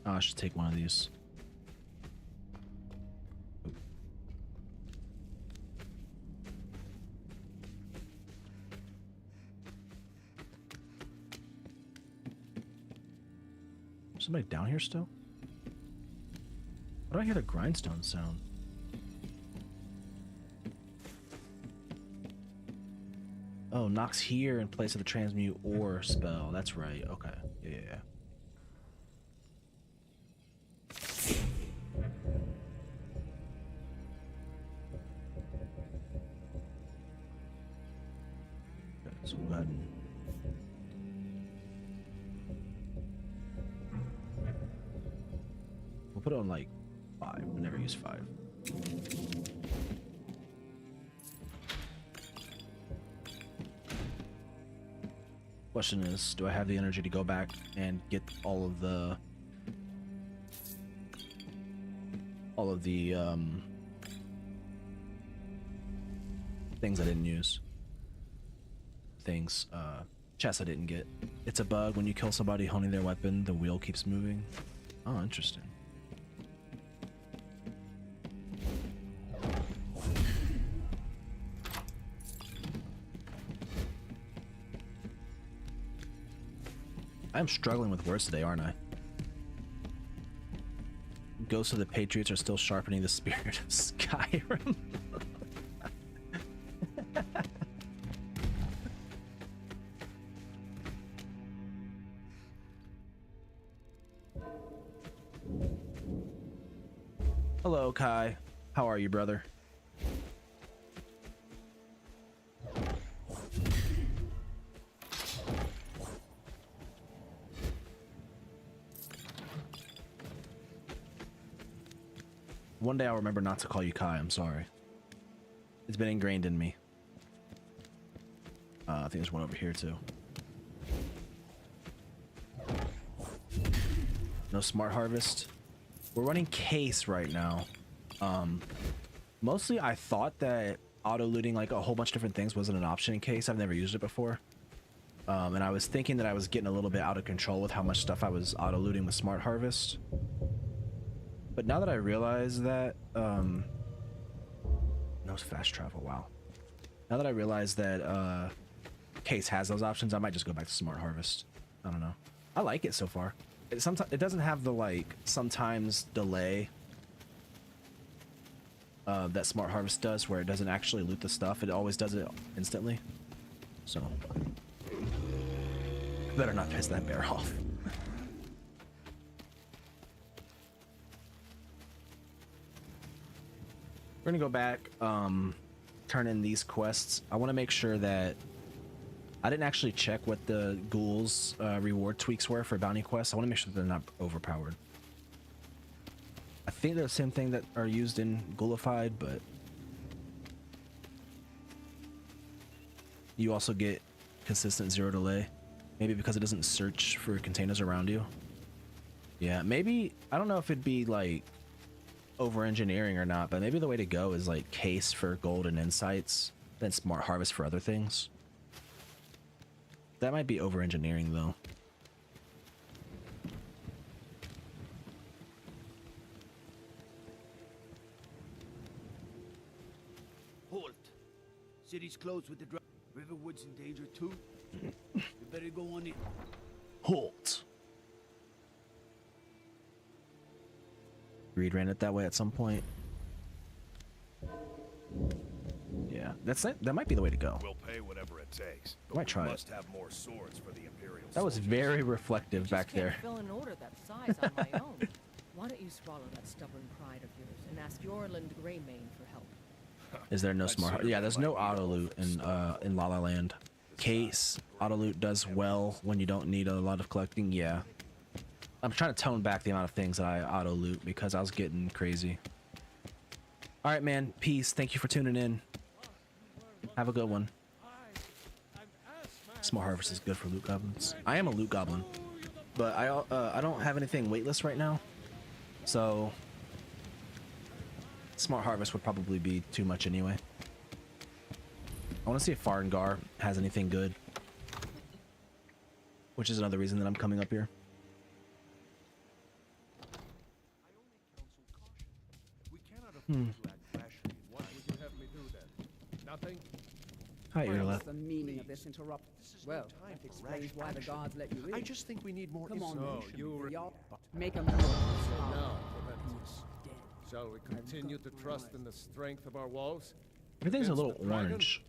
Oh, I should take one of these. Somebody down here still? Why do I hear the grindstone sound? Oh, knocks here in place of the transmute or spell. That's right. Okay. Yeah. Okay, so we'll go ahead and we'll put it on like 5. I never use 5. Question is, do I have the energy to go back and get all of the things I didn't use? Chests I didn't get. It's a bug when you kill somebody honing their weapon, the wheel keeps moving. Oh, interesting. I'm struggling with words today, aren't I? Ghosts of the Patriots are still sharpening the spirit of Skyrim. Hello, Kai. How are you, brother? One day I'll remember not to call you Kai. I'm sorry. It's been ingrained in me. I think there's one over here too. No smart harvest. We're running Kace right now. Mostly I thought that auto looting like a whole bunch of different things wasn't an option in Kace. I've never used it before. And I was thinking that I was getting a little bit out of control with how much stuff I was auto looting with smart harvest. But now that I realize that, no fast travel, wow. Now that I realize that Kace has those options, I might just go back to smart harvest. I don't know. I like it so far. It doesn't have the like sometimes delay that smart harvest does, where it doesn't actually loot the stuff. It always does it instantly. So better not piss that bear off. We're gonna go back, turn in these quests. I want to make sure that I didn't actually check what the ghouls reward tweaks were for bounty quests. I want to make sure they're not overpowered. I think they're the same thing that are used in Ghoulified, but you also get consistent 0 delay. Maybe because it doesn't search for containers around you. Yeah, maybe, I don't know if it'd be like over engineering or not, but maybe the way to go is like Kace for gold and insights, then smart harvest for other things. That might be over engineering though. Halt. City's closed with the drought. Riverwood's in danger too. You better go on in. Halt. Greed ran it that way at some point. that might be the way to go. We'll pay whatever it takes. Might try it. Must have more swords for the Imperial. That was very reflective back Can't there. fill an order that size on my own. Why don't you swallow that stubborn pride of yours and ask Yorland Greymane for help? Is there no smart? Yeah, there's no auto loot in Lalaland. Kace auto loot does well when you don't need a lot of collecting. Yeah, I'm trying to tone back the amount of things that I auto loot because I was getting crazy. All right, man. Peace. Thank you for tuning in. Have a good one. Smart harvest is good for loot goblins. I am a loot goblin, but I don't have anything weightless right now, so smart harvest would probably be too much anyway. I want to see if Farengar has anything good, which is another reason that I'm coming up here. What would you have me do then? Nothing? Hi, What's Irla. the meaning of this interrupt? Well, that explains why the guards let you in. I just think we need more Come on, No, nation. you Y'all make a move. now, shall we continue to trust in the strength of our walls? Everything's a Against little the dragon? orange,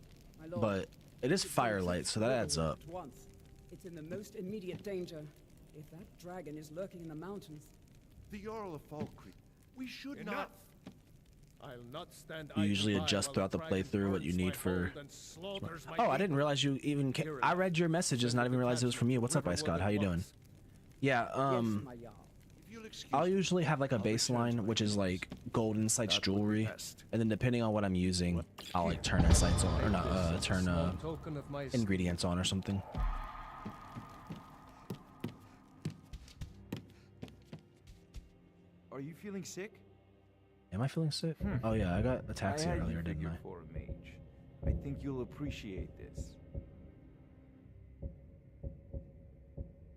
but it is firelight, so that adds up. Once. It's in the most immediate danger. If that dragon is lurking in the mountains. The Jarl of Falkreath. We should not. I'll not stand. You usually adjust throughout the playthrough what you need for. Oh, I didn't realize you even. I read your messages, not even realize it was from you. What's up, Ice God? How you doing? Yeah. I'll usually have like a baseline, which is like gold insights jewelry, and then depending on what I'm using, I'll like turn insights on or not turn ingredients on or something. Are you feeling sick? Am I feeling sick? Oh yeah, I got attacked earlier, didn't I? For a mage. I think you'll appreciate this.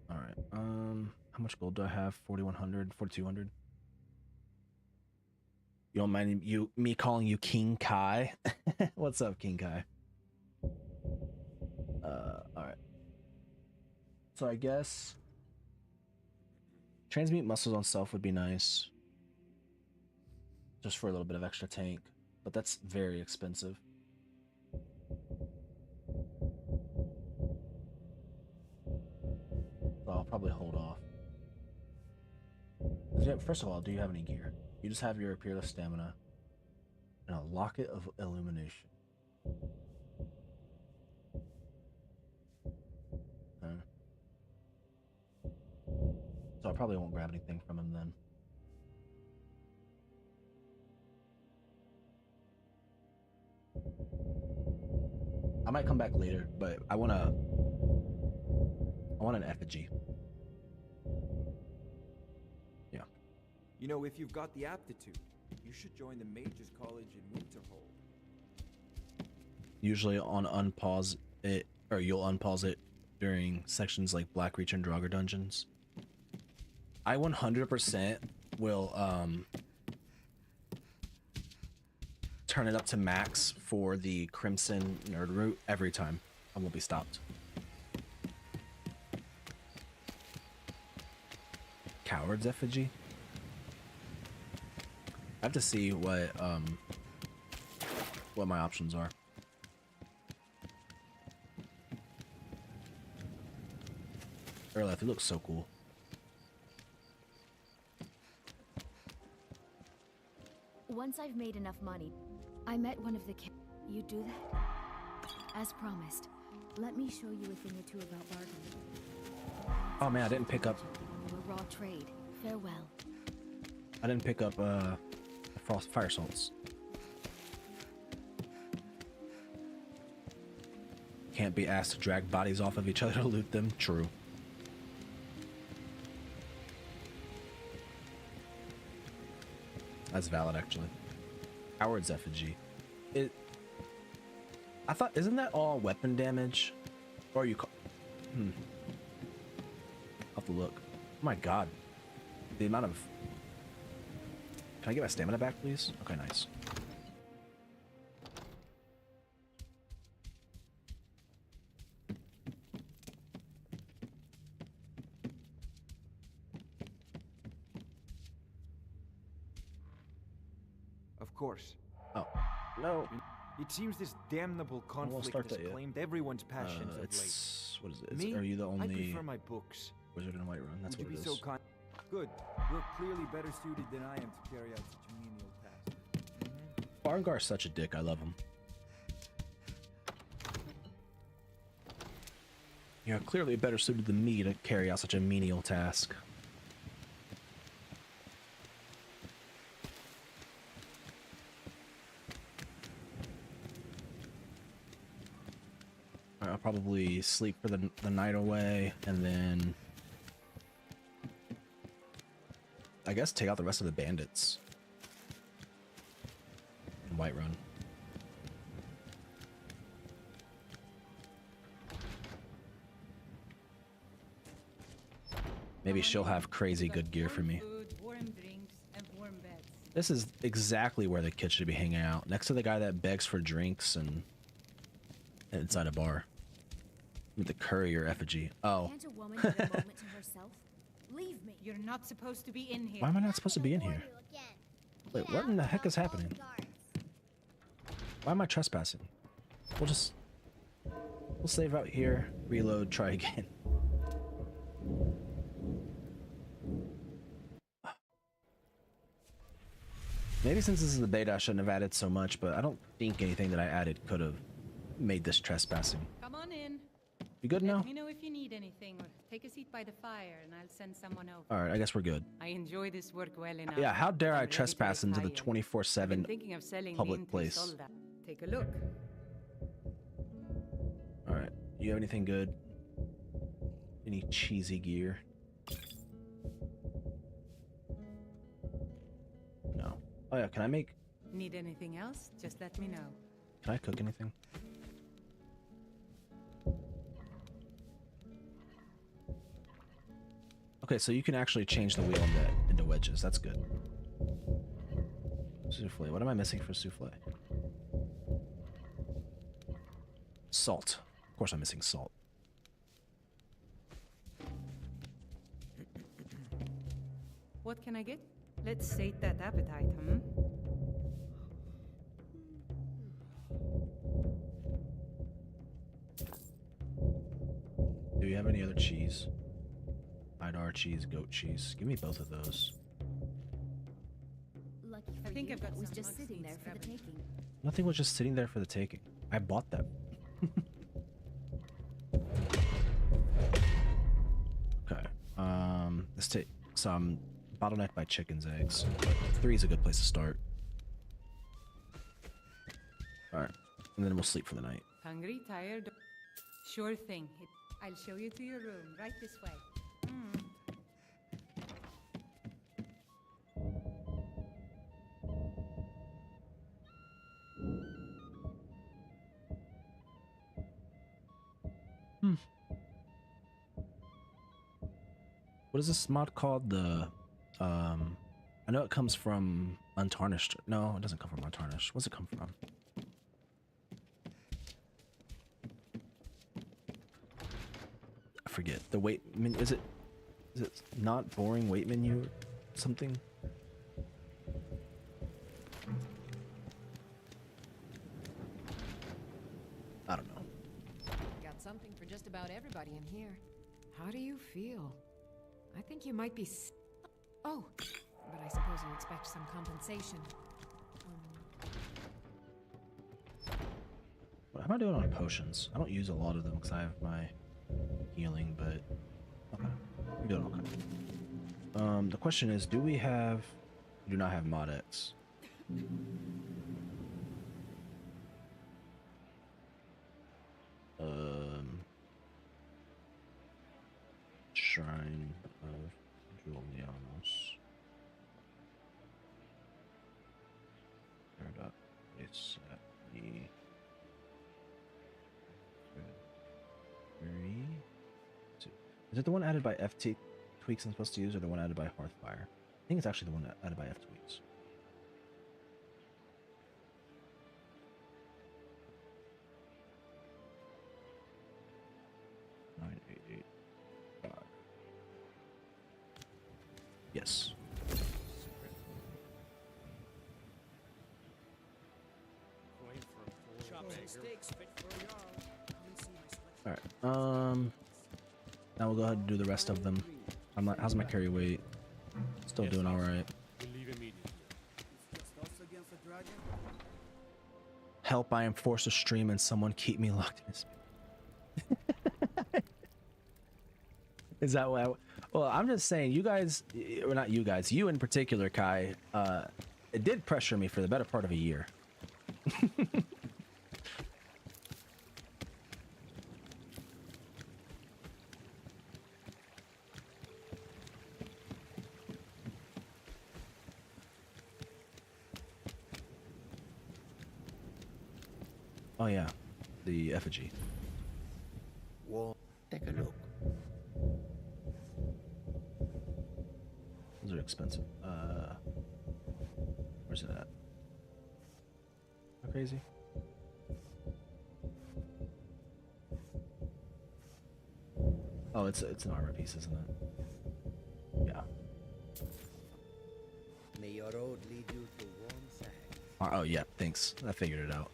All right. How much gold do I have? 4,100, 4,200. You don't mind me calling you King Kai? What's up, King Kai? All right. So I guess transmute muscles on self would be nice. Just for a little bit of extra tank, but that's very expensive. So I'll probably hold off. First of all, do you have any gear? You just have your peerless stamina and a locket of illumination. So I probably won't grab anything from him then. I might come back later, but I want an effigy. Yeah. You know, if you've got the aptitude, you should join the Mages College in Winterhold. Usually on unpause it, or you'll unpause it during sections like Blackreach and Draugr dungeons. I 100% will turn it up to max for the Crimson Nerd route every time. I won't be stopped. Coward's effigy? I have to see what my options are. Earlife, it looks so cool. Once I've made enough money, I met one of the You do that? As promised, let me show you a thing or two about bargaining. Oh man, I didn't pick up. We're raw trade. Farewell. I didn't pick up frost fire salts. Can't be asked to drag bodies off of each other to loot them. True. That's valid, actually. Coward's effigy. I thought, isn't that all weapon damage? Or you call? I'll have to look. Oh my god. The amount of. Can I get my stamina back, please? Okay, nice. Of course. Oh, no. It seems this damnable conflict has claimed everyone's passions of late. What is it? Me? Are you the only I prefer my books. Wizard in Whiterun? That's Would what you it be is. so kind? Good. You're clearly better suited than I am to carry out such a menial task. Barngar's such a dick. I love him. You're clearly better suited than me to carry out such a menial task. I'll probably sleep for the night away, and then I guess take out the rest of the bandits in Whiterun. Maybe she'll have crazy good gear for me. This is exactly where the kids should be hanging out, next to the guy that begs for drinks and inside a bar. With the courier effigy. Oh. Can't a woman have a moment to herself? Leave me. You're not supposed to be in here. Why am I not supposed to be in here? Wait, what in the heck is happening? Why am I trespassing? We'll save out here, reload, try again. Maybe since this is the beta, I shouldn't have added so much, but I don't think anything that I added could have made this trespassing. Come on in. You good now? Let me know if you need anything, or take a seat by the fire, and I'll send someone over. All right, I guess we're good. I enjoy this work well enough. Yeah, how dare I I'm ready to trespass into the retire. 24/7 I've been thinking of selling public me into place? Solda. Take a look. All right, you have anything good? Any cheesy gear? No. Oh yeah, can I make? Need anything else? Just let me know. Can I cook anything? Okay, so you can actually change the wheel into wedges. That's good. Souffle. What am I missing for souffle? Salt. Of course I'm missing salt. What can I get? Let's sate that appetite, Do you have any other cheese? Idar cheese, goat cheese. Give me both of those. Lucky for I think you, I've got that was some just sitting there for the taking. Nothing was just sitting there for the taking. I bought that. Okay. Let's take some bottlenecked by chicken's eggs. 3 is a good place to start. All right, and then we'll sleep for the night. Hungry, tired? Sure thing. I'll show you to your room, right this way. What is this mod called? The I know it comes from Untarnished. No, it doesn't come from Untarnished. What's it come from? I forget. The wait, I mean, is it not boring wait menu or something? I don't know. Got something for just about everybody in here. How do you feel? I think you might be oh, but I suppose you expect some compensation. What am I doing on potions? I don't use a lot of them because I have my healing, but okay, I'm doing okay. The question is, do we do not have mod X? Shrine of Julianos. It's at the 3, 2. Is it the one added by FTweaks I'm supposed to use, or the one added by Hearthfire? I think it's actually the one added by FTweaks. Yes. Coin for All right. Now we'll go ahead and do the rest of them. I'm not. How's my carry weight? Still doing all right. Help! I am forced to stream and someone keep me locked in his. Is that why? Well, I'm just saying, you guys, or not you guys, you in particular, Kai, it did pressure me for the better part of a year. Oh yeah, the effigy. Well, take a look. Those are expensive. Where's it at? How crazy? Oh, it's an armor piece, isn't it? Yeah. May your road lead you to warm sands. Oh yeah, thanks. I figured it out.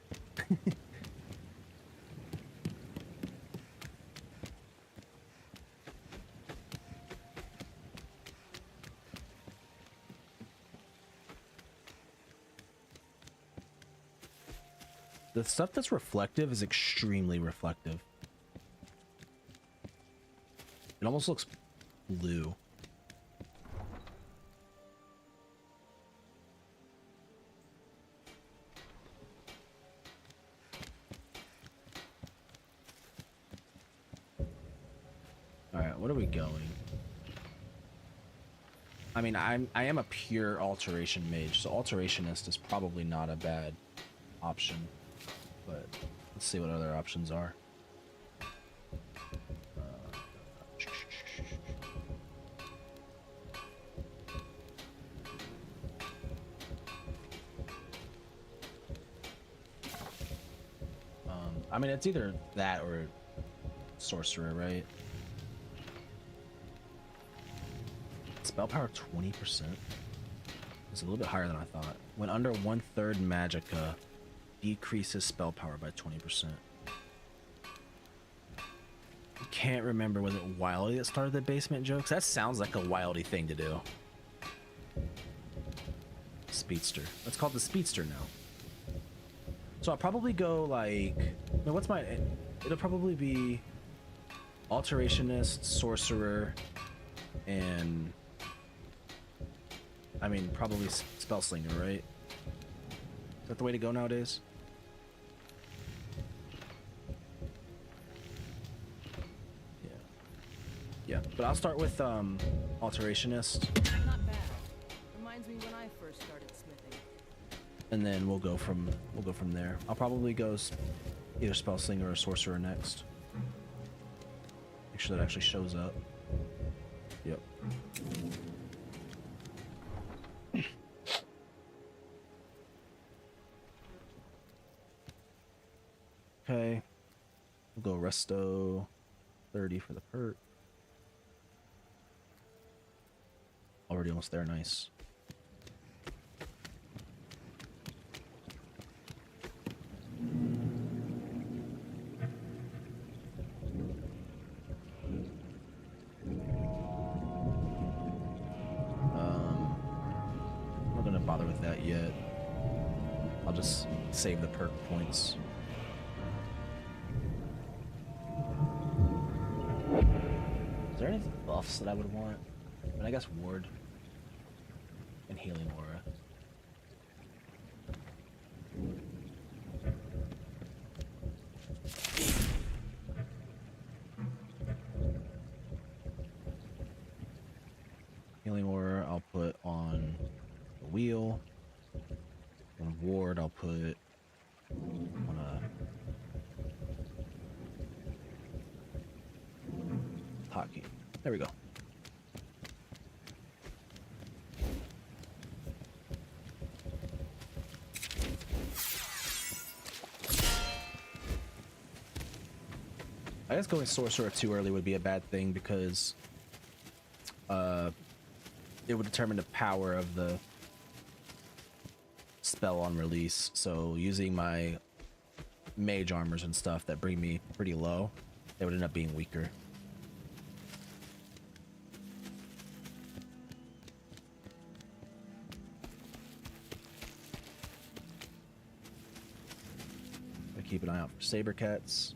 The stuff that's reflective is extremely reflective. It almost looks blue. All right, what are we going? I mean, I am a pure alteration mage, so alterationist is probably not a bad option. But let's see what other options are. I mean, it's either that or sorcerer, right? Spell power 20%. It's a little bit higher than I thought. When under 1/3 magicka, decreases spell power by 20%. Can't remember, was it Wildy that started the basement jokes? That sounds like a Wildy thing to do. Speedster. Let's call it the Speedster now. So I'll probably go like, no, what's my, it'll probably be Alterationist, Sorcerer, and I mean probably Spellslinger, right? Is that the way to go nowadays? Yeah, but I'll start with Alterationist. Not bad. Reminds me when I first started smithing. And then we'll go from there. I'll probably go either Spellslinger or Sorcerer next. Make sure that actually shows up. Yep. Okay. We'll go Resto 30 for the perk. Already almost there, nice. I'm not gonna bother with that yet. I'll just save the perk points. Is there any buffs that I would want? I mean, I guess Ward and Healing Aura. Healing Aura I'll put on the wheel. On Ward I'll put on a hotkey. There we go. I guess going Sorcerer too early would be a bad thing because it would determine the power of the spell on release. So using my mage armors and stuff that bring me pretty low, they would end up being weaker. I keep an eye out for saber cats.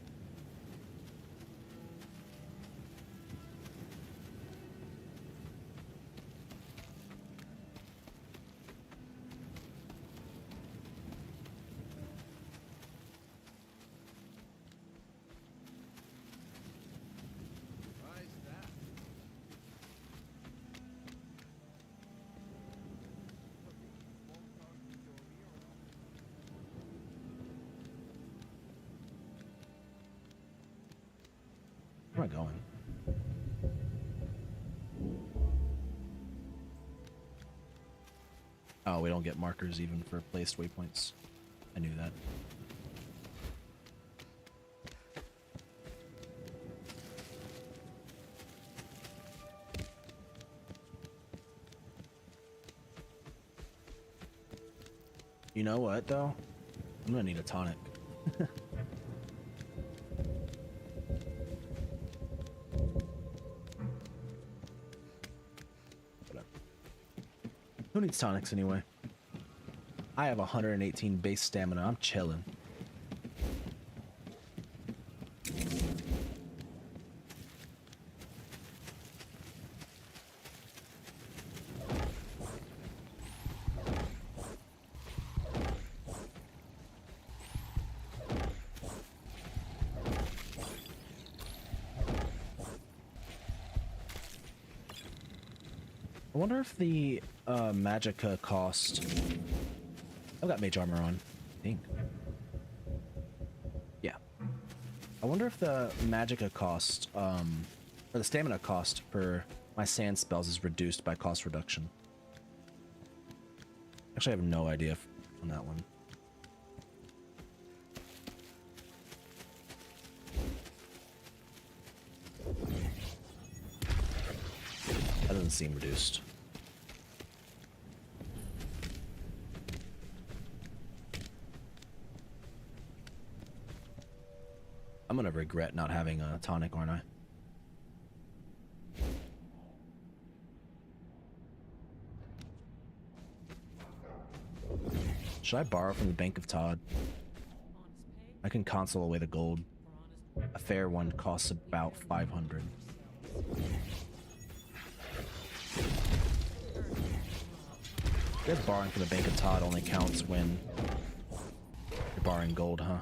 Where am I going? Oh, we don't get markers even for placed waypoints. I knew that. You know what, though? I'm gonna need a tonic. Who needs tonics anyway? I have 118 base stamina. I'm chilling. I wonder if the magicka cost. I've got mage armor on. I think. Yeah. I wonder if the magicka cost, or the stamina cost for my sand spells is reduced by cost reduction. Actually, I have no idea on that one. That doesn't seem reduced. I'm gonna regret not having a tonic, aren't I? Should I borrow from the Bank of Todd? I can console away the gold. A fair one costs about 500. I guess borrowing from the Bank of Todd only counts when you're borrowing gold, huh?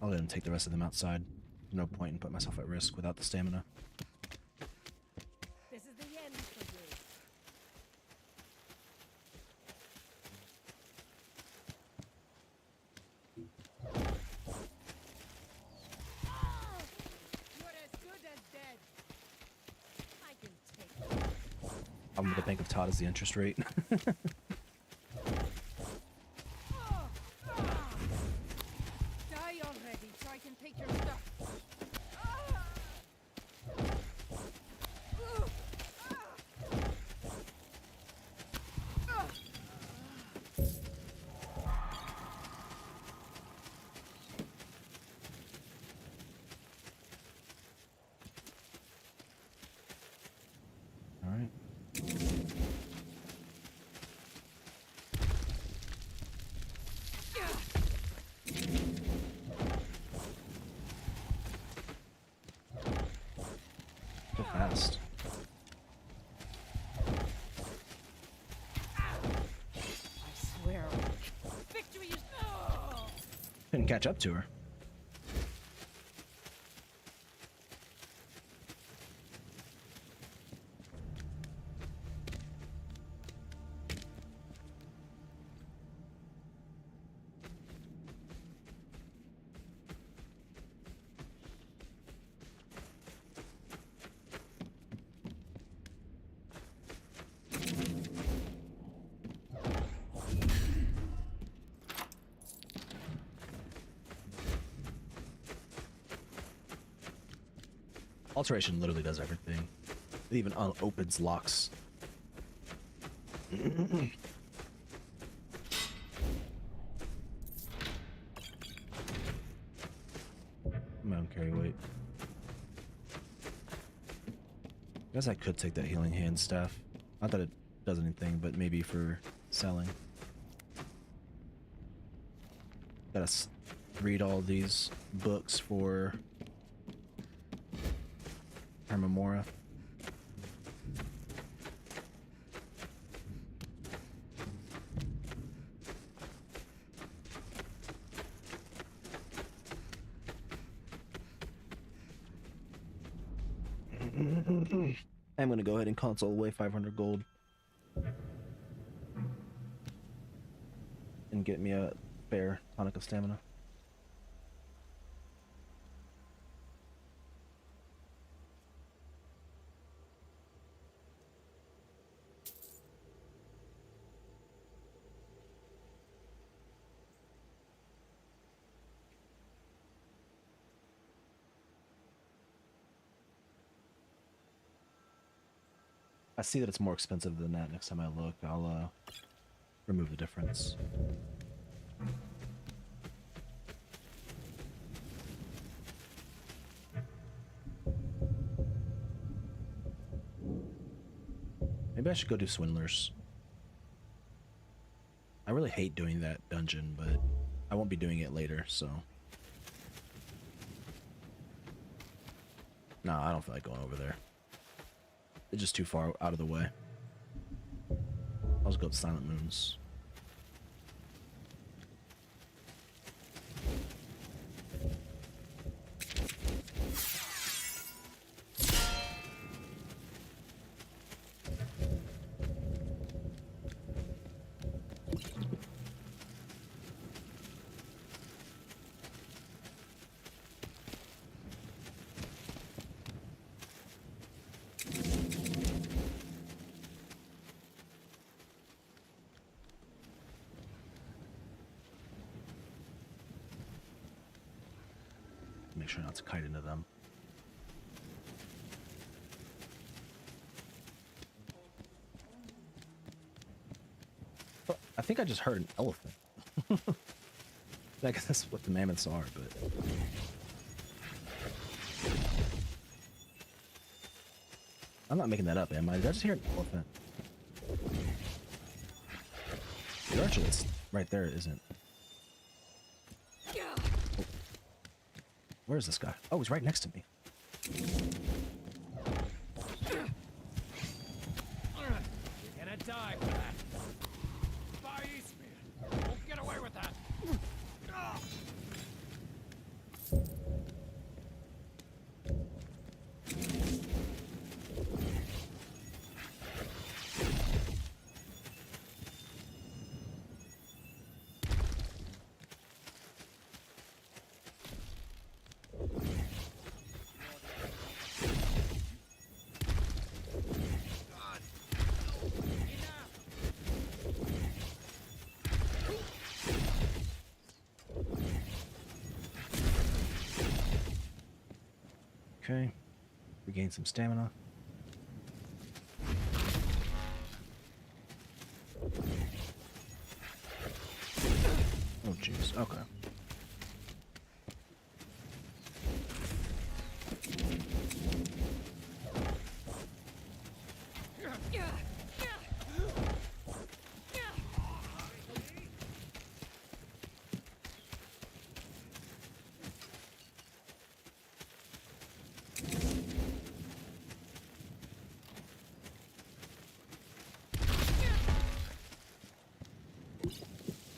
I'll let him take the rest of them outside. No point in putting myself at risk without the stamina. This is the end for you. You're as good as dead. I can take it. I'm with the Bank of Todd as the interest rate. Die already so I can take your stuff. All right. So fast. I swear. Victory is. Oh! Couldn't catch up to her. Alteration literally does everything. It even opens locks. My own carry weight. Guess I could take that healing hand staff. Not that it does anything, but maybe for selling. Gotta read all these books for Hermamora. I'm gonna go ahead and console away 500 gold and get me a spare tonic of stamina. I see that it's more expensive than that. Next time I look, I'll remove the difference. Maybe I should go do Swindlers. I really hate doing that dungeon, but I won't be doing it later, so. Nah, I don't feel like going over there. It's just too far out of the way. I'll just go to Silent Moons. Make sure not to kite into them. Oh, I think I just heard an elephant. I guess that's what the mammoths are, but I'm not making that up, am I? Did I just hear an elephant? Actually, it's right there, isn't? Where is this guy? Oh, he's right next to me. You're gonna die for that. Far east, man. Won't get away with that. Okay, regain some stamina. Oh jeez, okay.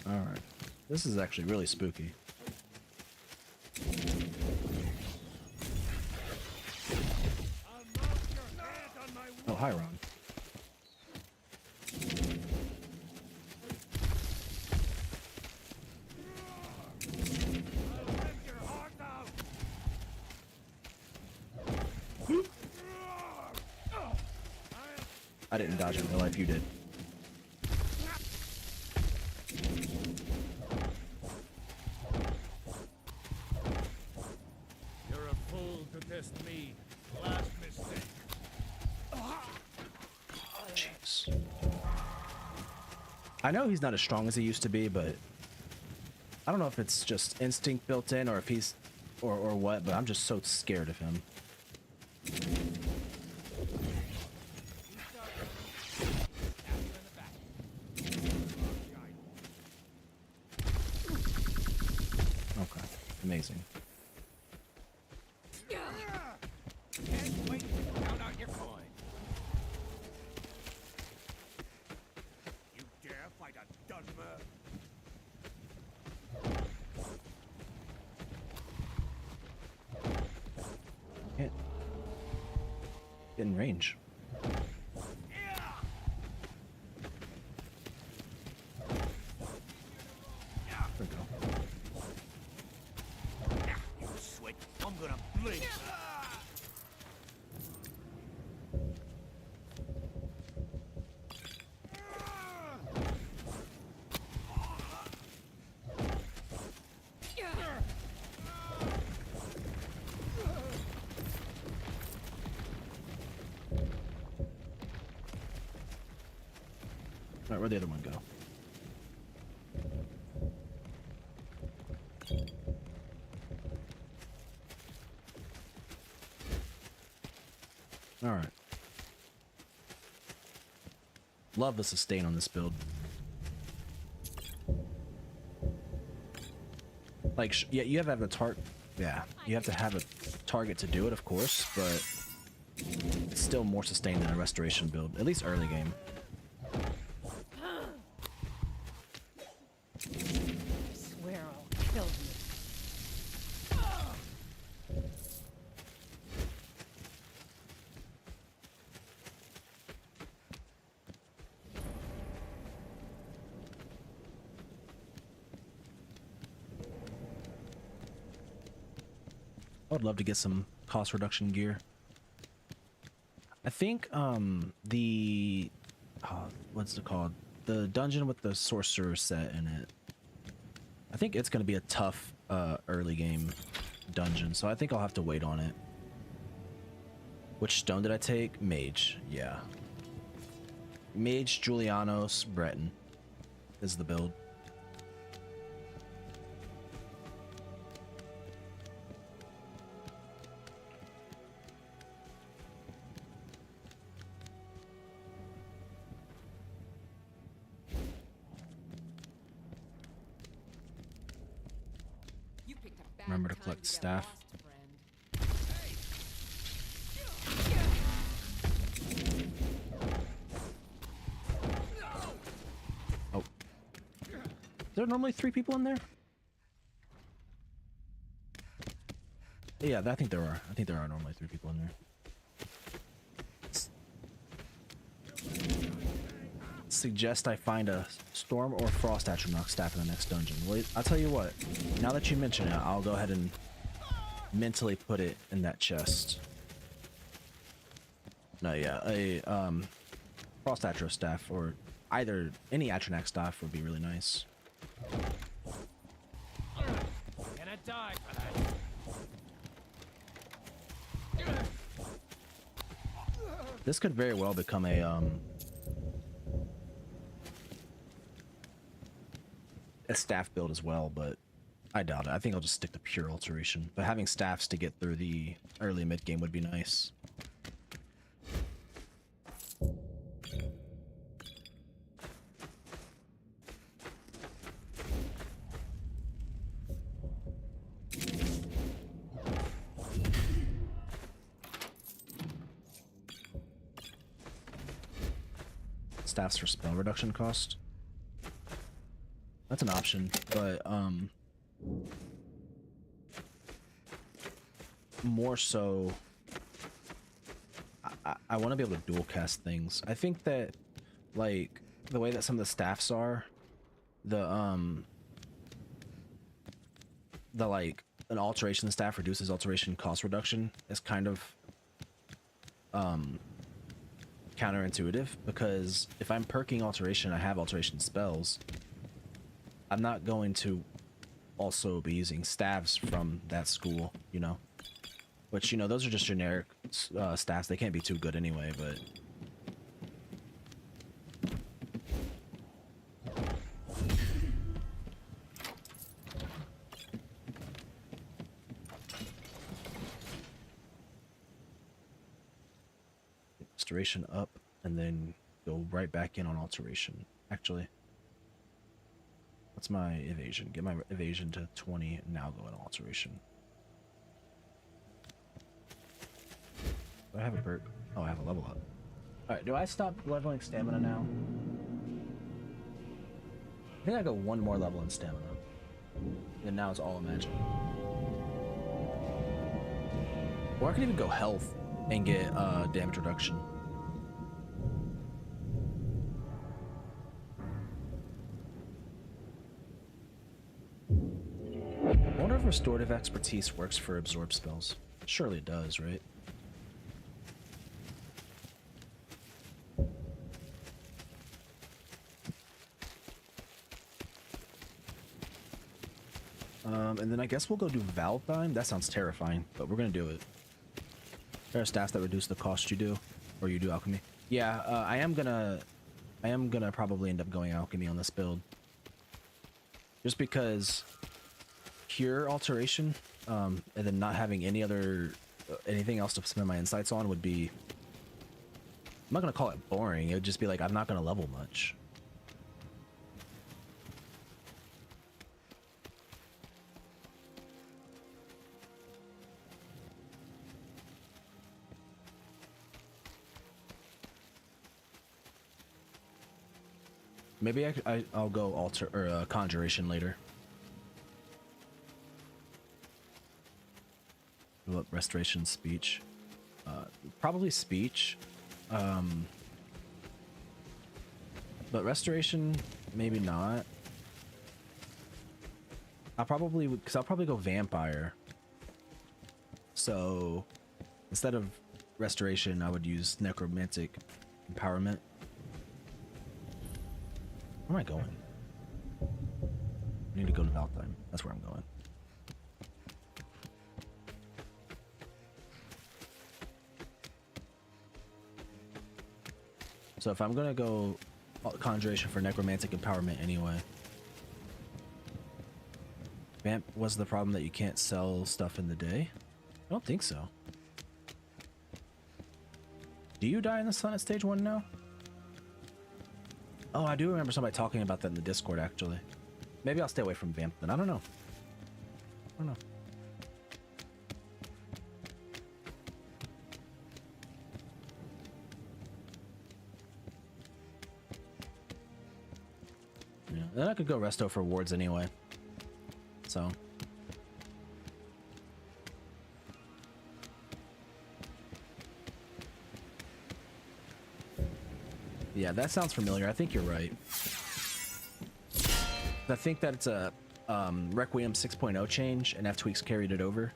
Alright. This is actually really spooky. Oh, hi, Ron. I didn't dodge it in real life, you did. You're a fool to test me. Last mistake. Jeez. I know he's not as strong as he used to be, but I don't know if it's just instinct built in or if he's or what, but I'm just so scared of him. Okay, amazing. Wait, count out your coin. You dare fight a Dunmer? Can't get in range. There we go. You switch. I'm gonna blink. Alright, where'd the other one go? Alright. Love the sustain on this build. Like, yeah, you have to have a target. Yeah, you have to have a target to do it, of course, but it's still more sustained than a restoration build, at least early game. Swear I'll kill you. I would love to get some cost reduction gear. I think the what's it called? The dungeon with the sorcerer set in it. I think it's going to be a tough early game dungeon, so I think I'll have to wait on it. Which stone did I take? Mage, yeah. Mage, Julianos, Breton is the build. Remember to collect staff. Oh. Is there normally 3 people in there? Yeah, I think there are. I think there are normally 3 people in there. Suggest I find a storm or frost atronach staff in the next dungeon. Well, I'll tell you what, now that you mention it, I'll go ahead and mentally put it in that chest. No, yeah, a frost atro staff, or either any atronach staff would be really nice. Gonna die for that. This could very well become a staff build as well, but I doubt it. I think I'll just stick to pure alteration. But having staffs to get through the early mid game would be nice. Staffs for spell reduction cost. That's an option, but more so I want to be able to dual cast things. I think that, like, the way that some of the staffs are, like, an alteration staff reduces alteration cost reduction is kind of counterintuitive, because if I'm perking alteration, I have alteration spells, I'm not going to also be using staves from that school, you know, which, you know, those are just generic staffs. They can't be too good anyway, but restoration up and then go right back in on alteration. Actually, what's my evasion? Get my evasion to 20 and now go in alteration. Do I have a perk? Oh, I have a level up. Alright, do I stop leveling stamina now? I think I go one more level in stamina. And now it's all imagined. Or I can even go health and get damage reduction. I wonder if restorative expertise works for absorb spells. Surely it does, right? And then I guess we'll go do Valentine. That sounds terrifying, but we're gonna do it. There are stats that reduce the cost you do, or you do alchemy. Yeah, I am gonna probably end up going alchemy on this build, just because pure alteration, and then not having any other anything else to spend my insights on would be. I'm not gonna call it boring. It would just be like I'm not gonna level much. Maybe I'll go alter or conjuration later. What restoration speech? Probably speech. But restoration, maybe not. I'll probably go vampire. So instead of restoration, I would use necromantic empowerment. Where am I going? I need to go to Valentine. That's where I'm going. So if I'm gonna go conjuration for necromantic empowerment anyway. Vamp was the problem that you can't sell stuff in the day? I don't think so. Do you die in the sun at stage 1 now? Oh, I do remember somebody talking about that in the Discord, actually. Maybe I'll stay away from Vamp then. I don't know. I don't know. Yeah, then I could go resto for wards anyway. So. Yeah, that sounds familiar. I think you're right. I think that it's a Requiem 6.0 change, and FTweaks carried it over.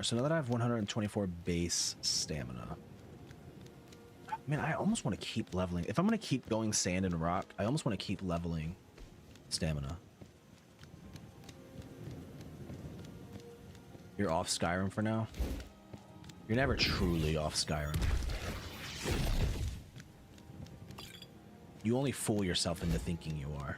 So now that I have 124 base stamina. Man, I almost want to keep leveling. If I'm going to keep going sand and rock, I almost want to keep leveling stamina. You're off Skyrim for now? You're never truly off Skyrim. You only fool yourself into thinking you are.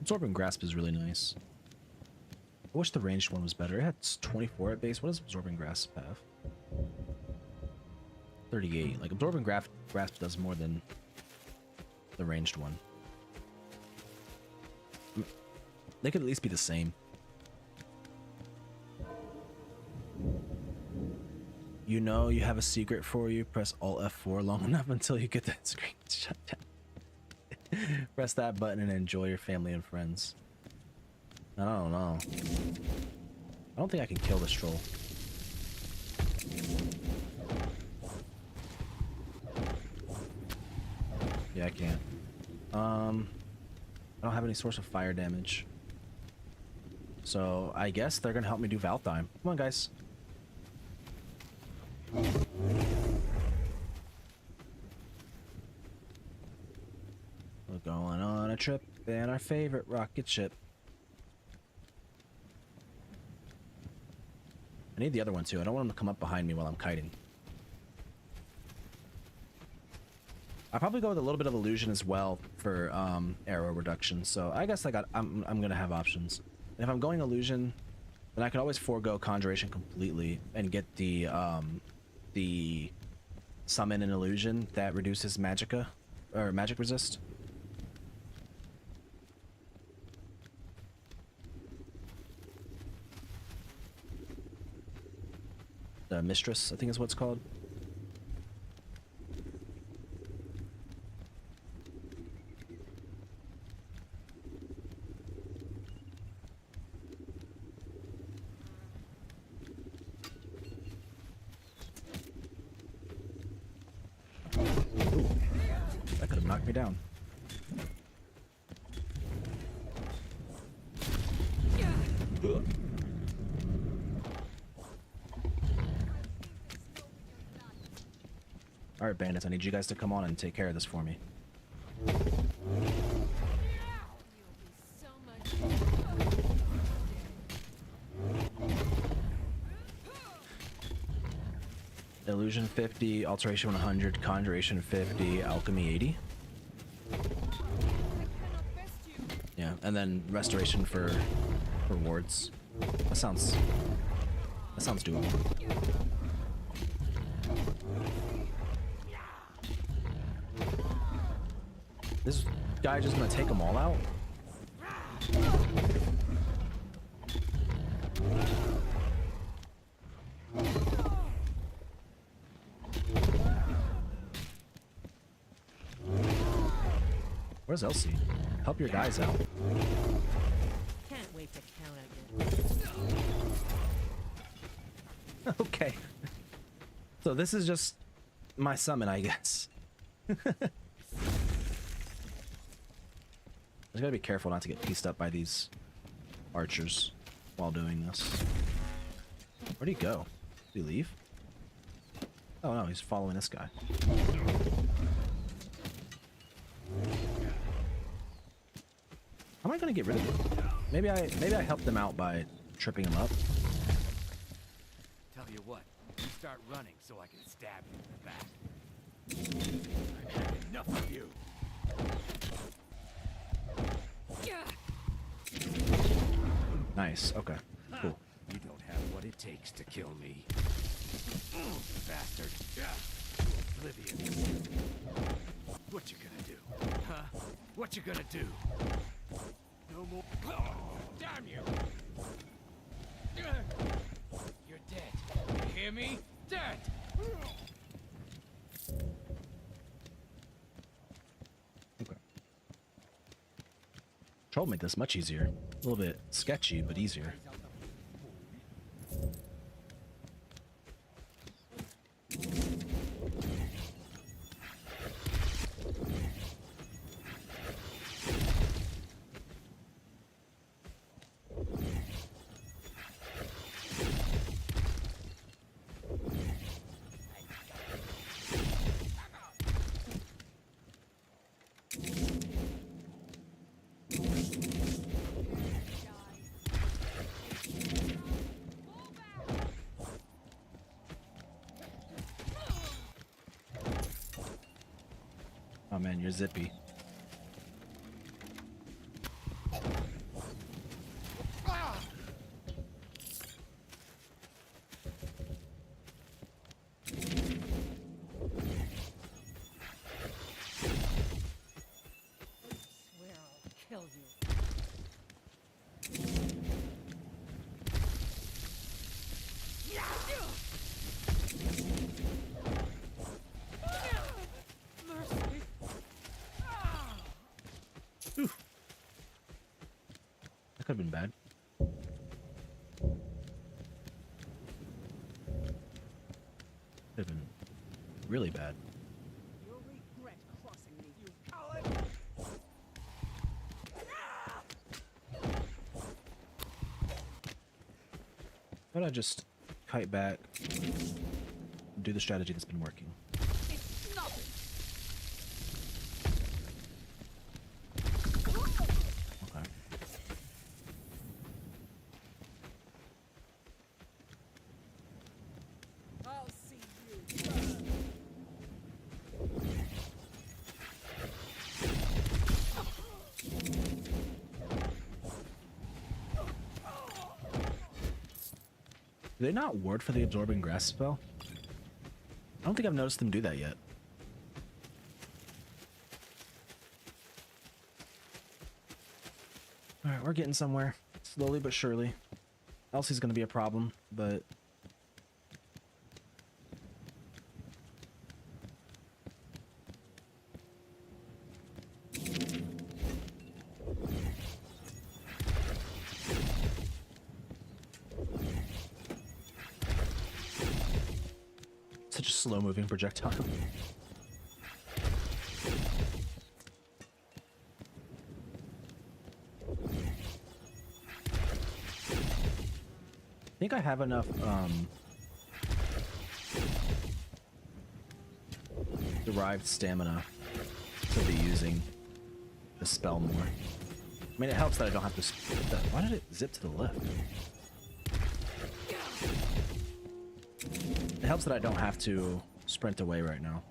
Absorbing Grasp is really nice. I wish the ranged one was better. It had 24 at base. What does Absorbing Grasp have? 38. Like, Absorbing Grasp does more than the ranged one. They could at least be the same. You know you have a secret for you. Press Alt F4 long enough until you get that screen shut down. Press that button and enjoy your family and friends. I don't know. I don't think I can kill this troll. Yeah, I can't. I don't have any source of fire damage. So I guess they're gonna help me do Valtheim. Come on, guys. We're going on a trip in our favorite rocket ship. I need the other one too. I don't want them to come up behind me while I'm kiting. I'll probably go with a little bit of illusion as well for arrow reduction. So I guess I'm gonna have options. And if I'm going illusion, then I can always forego conjuration completely and get the summon and illusion that reduces magicka or magic resist. The mistress, I think is what it's called. That could have knocked me down. Alright, bandits, I need you guys to come on and take care of this for me. Illusion 50, Alteration 100, Conjuration 50, Alchemy 80. Yeah, and then Restoration for wards. That sounds doable. This guy just gonna take them all out? Where's Elsie? Help your guys out. Can't wait to count again. Okay. So this is just my summon, I guess. I just gotta be careful not to get pieced up by these archers while doing this. Where'd he go? Did he leave? Oh no, he's following this guy. How am I gonna get rid of him? Maybe I helped them out by tripping him up. Tell you what, you start running so I can stab you in the back. I've had enough of you. Nice. Okay. Cool. You don't have what it takes to kill me. Bastard. Oblivion. What you gonna do? Huh? What you gonna do? No more. Damn you! You're dead. You hear me? Dead! Okay. Troll made this much easier. A little bit sketchy, but easier. Oh man, you're zippy. Swear I'll kill you. Mercy. That could have been bad. Could have been really bad. You'll regret crossing me, you coward. about I just kite back, do the strategy that's been working. It's nothing. Okay. I'll see you. Do they not ward for the absorbing grass spell? I don't think I've noticed them do that yet. Alright, we're getting somewhere. Slowly but surely. Elsie's gonna be a problem, but... Such a slow-moving projectile. I think I have enough derived stamina to be using the spell more. I mean, it helps that I don't have to. Why did it zip to the left? It helps that I don't have to sprint away right now.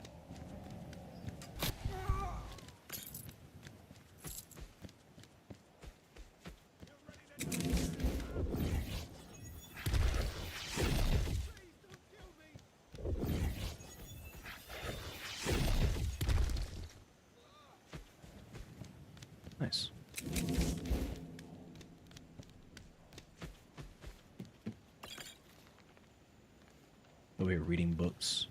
Nice. Over here reading books.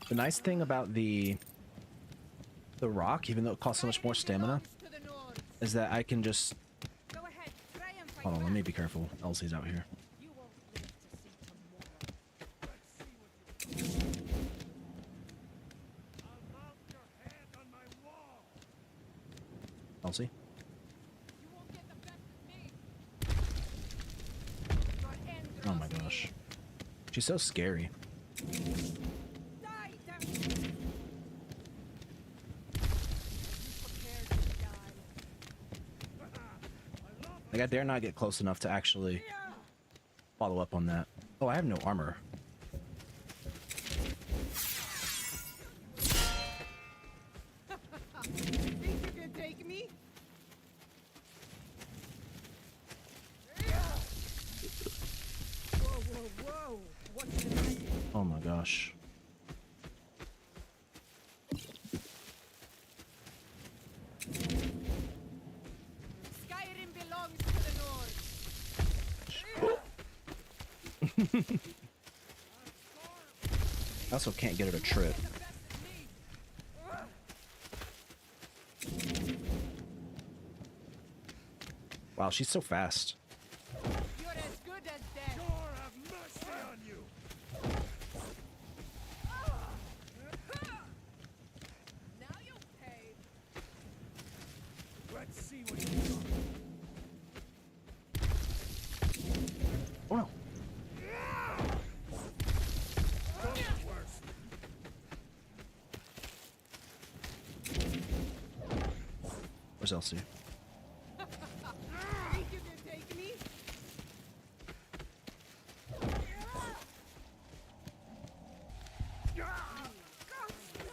The nice thing about the rock, even though it costs so much more stamina, is that I can just... Hold on, let me be careful. Elsie's out here. Elsie? Oh my gosh. She's so scary. Like, I dare not get close enough to actually follow up on that. Oh, I have no armor. Think you can take me? Whoa, whoa, whoa. What's the... Oh my gosh. Skyrim belongs to the North. I also can't get her to trip. Wow, she's so fast. You're as good as dead. Lord have mercy on you. Now you'll pay. Let's see what you got. Oh no. Where's Elsie? Think you can take me?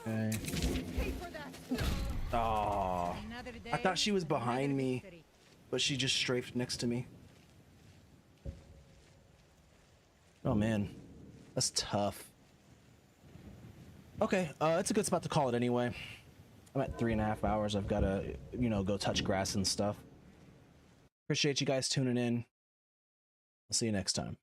Okay. Pay for that. Oh, I thought she was behind me, but she just strafed next to me. Oh man, that's tough. Okay, it's a good spot to call it anyway. I'm at 3.5 hours. I've got to, go touch grass and stuff. Appreciate you guys tuning in. I'll see you next time.